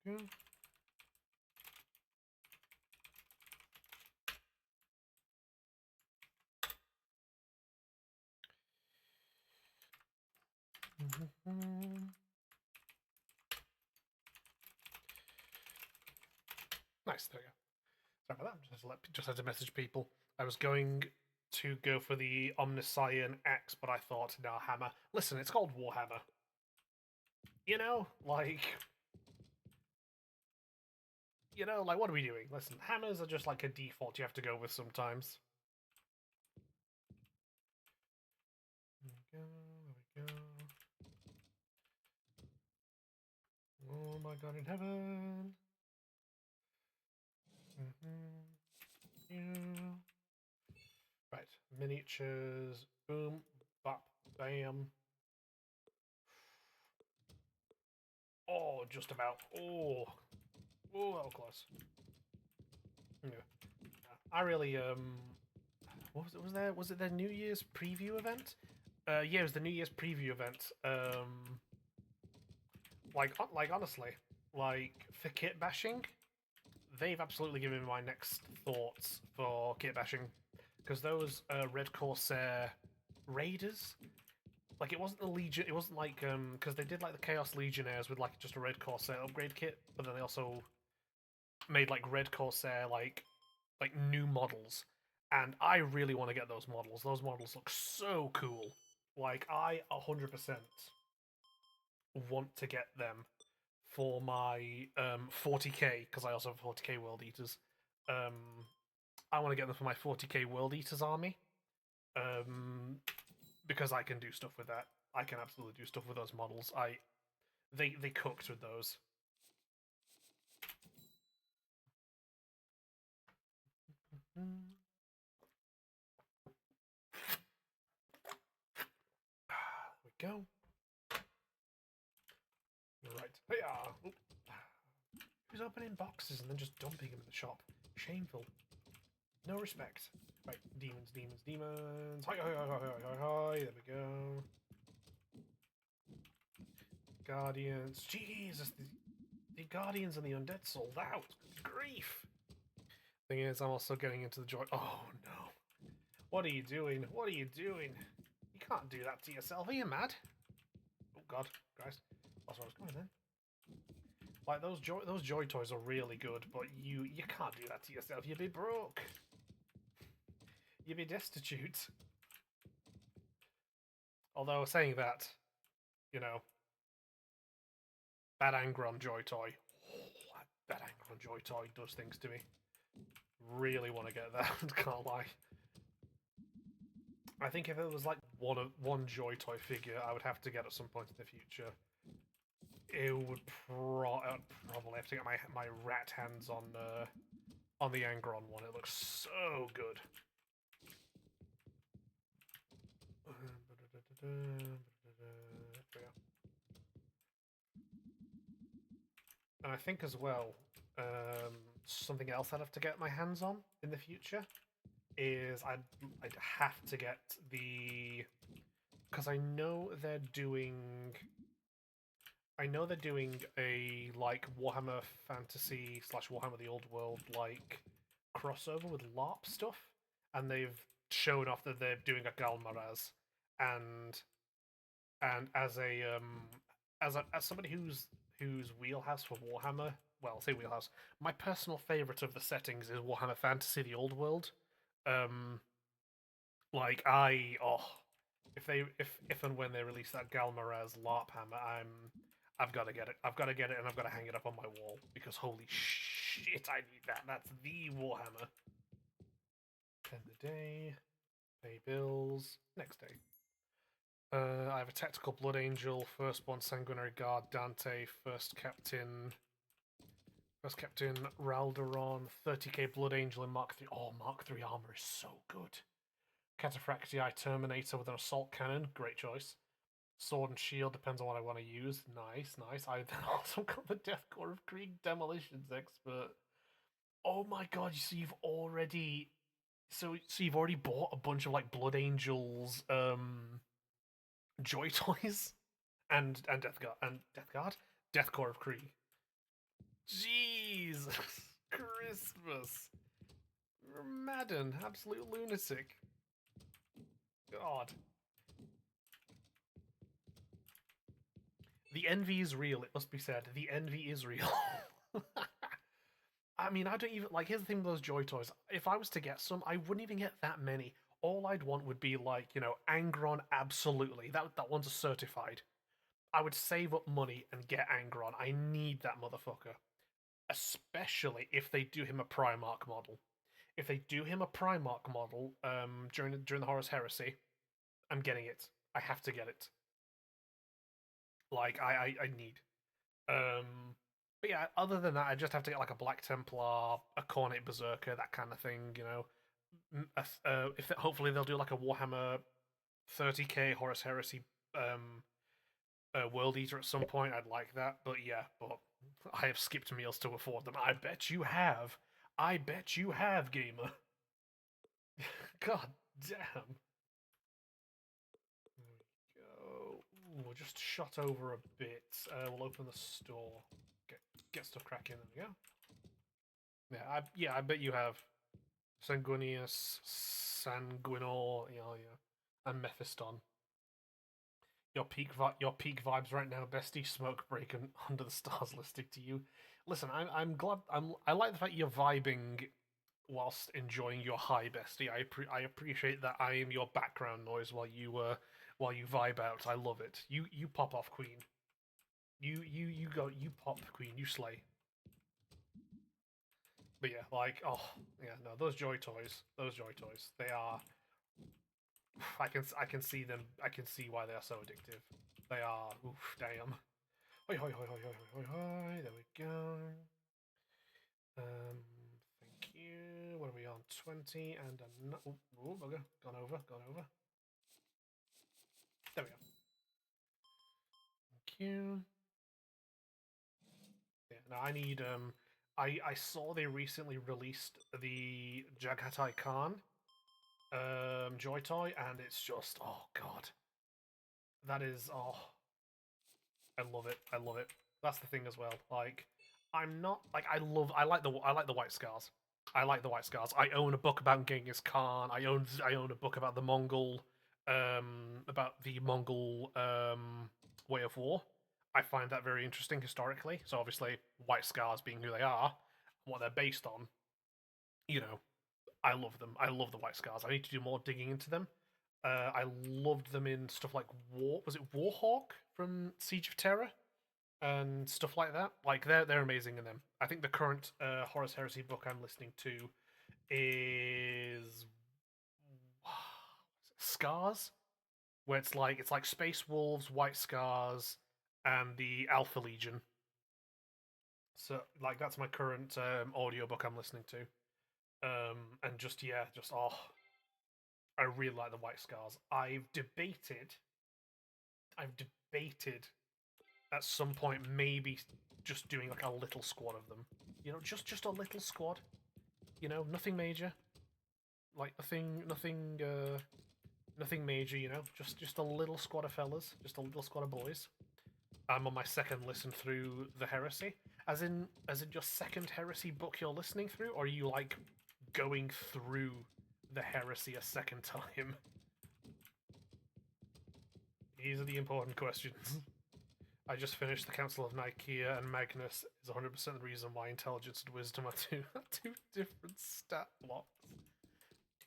Go. Nice, there we go. Sorry about that. Just had to message people. I was going to go for the Omniscion X, but I thought, nah, Hammer. Listen, it's called Warhammer. You know, like, what are we doing? Listen, hammers are just like a default you have to go with sometimes. There we go. Oh my god in heaven. Yeah. Right, miniatures. Boom, bop, bam. Oh, just about. Oh, that was close. Yeah. I really what was it? Was it their New Year's preview event? Yeah, it was the New Year's preview event. Like honestly, like for kit bashing, they've absolutely given me my next thoughts for kit bashing because those Red Corsair Raiders, like it wasn't the Legion, it wasn't like because they did like the Chaos Legionnaires with like just a Red Corsair upgrade kit, but then they also made like Red Corsair like new models, and I really want to get those models. Those models look so cool. Like I 100% want to get them for my 40k because I also have 40k World Eaters. Um, I want to get them for my 40k World Eaters army because I can do stuff with that. I can absolutely do stuff with those models. They cooked with those. There we go. Right. Hey, who's opening boxes and then just dumping them in the shop? Shameful. No respect. Right, demons, demons, demons. Hi, hi, hi, hi, hi, hi, hi. There we go. Guardians. Jesus, the Guardians and the Undead sold out. Grief. Thing is, I'm also getting into the joy. Oh no. What are you doing? What are you doing? You can't do that to yourself. Are you mad? Oh god, Christ. That's where I was going then. Like those joy toys are really good, but you can't do that to yourself. You'd be broke. You'd be destitute. Although saying that, you know, that Angron joy toy. Oh, that Angron joy toy does things to me. Really want to get that. Can't lie. I think if it was like one joy toy figure, I would have to get at some point in the future. It would probably have to get my rat hands on the Angron one. It looks so good. And I think as well, something else I'd have to get my hands on in the future is I'd have to get the because I know they're doing a like Warhammer Fantasy / Warhammer the Old World like crossover with LARP stuff, and they've shown off that they're doing a Galmaraz, and as somebody whose wheelhouse for Warhammer, well, I'll say wheelhouse, my personal favorite of the settings is Warhammer Fantasy the Old World. Um, like if and when they release that Galmaraz LARP hammer, I've got to get it. I've got to get it, and I've got to hang it up on my wall because holy shit, I need that. That's the Warhammer. End the day, pay bills. Next day. I have a tactical Blood Angel, Firstborn Sanguinary Guard Dante, First Captain Ralderon, 30k Blood Angel in Mark 3. Oh, Mark 3 armor is so good. Cataphractii Terminator with an assault cannon, great choice. Sword and shield depends on what I want to use. Nice, nice. I then also got the Death Core of Krieg Demolitions Expert. Oh my god! So you've already bought a bunch of like Blood Angels, Joy Toys, and Death Core of Krieg. Jesus Christmas, Madden, absolute lunatic. God. The envy is real, it must be said. The envy is real. I mean, I don't even like. Here's the thing with those Joy Toys. If I was to get some, I wouldn't even get that many. All I'd want would be like, Angron. Absolutely, that one's a certified. I would save up money and get Angron. I need that motherfucker, especially if they do him a Primarch model. If they do him a Primarch model, during the Horus Heresy, I'm getting it. I have to get it. Like I need. But yeah, other than that, I just have to get like a Black Templar, a Cornet Berserker, that kind of thing. If hopefully they'll do like a Warhammer 30k Horus Heresy World Eater at some point. I'd like that, but yeah, but I have skipped meals to afford them. I bet you have. I bet you have, gamer. God damn. There we go. Ooh, we're just shot over a bit. We'll open the store. Get stuff cracking. There we go. I bet you have Sanguinius, Sanguinor, and Mephiston. Your peak vibes right now, bestie. Smoke break and under the stars listening to you. Listen, I'm glad. I like the fact you're vibing whilst enjoying your high, bestie. I appreciate that I am your background noise while you vibe out. I love it. You pop off, queen. You go. You pop, queen. You slay. But yeah, like, oh yeah, no, those joy toys, they are. I can see them. I can see why they are so addictive. They are. Oof, damn. Hoi hoi hoi hoi hoi hoi hoi. There we go. Thank you. What are we on? 20 and a oh, bugger. Gone over. Gone over. There we go. Thank you. Yeah. Now I need I saw they recently released the Jaghatai Khan Joy Toy, and it's just, oh god, that is, oh, I love it. I love it. That's the thing as well. Like, I'm not like I like the White Scars. I like the White Scars. I own a book about Genghis Khan. I own a book about the Mongol way of war. I find that very interesting historically. So obviously, White Scars being who they are, what they're based on, you know, I love them. I love the White Scars. I need to do more digging into them. I loved them in stuff like Was it Warhawk from Siege of Terror and stuff like that? Like they're amazing in them. I think the current Horus Heresy book I'm listening to is Scars, where it's like Space Wolves, White Scars, and the Alpha Legion. So like that's my current audiobook I'm listening to. And just yeah, just oh, I really like the White Scars. I've debated at some point maybe just doing like a little squad of them. Just a little squad. Nothing major. Like nothing major. Just a little squad of fellas, just a little squad of boys. I'm on my second listen through the Heresy, as in your second Heresy book you're listening through, or are you like going through the Heresy a second time? These are the important questions. I just finished the Council of Nicaea, and Magnus is 100% the reason why intelligence and wisdom are two different stat blocks.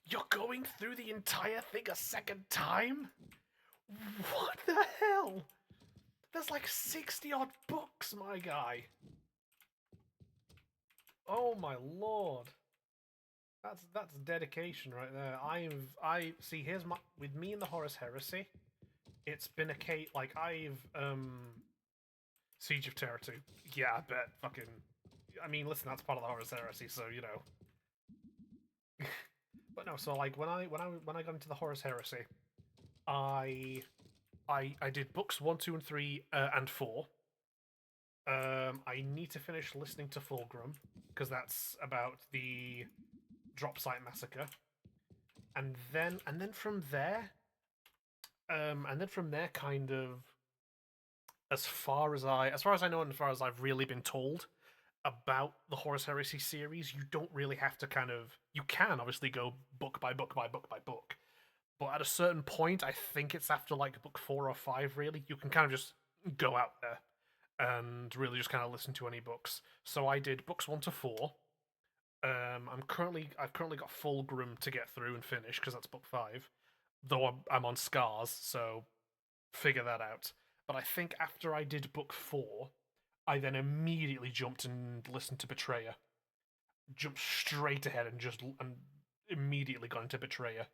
You're going through the entire thing a second time? What the hell? There's like 60 odd books, my guy. Oh my lord. That's dedication right there. I see. Here's my with me and the Horus Heresy. It's been a case like I've Siege of Terror 2. Yeah, I bet. Fucking. I mean, listen, that's part of the Horus Heresy, so you know. But no, so like when I got into the Horus Heresy, I I did books 1, 2, and 3 and 4. I need to finish listening to Fulgrim because that's about the drop site massacre, and then from there, kind of as far as I know, and as far as I've really been told about the Horus Heresy series, you don't really have to you can obviously go book by book by book by book, but at a certain point, I think it's after like book 4 or 5, really, you can kind of just go out there and really just kind of listen to any books. So I did books 1 to 4, I've currently got Fulgrim to get through and finish because that's book five. Though I'm on Scars, so figure that out. But I think after I did book four, I then immediately jumped and listened to Betrayer. Jumped straight ahead and just and immediately got into Betrayer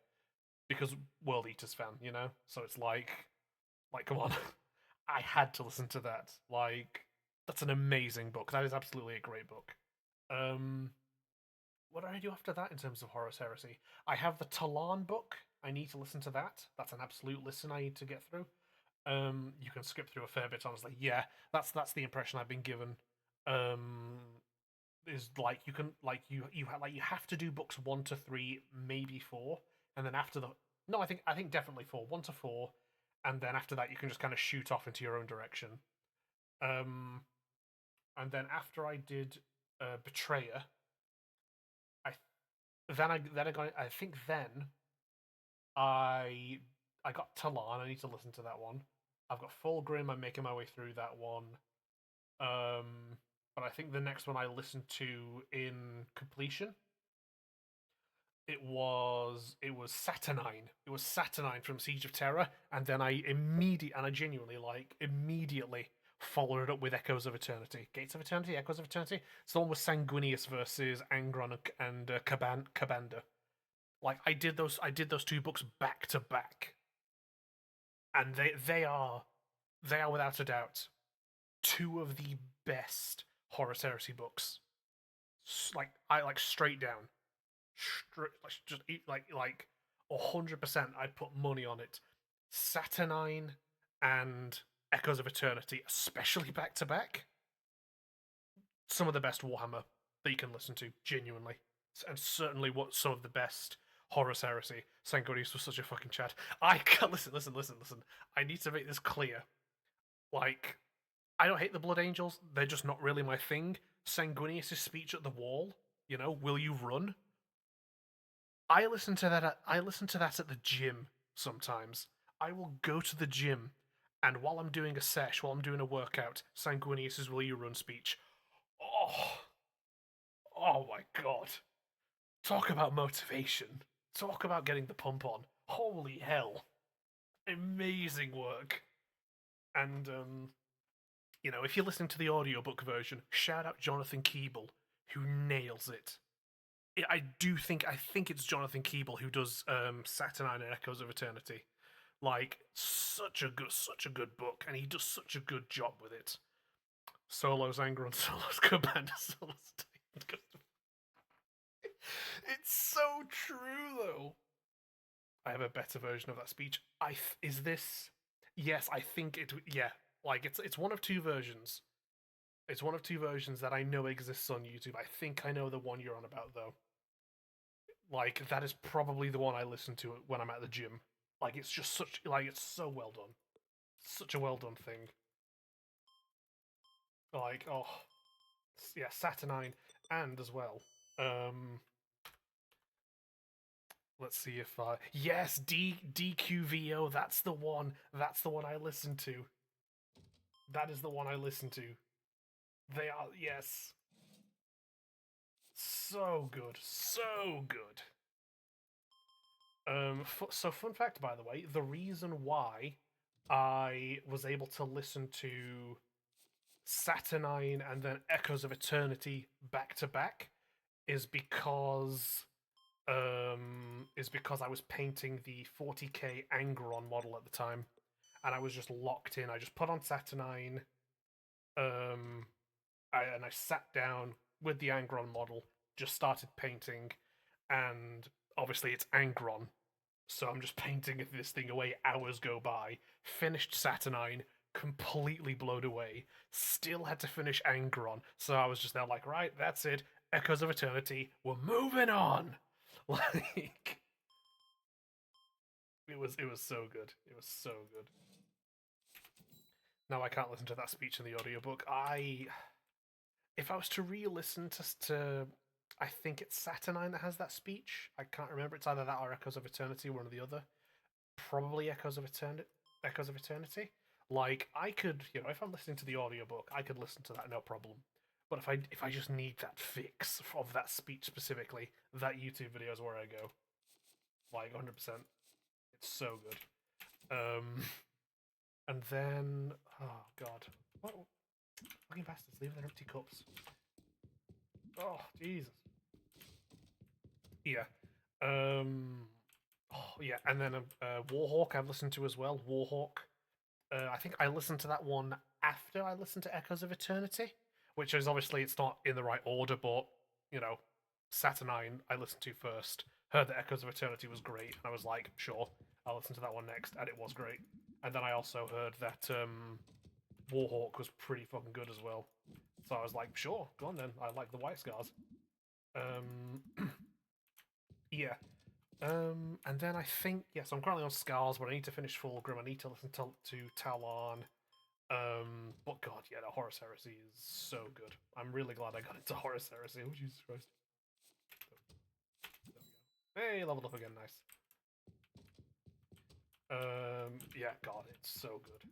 because World Eaters fan, you know. So it's like come on, I had to listen to that. Like that's an amazing book. That is absolutely a great book. Um, what do I do after that in terms of Horus Heresy? I have the Talan book. I need to listen to that. That's an absolute listen I need to get through. You can skip through a fair bit, honestly. Yeah, that's the impression I've been given. Um, is like you can like you have to do books one to three, maybe four, and then after the no, I think definitely four, one to four, and then after that you can just kind of shoot off into your own direction. Um, and then after I did Betrayer, I then I got I think then I I got Talan. I need to listen to that one. I've got Fulgrim. I'm making my way through that one. Um, but I think the next one I listened to in completion it was Saturnine. It was Saturnine from Siege of Terror, and then I genuinely like immediately followed it up with Echoes of Eternity, Gates of Eternity, Echoes of Eternity. It's the one with Sanguinius versus Angron and Kabanda. Like I did those two books back to back, and they are without a doubt two of the best Horus Heresy books. Like I like straight down, like just like 100%. I'd put money on it. Saturnine and Echoes of Eternity, especially back to back, some of the best Warhammer that you can listen to, genuinely, and certainly what some of the best Horus Heresy. Sanguinius was such a fucking chat. I can't listen. I need to make this clear. Like, I don't hate the Blood Angels. They're just not really my thing. Sanguinius' speech at the wall, you know, will you run? I listen to that at the gym sometimes. I will go to the gym and while I'm doing a sesh, while I'm doing a workout, Sanguinius' will you run speech. Oh, oh my god. Talk about motivation. Talk about getting the pump on. Holy hell. Amazing work. And you know, if you're listening to the audiobook version, shout out Jonathan Keeble, who nails it. I think it's Jonathan Keeble who does Saturnine and Echoes of Eternity. Like such a good book, and he does such a good job with it. Solos anger and solos command solos. It's so true though. I have a better version of that speech. Is this? Yes, I think it. Yeah, like it's one of two versions. It's one of two versions that I know exists on YouTube. I think I know the one you're on about though. Like that is probably the one I listen to when I'm at the gym. Like it's just such like it's so well done. Such a well done thing. Like oh yeah, Saturnine and as well. Um let's see if yes, DQVO, that's the one. That's the one I listen to. That is the one I listen to. They are yes. So good. So good. So fun fact, by the way, the reason why I was able to listen to Saturnine and then Echoes of Eternity back to back is because I was painting the 40k Angron model at the time, and I was just locked in. I just put on Saturnine, um, and I sat down with the Angron model, just started painting, and obviously it's Angron, so I'm just painting this thing away. Hours go by. Finished Saturnine, completely blown away. Still had to finish Angron, so I was just there like, right, that's it. Echoes of Eternity. We're moving on. Like it was so good. It was so good. Now I can't listen to that speech in the audiobook. I if I was to re-listen to I think it's Saturnine that has that speech. I can't remember. It's either that or Echoes of Eternity, one or the other. Probably Echoes of Eternity. Echoes of Eternity. Like I could, you know, if I'm listening to the audiobook, I could listen to that no problem. But if I just need that fix of that speech specifically, that YouTube video is where I go. Like 100%. It's so good. And then oh god, what fucking bastards leaving their empty cups. Oh Jesus. Yeah. Oh yeah, and then Warhawk I've listened to as well. Warhawk. I think I listened to that one after I listened to Echoes of Eternity, which is obviously it's not in the right order, but you know, Saturnine I listened to first. Heard that Echoes of Eternity was great, and I was like, sure, I'll listen to that one next, and it was great. And then I also heard that Warhawk was pretty fucking good as well. So I was like, sure, go on then. I like the White Scars. Yeah. And then I think yes, I'm currently on Scars, but I need to finish Fulgrim. I need to listen to Talon. But God, yeah, the Horus Heresy is so good. I'm really glad I got into Horus Heresy. Oh Jesus Christ! There we go. Hey, leveled up again. Nice. Yeah, God, it's so good.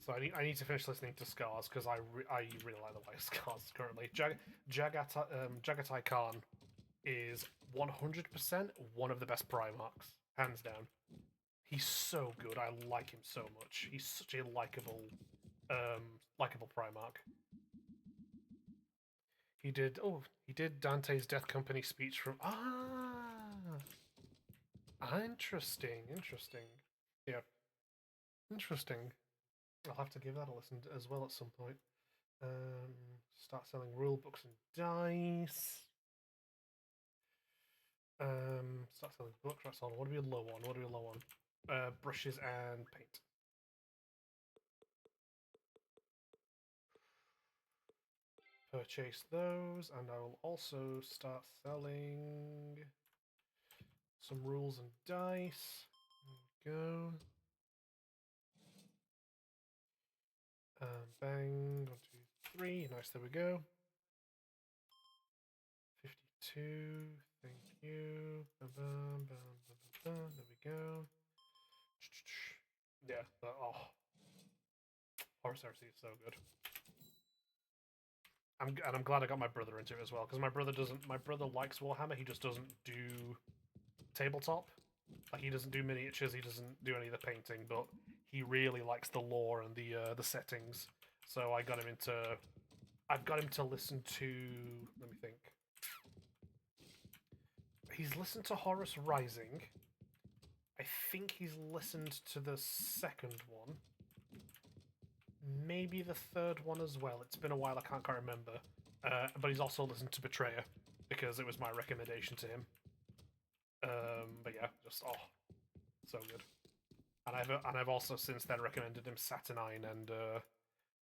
So I need to finish listening to Scars because I really like the White Scars currently. Jagatai Khan is 100% one of the best Primarchs, hands down. He's so good. I like him so much. He's such a likable Primarch. He did Dante's Death Company speech from interesting. Yeah, interesting. I'll have to give that a listen as well at some point. Start selling rule books and dice. Start selling books. That's all. What do we low on? What do we low on? Brushes and paint. Purchase those, and I will also start selling some rules and dice. There we go. Bang. 1, 2, 3. Nice. There we go. 52. Thank you. There we go. Yeah. Horus Heresy is so good. I'm glad I got my brother into it as well because my brother doesn't. My brother likes Warhammer. He just doesn't do tabletop. Like he doesn't do miniatures. He doesn't do any of the painting, but he really likes the lore and the settings. So I got him into. I've got him to listen to. Let me think. He's listened to Horus Rising. I think he's listened to the second one. Maybe the third one as well. It's been a while. I can't quite remember. But he's also listened to Betrayer because it was my recommendation to him. But yeah, just so good. And I've also since then recommended him Saturnine and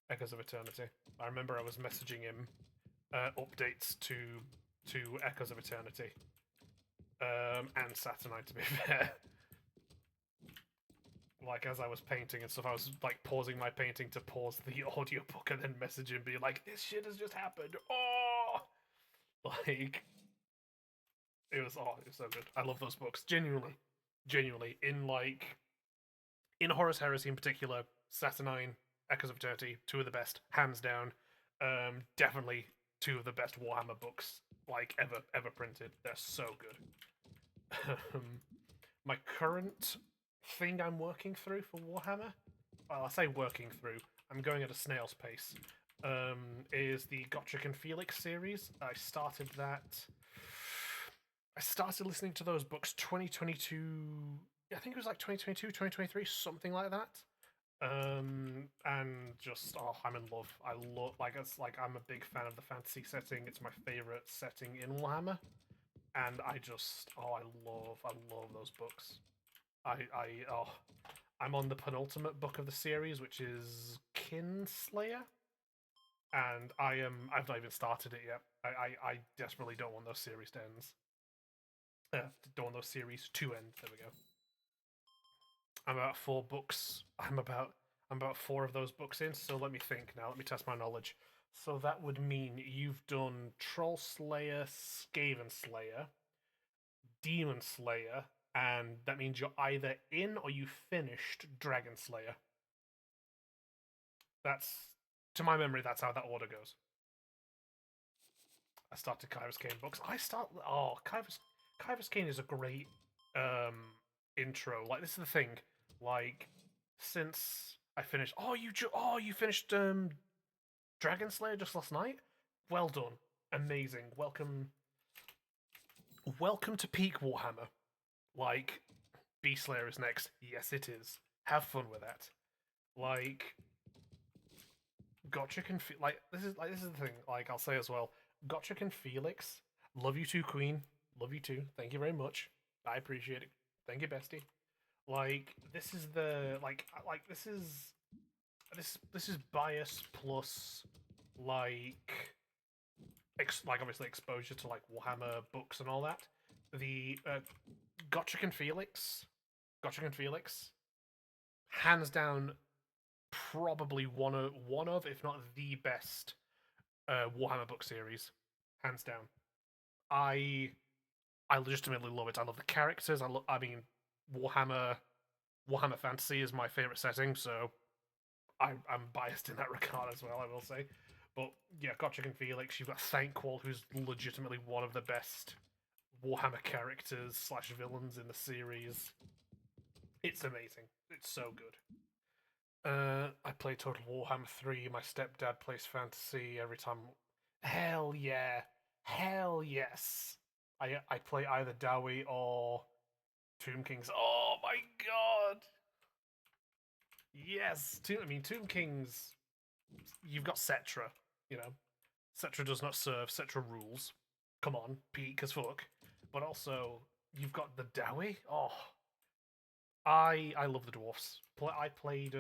Echoes of Eternity. I remember I was messaging him updates to Echoes of Eternity and Saturnine, to be fair. Like as I was painting and stuff, I was like pausing my painting to pause the audiobook and then message him, be like, "This shit has just happened." Oh, like it was so good. I love those books, genuinely. In Horus Heresy in particular, Saturnine, Echoes of Eternity, two of the best, hands down. Definitely two of the best Warhammer books like ever printed. They're so good. My current thing I'm working through for Warhammer, well, I say working through, I'm going at a snail's pace, is the Gotrek and Felix series. I started listening to those books 2022, I think it was like 2022, 2023, something like that. And just, I'm in love. I love, like, it's like, I'm a big fan of the fantasy setting. It's my favorite setting in Warhammer. And I love those books. I'm on the penultimate book of the series, which is Kinslayer, and I've not even started it yet. I desperately don't want those series to end. Don't want those series to end. There we go. I'm about 4 books. I'm about 4 of those books in. So let me think now. Let me test my knowledge. So that would mean you've done Troll Slayer, Skaven Slayer, Demon Slayer, and that means you're either in or you finished Dragon Slayer. That's To my memory, that's how that order goes. I started Kairos Kane books. Kairos Kane is a great intro. Like, this is the thing. Like, since I finished, you finished Dragon Slayer just last night. Well done, amazing. Welcome to peak Warhammer. Like, Beast Slayer is next. Yes, it is. Have fun with that. Like, Gotcha can feel this is the thing. Like, I'll say as well. Gotcha and Felix, love you too, Queen. Love you too. Thank you very much. I appreciate it. Thank you, bestie. Like, this is the this is bias plus like obviously exposure to like Warhammer books and all that. The Gotcha and Felix, hands down, probably one of if not the best Warhammer book series, hands down. I I legitimately love it. I love the characters. I mean, Warhammer Warhammer Fantasy is my favorite setting, so I'm biased in that regard as well. I will say, but yeah, Gotcha and Felix. You've got Thanquol, who's legitimately one of the best Warhammer characters slash villains in the series. It's amazing. It's so good. I play Total Warhammer 3. My stepdad plays fantasy every time. Hell yeah. Hell yes. I play either Dowie or Tomb Kings. Oh my god. Yes. Tomb Kings, you've got Cetra, you know. Cetra does not serve, Cetra rules. Come on, peak as fuck. But also, you've got the Dowie. Oh, I love the dwarfs. I played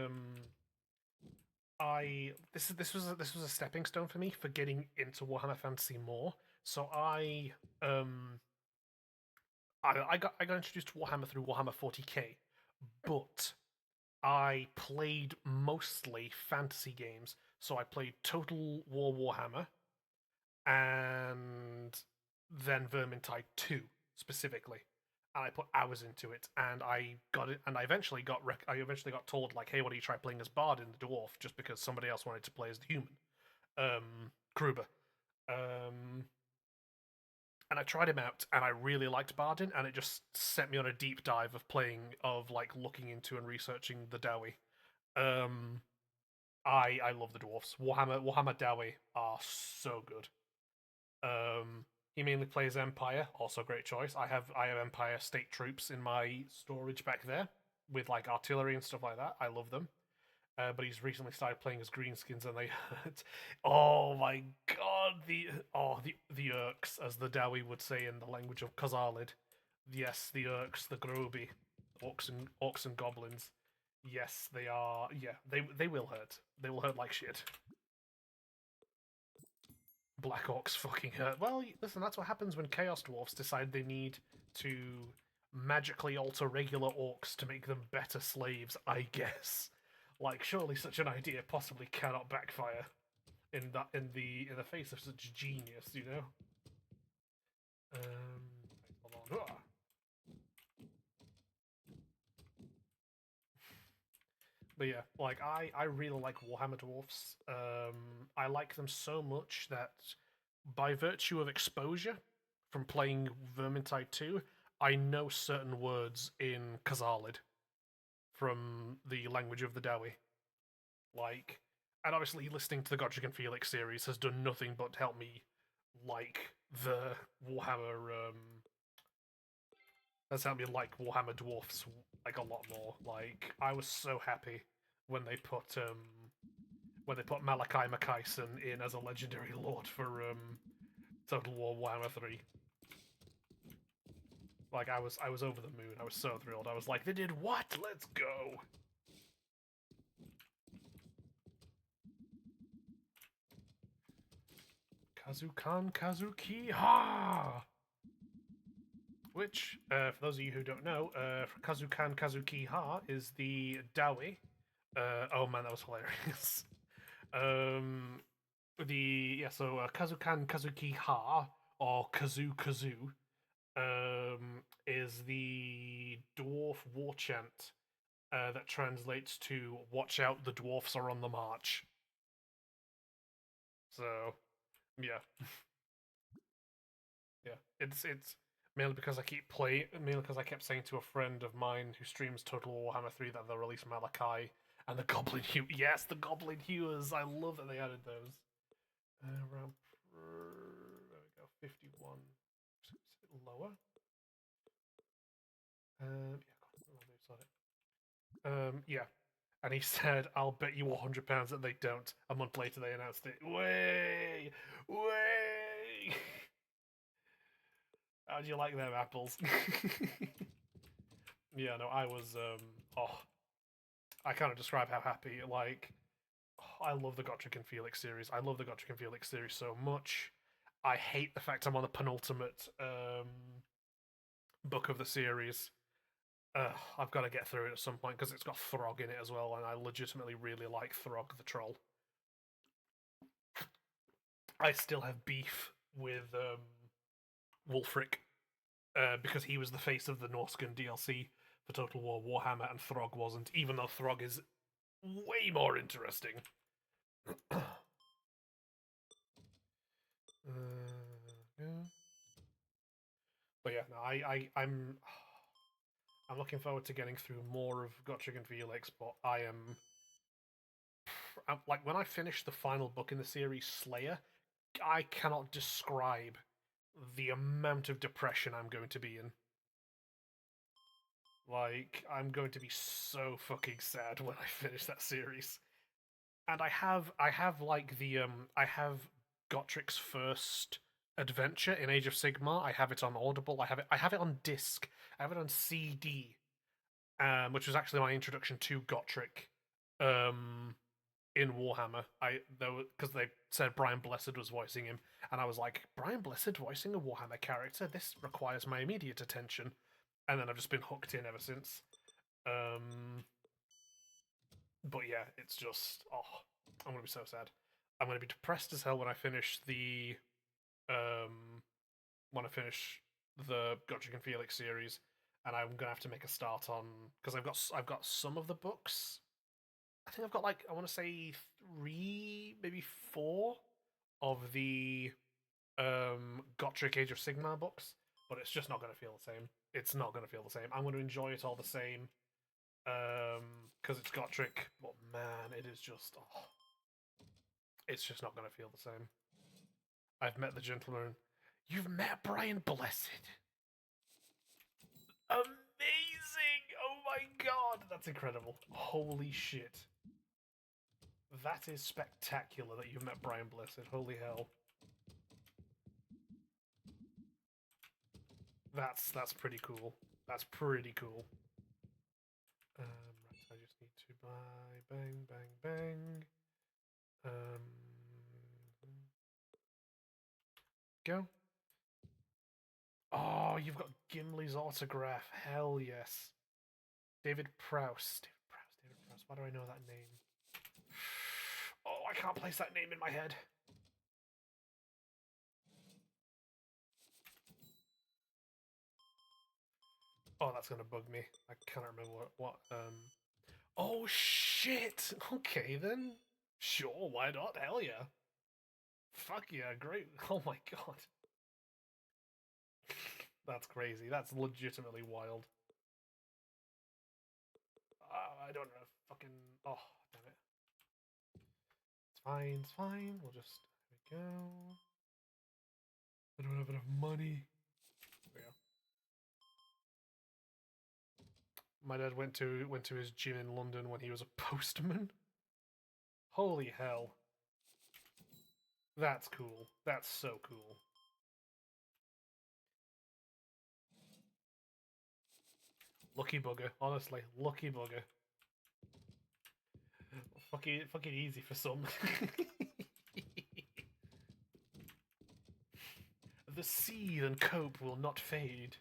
I this was a stepping stone for me for getting into Warhammer Fantasy more. So I got introduced to Warhammer through Warhammer 40k, but I played mostly fantasy games. So I played Total War Warhammer and then Vermintide 2 specifically. And I put hours into it, and I got it, and I eventually got told like, "Hey, why don't you try playing as Bard in the Dwarf?" Just because somebody else wanted to play as the human, Kruber. Um, and I tried him out, and I really liked Bardin, and it just sent me on a deep dive of like looking into and researching the Dowie. Um, I love the dwarfs. Warhammer Dowie are so good. He mainly plays Empire, also great choice. I have Empire state troops in my storage back there with like artillery and stuff like that. I love them. But he's recently started playing as greenskins, and they hurt. Oh my god, the Urks, as the Dowie would say in the language of Khazalid. Yes, the Urks, the Groby, orcs and goblins. Yes, they are. Yeah, they will hurt. They will hurt like shit. Black Orcs fucking hurt. Well, listen, that's what happens when Chaos Dwarfs decide they need to magically alter regular orcs to make them better slaves, I guess. Like, surely such an idea possibly cannot backfire in the face of such genius, you know? Hold on. But yeah, like I really like Warhammer Dwarfs. I like them so much that by virtue of exposure from playing Vermintide 2, I know certain words in Khazalid from the language of the Dawi. Like, and obviously listening to the Godric and Felix series has done nothing but help me like the Warhammer. Has helped me like Warhammer Dwarfs like a lot more. Like, I was so happy when they put Malachi Mackayson in as a legendary lord for Total War Warhammer 3. Like, I was over the moon. I was so thrilled. I was like, they did what? Let's go. Kazukan Kazuki Ha! Which, for those of you who don't know, Kazukan Kazuki Ha is the Dawi. Oh man, that was hilarious. um, Kazukan Kazuki Ha, or Kazoo, is the dwarf war chant that translates to "Watch out, the dwarfs are on the march." So yeah, yeah. It's mainly because I keep playing. Mainly because I kept saying to a friend of mine who streams Total Warhammer 3 that they'll release Malachi and the Goblin Hew. Yes, the Goblin Hewers. I love that they added those. Around there we go. 51. Is it lower? Yeah. And he said, "I'll bet you £100 that they don't." A month later, they announced it. Way, way. How do you like them apples? Yeah, no, I was. Oh, I can't describe how happy. Like, oh, I love the Gotrek and Felix series. I love the Gotrek and Felix series so much. I hate the fact I'm on the penultimate book of the series. I've got to get through it at some point because it's got Throg in it as well, and I legitimately really like Throg the troll. I still have beef with Wulfric because he was the face of the Norscan DLC for Total War Warhammer, and Throg wasn't, even though Throg is way more interesting. Yeah. But yeah, no, I'm looking forward to getting through more of Gotrek and Felix, but I'm like when I finish the final book in the series, Slayer, I cannot describe the amount of depression I'm going to be in. Like, I'm going to be so fucking sad when I finish that series. And I have like I have Gotrik's first adventure in Age of Sigmar. I have it on Audible. I have it on disc. I have it on CD. Which was actually my introduction to Gotrek. In Warhammer. Because they said Brian Blessed was voicing him, and I was like, Brian Blessed voicing a Warhammer character? This requires my immediate attention. And then I've just been hooked in ever since. Um, but yeah, it's just I'm gonna be so sad. I'm gonna be depressed as hell um the Godric and Felix series, and I'm gonna have to make a start on because I've got some of the books. I think I've got like I want to say three, maybe four of the Gotrek Age of Sigmar books, but it's just not gonna feel the same. It's not gonna feel the same. I'm gonna enjoy it all the same because it's Gotrek, but man, it is just it's just not gonna feel the same. I've met the gentleman. You've met Brian Blessed. Amazing! Oh my god, that's incredible. Holy shit. That is spectacular that you've met Brian Blessed. Holy hell. That's pretty cool. That's pretty cool. Right, I just need to buy bang bang bang. Um Go. Oh, you've got Gimli's autograph. Hell yes. David Prowse. David Prowse. David Prowse. Why do I know that name? Oh, I can't place that name in my head. Oh, that's gonna bug me. I cannot remember what. Oh shit. Okay then. Sure, why not? Hell yeah. Fuck yeah, great. Oh my god. That's crazy. That's legitimately wild. I don't know. Fucking. Oh, damn it. It's fine. It's fine. We'll just. There we go. I don't have enough money. There we go. My dad went to his gym in London when he was a postman. Holy hell. That's cool. That's so cool. Lucky bugger. Honestly, lucky bugger. Fucking easy for some. The seethe and cope will not fade.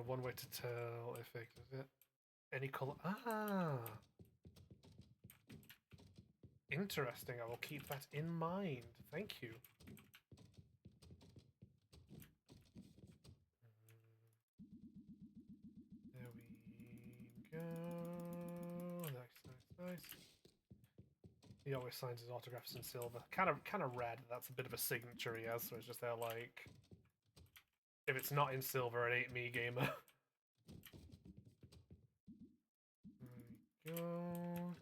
One way to tell if it is it any color. Ah, interesting. I will keep that in mind. Thank you. There we go. Nice, nice, nice. He always signs his autographs in silver. Kind of red. That's a bit of a signature he has. So it's just there like, if it's not in silver, it ain't me, gamer. There we go.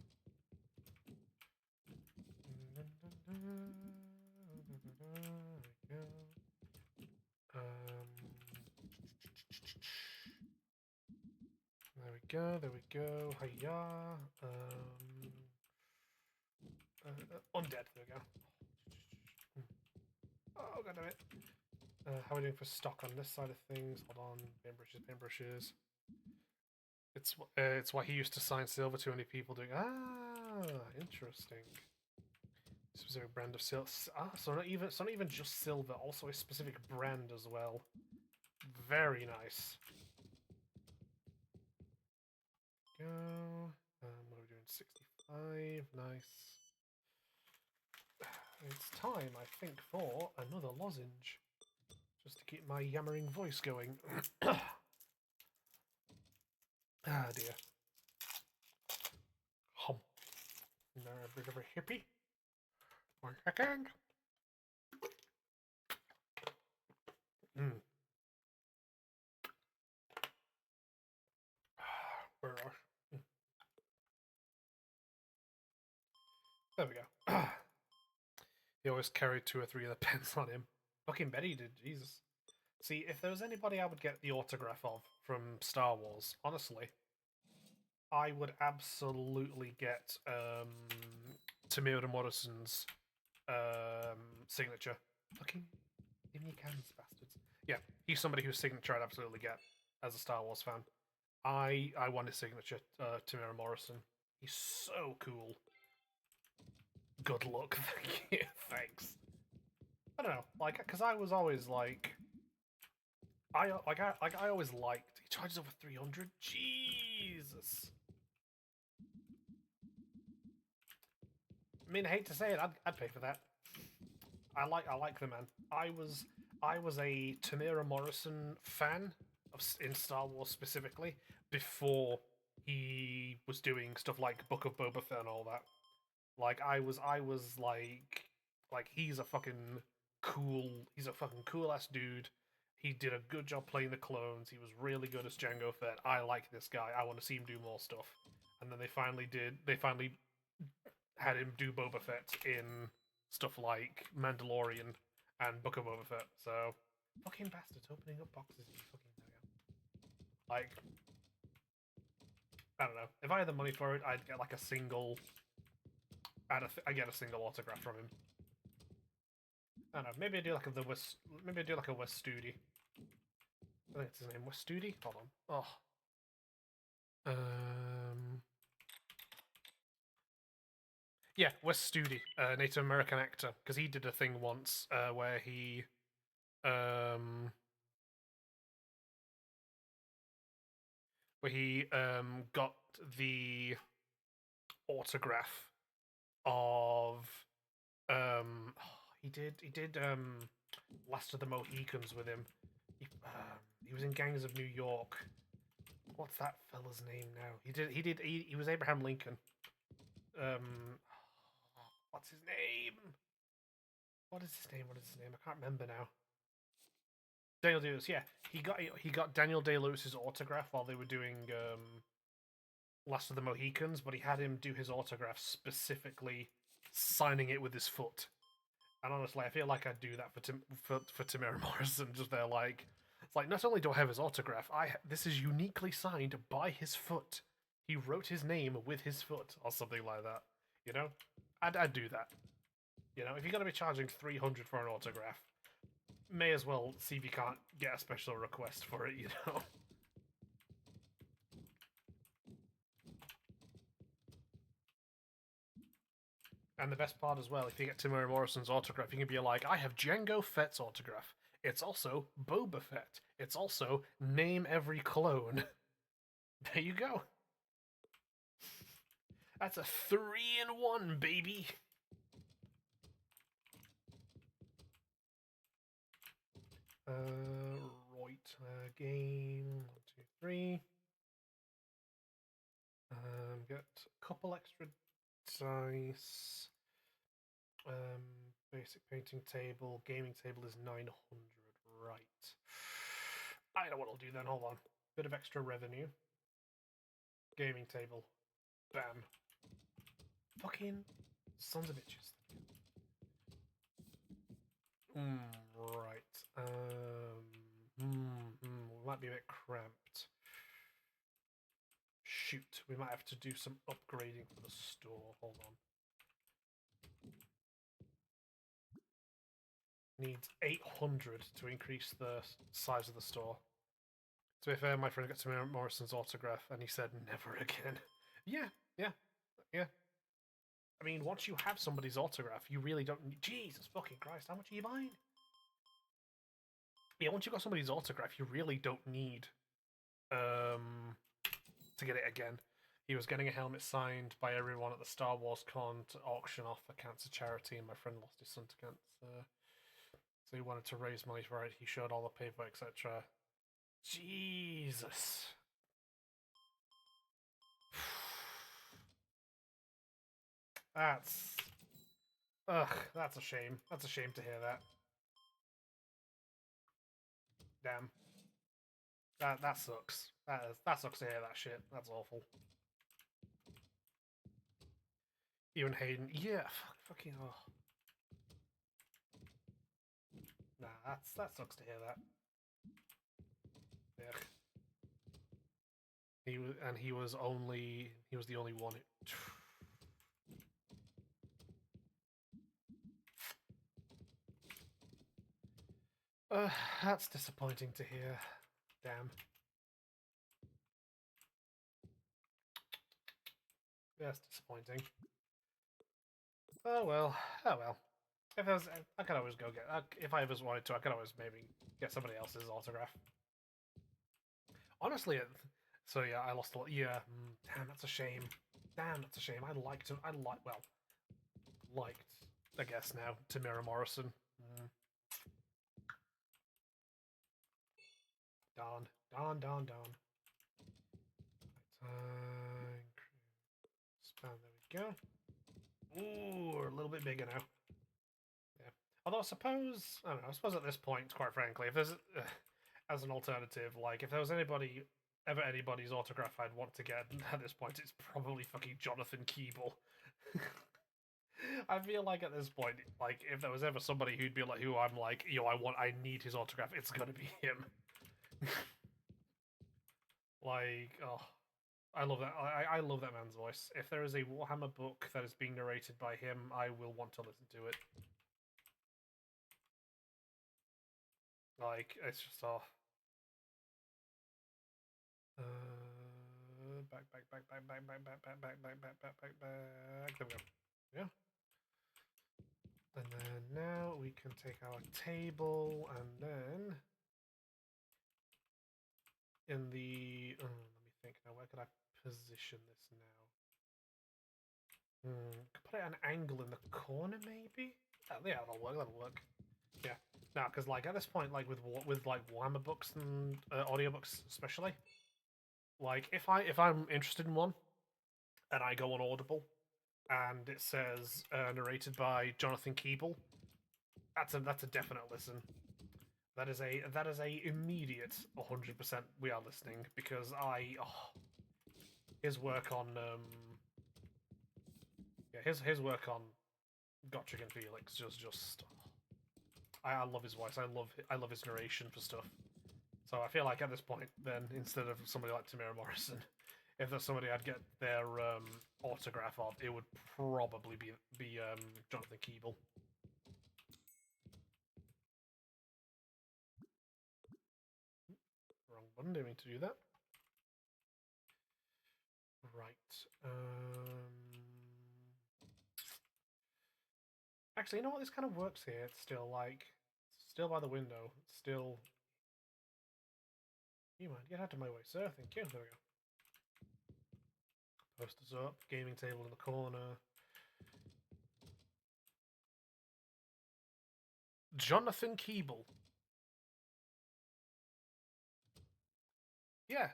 There we go. There we go. There we go. Hiya. Undead. There we go. Oh, god damn it. How are we doing for stock on this side of things? Hold on. Paintbrushes. It's why he used to sign silver to any people doing. Ah, interesting. Specific brand of silver. Ah, so it's not even just silver. Also a specific brand as well. Very nice. Go. What are we doing? 65. Nice. It's time, I think, for another lozenge. Just to keep my yammering voice going. Ah, dear. Hum. No, a bit of a hippie. 1 second. Mm. Where are we? There we go. He always carried 2 or 3 of the pens on him. Fucking Betty did, Jesus. See, if there was anybody I would get the autograph of from Star Wars, honestly, I would absolutely get Tamira Morrison's signature. Fucking give me cans, bastards. Yeah, he's somebody whose signature I'd absolutely get as a Star Wars fan. I want his signature, Tamira Morrison. He's so cool. Good luck. Thank you. Thanks. I don't know, like, because I was always like, I always liked. He charges over 300. Jesus. I mean, I hate to say it, I'd pay for that. I like the man. I was a Tamira Morrison fan in Star Wars specifically before he was doing stuff like Book of Boba Fett and all that. Like I was like he's a fucking cool ass dude. He did a good job playing the clones. He was really good as Jango Fett. I like this guy. I want to see him do more stuff. And then they finally had him do Boba Fett in stuff like Mandalorian and Book of Boba Fett. So fucking bastards opening up boxes. You fucking like. I don't know. If I had the money for it, I'd get like a single. I get a single autograph from him. I don't know. Maybe I do like Maybe I do like a West Studi. I think it's his name. West Studi. Hold on. Oh. Yeah, West Studi, Native American actor, because he did a thing once where he um got the autograph of he did Last of the Mohicans with him. He was in Gangs of New York. What's that fella's name now? He was Abraham Lincoln. What's his name? What is his name? I can't remember now. Daniel Day-Lewis, yeah. He got Daniel Day-Lewis's autograph while they were doing Last of the Mohicans, but he had him do his autograph specifically signing it with his foot. And honestly, I feel like I'd do that for Tamira Morrison. Just there, like, it's like not only do I have his autograph, this is uniquely signed by his foot. He wrote his name with his foot, or something like that. You know, I'd do that. You know, if you're gonna be charging 300 for an autograph, may as well see if you can't get a special request for it. You know. And the best part as well, if you get Tamira Morrison's autograph, you can be like, I have Jango Fett's autograph. It's also Boba Fett. It's also name every clone. There you go. That's a 3-in-1, baby. Right. Game 1, 2, 3. Get a couple extra dice. Basic painting table, gaming table is 900. Right. I know what I'll do then. Hold on. Bit of extra revenue. Gaming table. Bam. Fucking sons of bitches. Right. We might be a bit cramped. Shoot, we might have to do some upgrading for the store. Hold on. Needs 800 to increase the size of the store. To be fair, my friend got Tamir Morrison's autograph and he said never again. Yeah. I mean, once you have somebody's autograph, you really don't need... Jesus fucking Christ, how much are you buying? Yeah, once you've got somebody's autograph, you really don't need to get it again. He was getting a helmet signed by everyone at the Star Wars con to auction off for cancer charity, and my friend lost his son to cancer. So he wanted to raise money for it. He showed all the paper, etc. Jesus. That's... Ugh, that's a shame. That's a shame to hear that. Damn. That sucks. That sucks to hear that shit. That's awful. Even Hayden, yeah, fucking oh. Nah, that sucks to hear that. Yeah. He was the only one. That's disappointing to hear. Damn. That's disappointing. Oh well. Oh well. If there's, I could always go get. If I ever wanted to, I could always maybe get somebody else's autograph. Honestly, so yeah, I lost a lot. Yeah, damn, that's a shame. Damn, that's a shame. Liked, I guess now, Tamira Morrison. Darn. Span, there we go. Ooh, we're a little bit bigger now. Yeah. Although I suppose, I don't know, I suppose at this point, quite frankly, if there's, as an alternative, like, if there was anybody's autograph I'd want to get at this point, it's probably fucking Jonathan Keeble. I feel like at this point, like, if there was ever somebody who'd be like, who I'm like, I need his autograph, it's gonna be him. Like, oh, I love that. I love that man's voice. If there is a Warhammer book that is being narrated by him, I will want to listen to it. Like, it's just oh. Back. There we go. Yeah. And then now we can take our table and then in the let me think now, where could I position this now? Put it at an angle in the corner maybe? Yeah, that'll work. Yeah. Now, because like at this point, like with like Warhammer books and audiobooks especially, like if I'm interested in one and I go on Audible and it says narrated by Jonathan Keeble, that's a definite listen. That is a immediate 100% we are listening because his work on his work on Gotrek and Felix just I love his voice. I love his narration for stuff. So I feel like at this point, then instead of somebody like Tamira Morrison, if there's somebody I'd get their autograph of, it would probably be Jonathan Keeble. Wrong button. Didn't mean to do that. Right. Actually, you know what? This kind of works here. It's still like, still by the window. It's still. You mind? Get out of my way, sir. Thank you. There we go. Posters up. Gaming table in the corner. Jonathan Keeble. Yeah.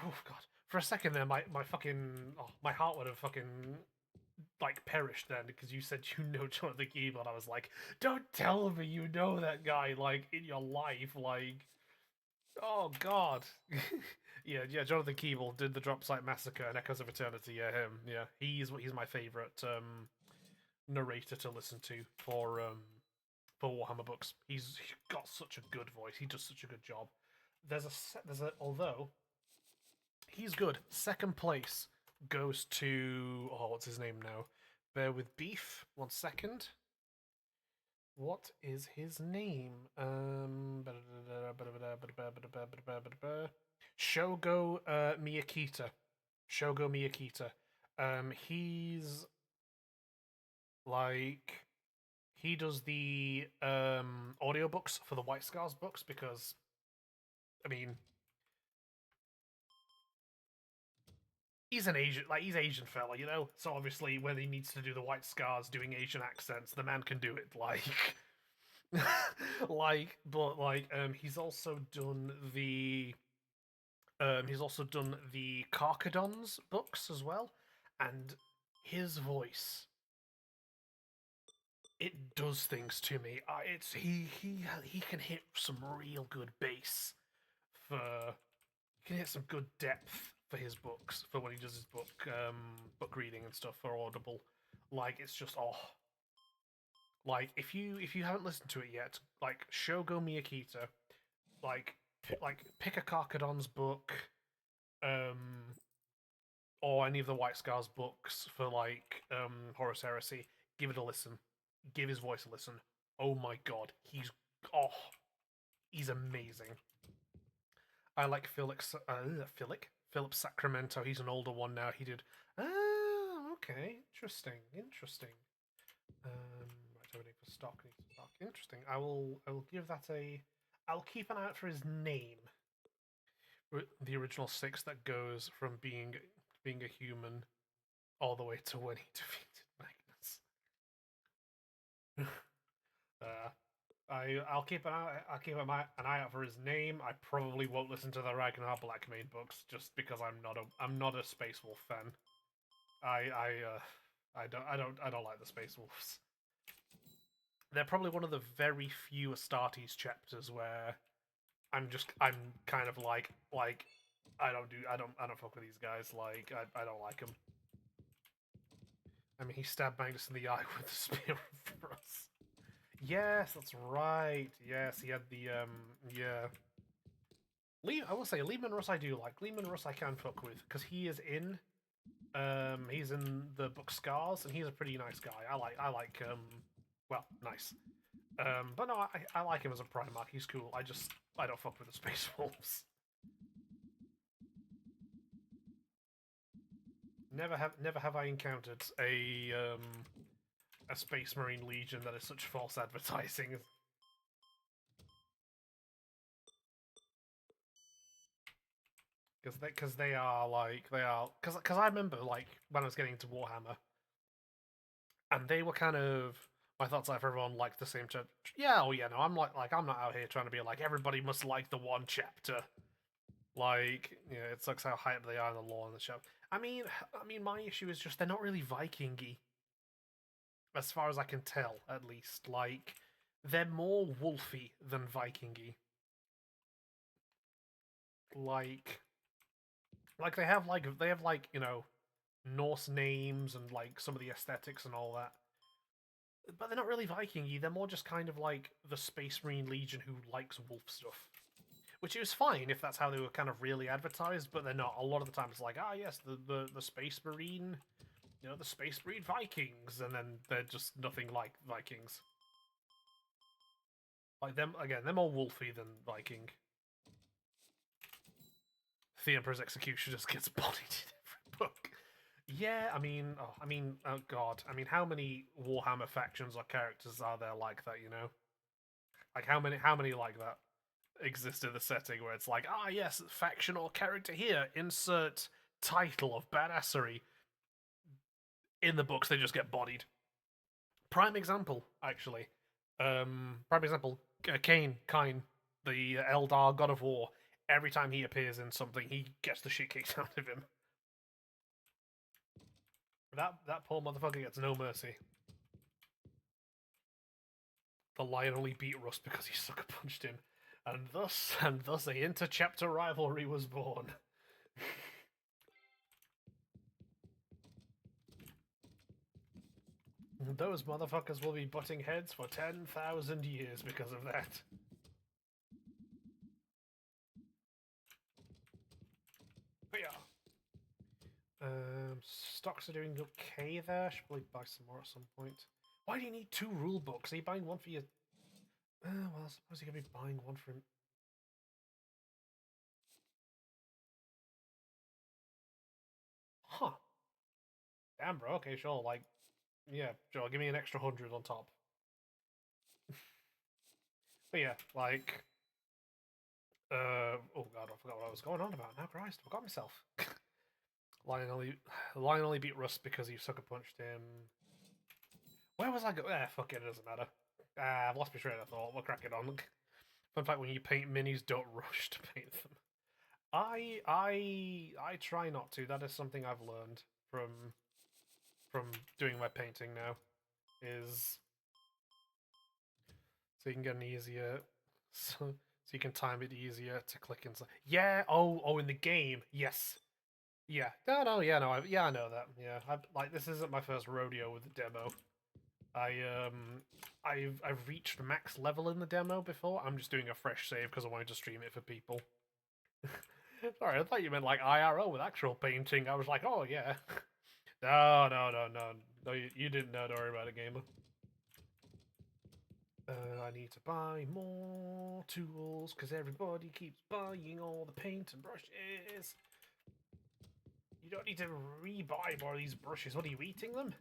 Oh god. For a second there, my fucking my heart would have fucking like perished then because you said you know Jonathan Keeble, and I was like, don't tell me you know that guy like in your life, like, oh god. Yeah, Jonathan Keeble did the Drop Site Massacre and Echoes of Eternity. Yeah, him. Yeah, he's my favorite narrator to listen to for Warhammer books. He's got such a good voice. He does such a good job. There's a although he's good. Second place goes to, oh, what's his name now? Bear with beef. 1 second. What is his name? Shogo Miyakita. Shogo Miyakita. He's like he does the audiobooks for the White Scars books because I mean he's an Asian, like he's Asian fella, you know. So obviously, when he needs to do the White Scars doing Asian accents, the man can do it. Like, he's also done the Carcadons books as well, and his voice it does things to me. It's he can hit some real good bass for can hit some good depth for his books for when he does his book reading and stuff for Audible. Like it's just like if you haven't listened to it yet, like Shogo Miyakita, like pick a Carcadon's book, um, or any of the White Scars books for like Horus Heresy. Give it a listen. Give his voice a listen. Oh my god, oh he's amazing. I like Philip Sacramento. He's an older one now. He did. Ah, okay, interesting. Right, everything for stock. Interesting. I will give that a. I'll keep an eye out for his name. The original six that goes from being a human all the way to when he defeated Magnus. uh, I'll keep an eye out for his name. I probably won't listen to the Ragnar Blackmane books just because I'm not a Space Wolf fan. I don't like the Space Wolves. They're probably one of the very few Astartes chapters where I'm kind of like I don't fuck with these guys. Like I don't like them. I mean, he stabbed Magnus in the eye with a spear of Russ. Yes, that's right. Yes, he had the yeah. I will say Lehman Russ I do like. Lehman Russ I can fuck with because he's in the book Scars and he's a pretty nice guy. I like well, nice. But no, I like him as a Primarch. He's cool. I don't fuck with the Space Wolves. Never have I encountered a Space Marine Legion that is such false advertising. Because they are like they are because I remember like when I was getting into Warhammer and they were kind of my thoughts are for everyone like the same chapter. Yeah, oh yeah, no, I'm I'm not out here trying to be like everybody must like the one chapter. Like, you know, it sucks how hyped they are in the lore in the show. I mean, my issue is just they're not really Vikingy, as far as I can tell, at least. Like, they're more wolfy than Vikingy. Like, they have like you know Norse names and like some of the aesthetics and all that, but they're not really Vikingy. They're more just kind of like the Space Marine Legion who likes wolf stuff. Which is fine if that's how they were kind of really advertised, but they're not. A lot of the time it's like, ah, yes, the Space Marine, you know, the Space Marine Vikings, and then they're just nothing like Vikings. Like them again, they're more wolfy than Viking. The Emperor's Execution just gets bodied in every book. Yeah, oh god, I mean, how many Warhammer factions or characters are there like that? You know, like how many like that exist in the setting where it's like, ah, yes, faction or character here, insert title of badassery. In the books, they just get bodied. Prime example, actually. Prime example, Kane, the Eldar God of War. Every time he appears in something, he gets the shit kicked out of him. That poor motherfucker gets no mercy. The lion only beat Rust because he sucker punched him, and thus a inter-chapter rivalry was born. Those motherfuckers will be butting heads for 10,000 years because of that. But yeah. Stocks are doing okay there. Should probably buy some more at some point. Why do you need two rule books? Are you buying one for your... well, I suppose you're going to be buying one for him. Huh. Damn, bro. Okay, sure. Like, yeah, sure. Give me an extra 100 on top. But yeah, like... oh god, I forgot what I was going on about now. Christ, I forgot myself. Lion only beat Rust because he sucker punched him. Where was I going? Fuck it, it doesn't matter. I've lost my train of thought. We'll crack it on. Fun fact: when you paint minis, don't rush to paint them. I try not to. That is something I've learned from doing my painting now. Is so you can get an easier so you can time it easier to click inside. Yeah. Oh, in the game. Yes. Yeah. No. Yeah. No. I know that. Yeah. Like this isn't my first rodeo with the demo. I've reached max level in the demo before. I'm just doing a fresh save because I wanted to stream it for people. Sorry, I thought you meant like IRL with actual painting. I was like, oh yeah. No, you didn't know. Don't worry about it, gamer. I need to buy more tools because everybody keeps buying all the paint and brushes. You don't need to re-buy more of these brushes. What are you eating them?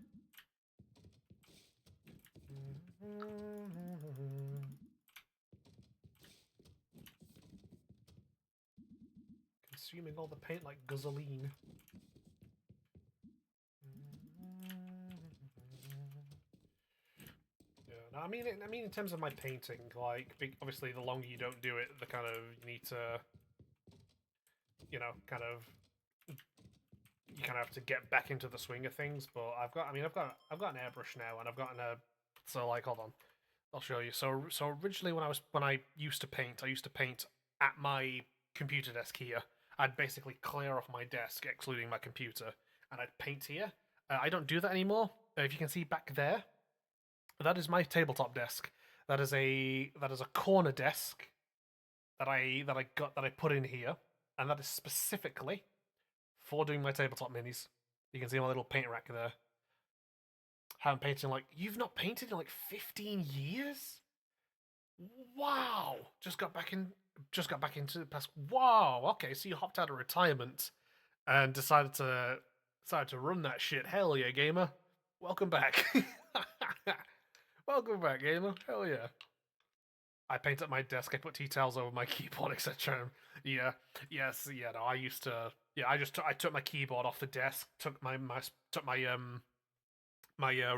Consuming all the paint like gasoline. Yeah, no, I mean, in terms of my painting, like, obviously, the longer you don't do it, the kind of you need to, kind of, you kind of have to get back into the swing of things. But I've got an airbrush now, and I've gotten a, so like, hold on, I'll show you. So originally, when I used to paint, I used to paint at my computer desk here. I'd basically clear off my desk, excluding my computer, and I'd paint here. I don't do that anymore. If you can see back there, that is my tabletop desk. That is a corner desk that I put in here, and that is specifically for doing my tabletop minis. You can see my little paint rack there. Haven't painted in like you've not painted in like 15 years? Wow! Just got back into the past. Wow. Okay, so you hopped out of retirement and decided to run that shit. Hell yeah, gamer. Welcome back. Welcome back, gamer. Hell yeah. I paint up my desk. I put tea towels over my keyboard, etc. Yeah, yes, yeah. No, I used to. Yeah, I took my keyboard off the desk. Took my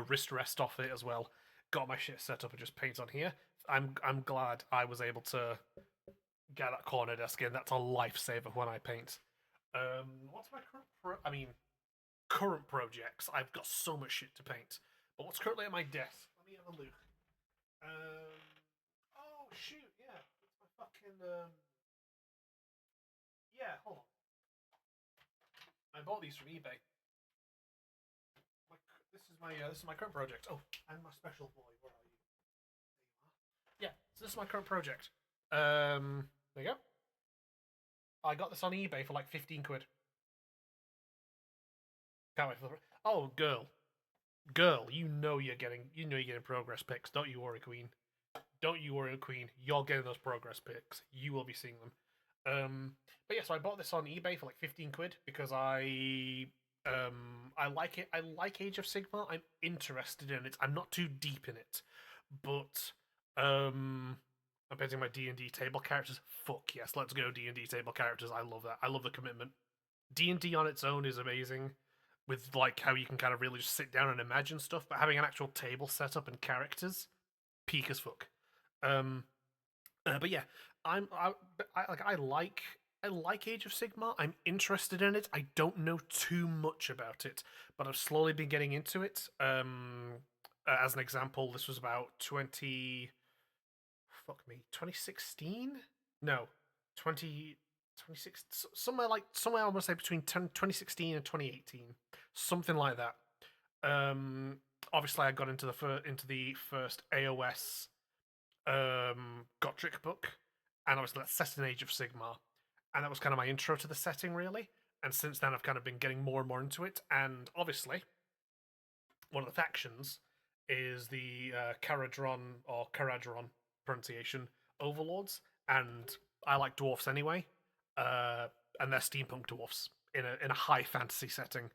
wrist rest off it as well. Got my shit set up and just paint on here. I'm glad I was able to get that corner desk in. That's a lifesaver when I paint. What's my current? Current projects. I've got so much shit to paint. But what's currently at my desk? Let me have a look. Oh shoot, yeah, it's my fucking yeah. Hold on, I bought these from eBay. This is my current project. Oh, and my special boy. Where are you? There you are. Yeah, so this is my current project. There you go. I got this on eBay for like 15 quid. Can't wait for the. Oh, girl, you know you're getting progress pics. Don't you worry, Queen. Don't you worry, Queen. You're getting those progress pics. You will be seeing them. But yeah, so I bought this on eBay for like 15 quid because I like it. I like Age of Sigmar. I'm interested in it. I'm not too deep in it, but I'm painting my D&D table characters. Fuck yes, let's go D&D table characters. I love that. I love the commitment. D&D on its own is amazing, with like how you can kind of really just sit down and imagine stuff, but having an actual table set up and characters, peak as fuck. But yeah, I like I like Age of Sigmar. I'm interested in it. I don't know too much about it, but I've slowly been getting into it. As an example, this was about 2016? No, 20 26 somewhere I want to say between 2016 and 2018, something like that. Um, Obviously, I got into the first AOS Gotrek book, and obviously that's set in Age of Sigmar, and that was kind of my intro to the setting, really. And since then, I've kind of been getting more and more into it, and obviously, one of the factions is the Caradron pronunciation overlords, and I like dwarfs anyway, uh, and they're steampunk dwarfs in a high fantasy setting.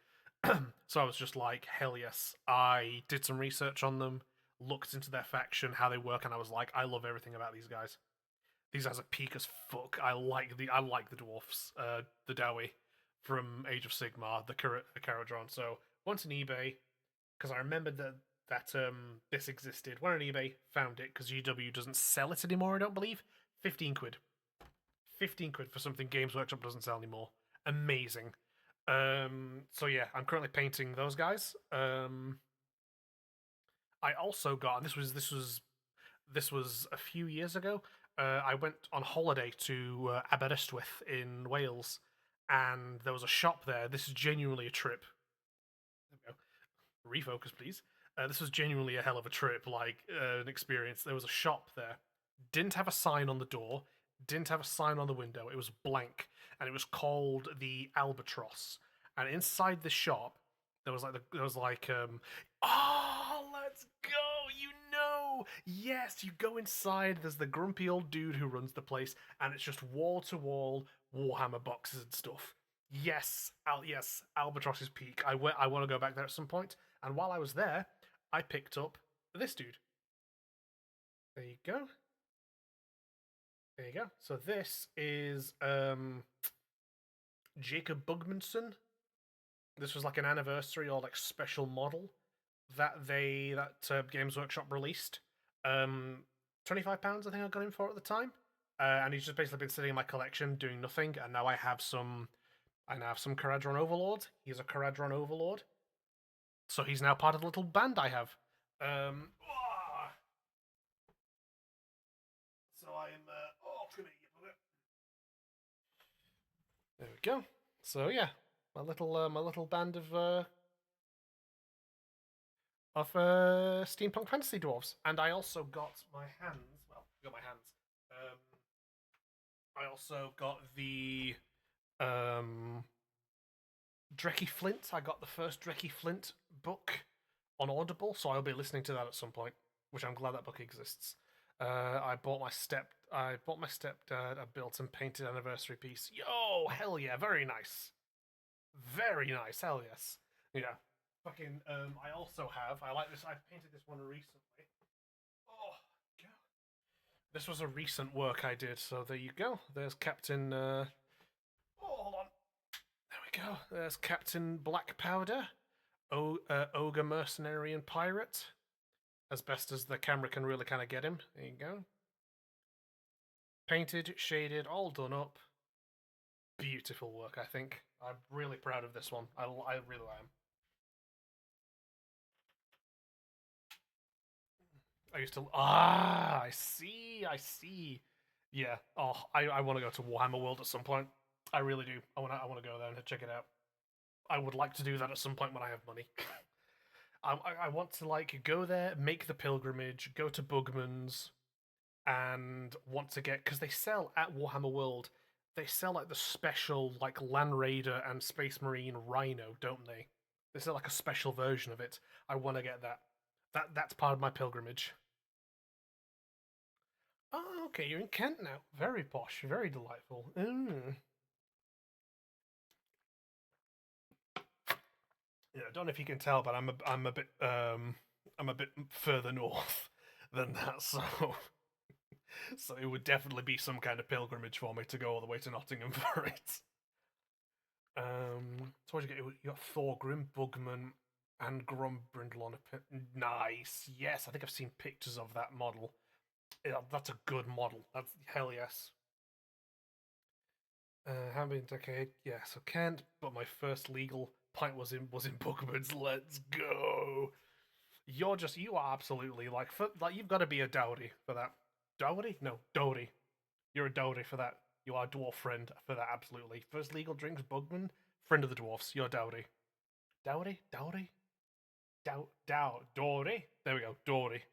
So I was just like, hell yes! I did some research on them, looked into their faction, how they work, and I was like, I love everything about these guys. These guys are peak as fuck. I like the dwarfs, the Dowie from Age of Sigmar, the Caradron. So went on eBay, because I remembered that this existed. Went on eBay, found it because GW doesn't sell it anymore. I don't believe. 15 quid. 15 quid for something Games Workshop doesn't sell anymore. Amazing. So yeah, I'm currently painting those guys. I also got, and this was a few years ago. I went on holiday to Aberystwyth in Wales, and there was a shop there. This is genuinely a trip. There we go. Refocus, please. This was genuinely a hell of a trip, like an experience. There was a shop there, didn't have a sign on the door, didn't have a sign on the window. It was blank, and it was called the Albatross. And inside the shop, oh, let's go. Yes, you go inside. There's the grumpy old dude who runs the place, and it's just wall to wall Warhammer boxes and stuff. Yes, Albatross's Peak. I want to go back there at some point. And while I was there, I picked up this dude. There you go. There you go. So this is Jacob Bugmanson. This was like an anniversary or like special model that Games Workshop released. £25 I think I got him for at the time. And he's just basically been sitting in my collection doing nothing, and now I now have some Caradron Overlord. He's a Caradron Overlord. So he's now part of the little band I have. So I'm. Come here, there we go. So yeah, my little band of steampunk fantasy dwarves, and I also got my hands. Well, got my hands. Um, I also got the Drecky Flint. I got the first Drecky Flint book on Audible, so I'll be listening to that at some point. Which I'm glad that book exists. I bought my stepdad a built and painted anniversary piece. Yo, hell yeah, very nice, very nice. Hell yes, yeah. Fucking. I also have. I like this. I painted this one recently. Oh god, this was a recent work I did. So there you go. There's Captain. Hold on. There we go. There's Captain Black Powder, Ogre Mercenary and Pirate, as best as the camera can really kind of get him. There you go. Painted, shaded, all done up. Beautiful work, I think. I'm really proud of this one. I really am. I used to. I see, I see. Yeah. Oh, I want to go to Warhammer World at some point. I really do. I want to go there and check it out. I would like to do that at some point when I have money. I want to like go there, make the pilgrimage, go to Bugman's, and want to get, because they sell at Warhammer World. They sell like the special like Land Raider and Space Marine Rhino, don't they? They sell like a special version of it. I want to get that. That's part of my pilgrimage. Oh, okay, you're in Kent now. Very posh, very delightful. Yeah, I don't know if you can tell, but I'm a bit further north than that, so so it would definitely be some kind of pilgrimage for me to go all the way to Nottingham for it. So what you get? You got Thorgrim, Bugman, and Grombrindle on a pit. Nice. Yes, I think I've seen pictures of that model. Yeah, that's a good model. That's hell yes. haven't been a decade. Yeah, so Kent, but my first legal pint was in Bookman's. Let's go. You are absolutely like you've got to be a dowdy for that. Dowdy? No, Doty. You're a dowdy for that. You are a dwarf friend for that, absolutely. First legal drinks, Bugman, friend of the dwarfs. You're dowdy. Dowdy? Dowdy? Dory. There we go, Dory.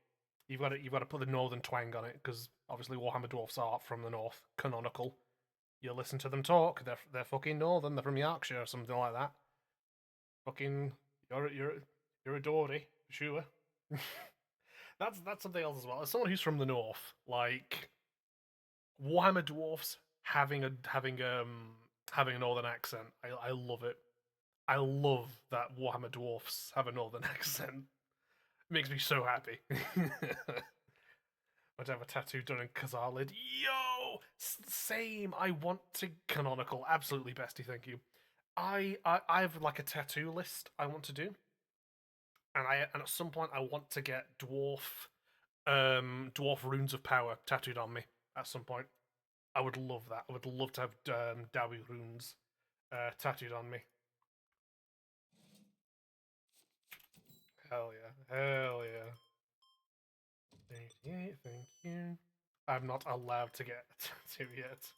You've got to put the northern twang on it because obviously Warhammer dwarfs are from the north, canonical. You listen to them talk. They're fucking northern. They're from Yorkshire or something like that. Fucking you're a Dory, sure. That's something else as well. As someone who's from the north, like Warhammer dwarfs having a northern accent, I love it. I love that Warhammer dwarfs have a northern accent. It makes me so happy. I'd have a tattoo done in Khazarlid. Yo, same. I want to canonical. Absolutely, bestie. Thank you. I have like a tattoo list I want to do, and at some point I want to get dwarf runes of power tattooed on me. At some point, I would love that. I would love to have Dowie runes tattooed on me. Hell yeah. Hell yeah. 88, thank you. I'm not allowed to get a tattoo yet.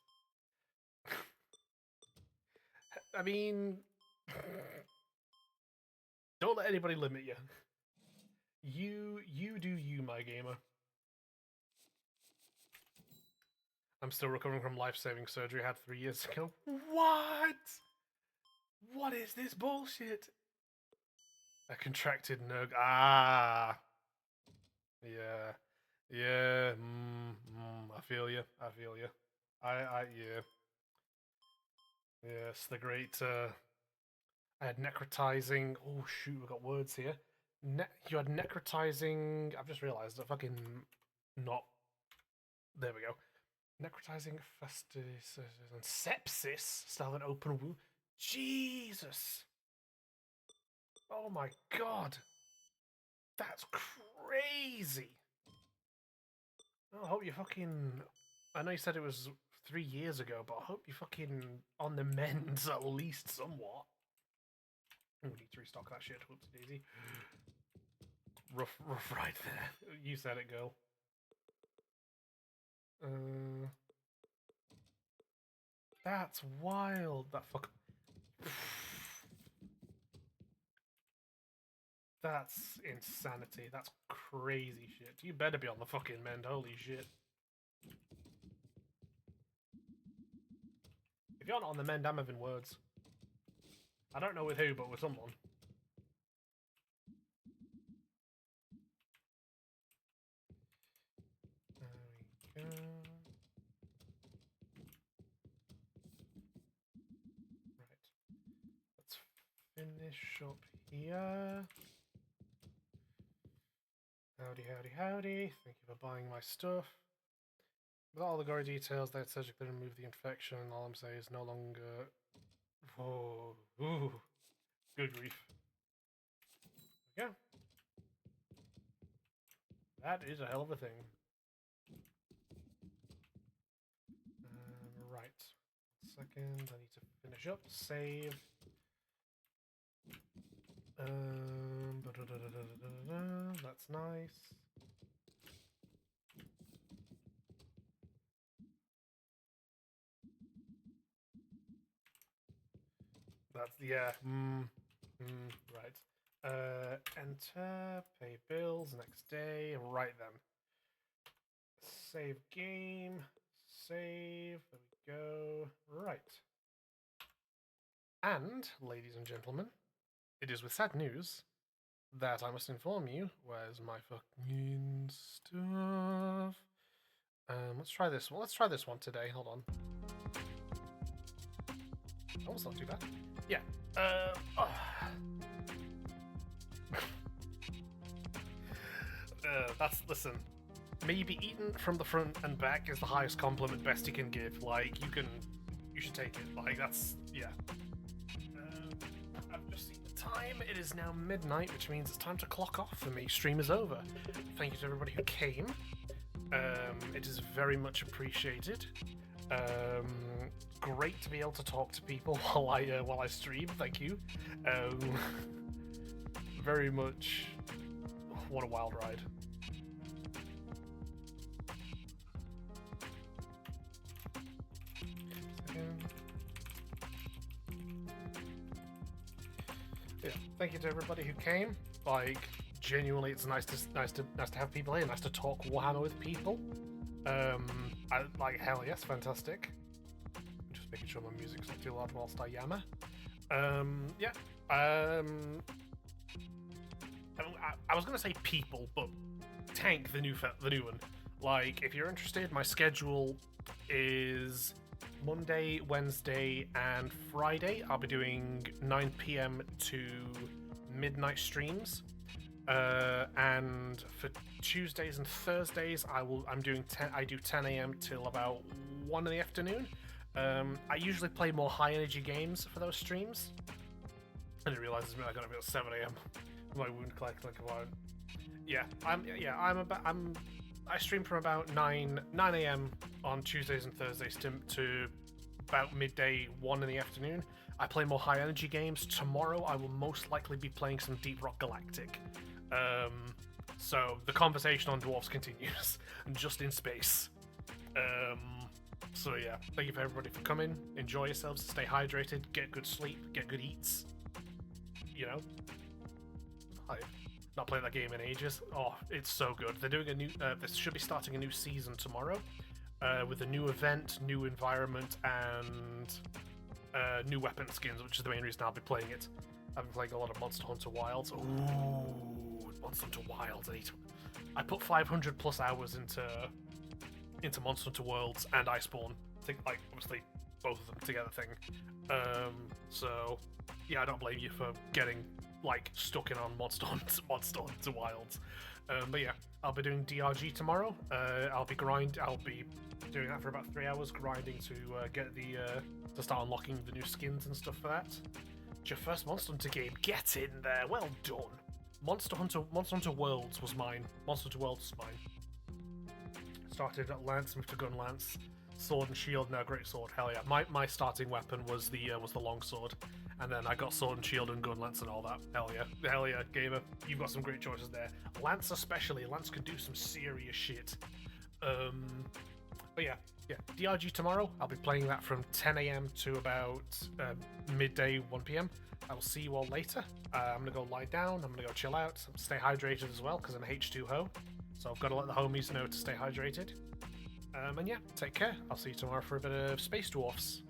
I mean, don't let anybody limit you. You do you, my gamer. I'm still recovering from life-saving surgery I had 3 years ago. What? What is this bullshit? A contracted nug. Ah. Yeah. Yeah. I feel you. I feel you. Yeah. Yes, the great, I had necrotizing. Oh, shoot, we got words here. You had necrotizing. I've just realized I fucking not. There we go. Necrotizing fastidious and sepsis. Still an open wound. Jesus. Oh my god. That's crazy. I hope you fucking. I know you said it was 3 years ago, but I hope you fucking on the mends at least somewhat. We need to restock that shit. Whoops, daisy. Rough right there. You said it, girl. That's wild. That fuck. That's insanity. That's crazy shit. You better be on the fucking mend. Holy shit. If you're not on the mend, I'm having words. I don't know with who, but with someone. There we go. Right. Let's finish up here. Howdy, howdy, howdy. Thank you for buying my stuff. Without all the gory details, they surgically remove the infection. All I'm saying is no longer. Oh, ooh, good grief. Yeah, that is a hell of a thing. Right. 1 second. I need to finish up. Save. That's nice. That's yeah. Right. Enter. Pay bills next day. Right then. Save game. Save. There we go. Right. And, ladies and gentlemen, it is with sad news that I must inform you. Where's my fucking stuff? Let's try this one. Let's try this one today. Hold on. Oh, it's not too bad. Yeah. Listen. Maybe eaten from the front and back is the highest compliment Bestie can give. Like, you should take it. Like, that's, yeah. I've just seen the time. It is now midnight, which means it's time to clock off for me. Stream is over. Thank you to everybody who came. It is very much appreciated. great to be able to talk to people while I stream. Thank you. Very much. What a wild ride. Yeah, thank you to everybody who came. Like, genuinely, it's nice to have people here. Nice to talk Warhammer with people. Hell yes, fantastic. Just making sure my music's not too loud whilst I yammer. Yeah. I was gonna say people, but Tank, the new one. Like, if you're interested, my schedule is Monday, Wednesday, and Friday. I'll be doing 9 p.m. to midnight streams, and for Tuesdays and Thursdays, I do 10 a.m. till about 1 in the afternoon. I usually play more high energy games for those streams. I didn't realize I got to be at 7 a.m. My wound collect like about. Yeah, I stream from about 9 a.m. on Tuesdays and Thursdays to about midday, 1 in the afternoon. I play more high energy games. Tomorrow I will most likely be playing some Deep Rock Galactic. So the conversation on dwarves continues, just in space. So yeah, thank you for everybody for coming. Enjoy yourselves, stay hydrated, get good sleep, get good eats. You know, I've not played that game in ages. Oh, it's so good. They're doing a new. This should be starting a new season tomorrow, with a new event, new environment, and new weapon skins, which is the main reason I'll be playing it. I've been playing a lot of Monster Hunter Wilds. Ooh, Monster Hunter Wilds. I put 500 plus hours into Monster Hunter Worlds and Iceborne. I think, like, obviously both of them together thing. So yeah, I don't blame you for getting like stuck in on Monster Hunter Wilds. But yeah, I'll be doing DRG tomorrow. I'll be doing that for about 3 hours, grinding to get to start unlocking the new skins and stuff for that. It's your first Monster Hunter game. Get in there. Well done. Monster Hunter Worlds was mine. Monster Hunter Worlds was mine. Started at Lance, moved to Gun Lance, Sword and Shield, now Great Sword. Hell yeah. My starting weapon was the long sword, and then I got Sword and Shield and Gun Lance and all that. Hell yeah, gamer. You've got some great choices there. Lance especially. Lance could do some serious shit. But yeah, DRG tomorrow. I'll be playing that from 10 a.m. to about midday, 1 p.m. I will see you all later. I'm gonna go lie down. I'm gonna go chill out. Stay hydrated as well, because I'm H2Ho. So I've got to let the homies know to stay hydrated. And yeah, take care. I'll see you tomorrow for a bit of Space Dwarfs.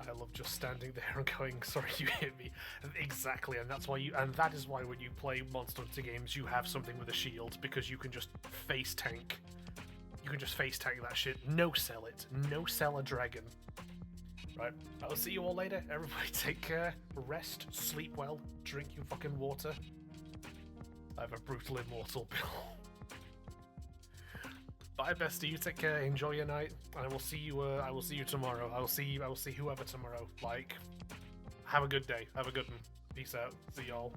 I love just standing there and going, sorry, you hit me. Exactly, and that is why when you play Monster Hunter games, you have something with a shield, because you can just face tank. You can just face tank that shit. No sell it. No sell a dragon. Right, I'll see you all later. Everybody take care. Rest, sleep well, drink your fucking water. I have a brutal immortal bill. Bye, bestie. You take care. Enjoy your night. And I will see you. I will see you tomorrow. I will see whoever tomorrow. Like, have a good day. Have a good one. Peace out. See y'all.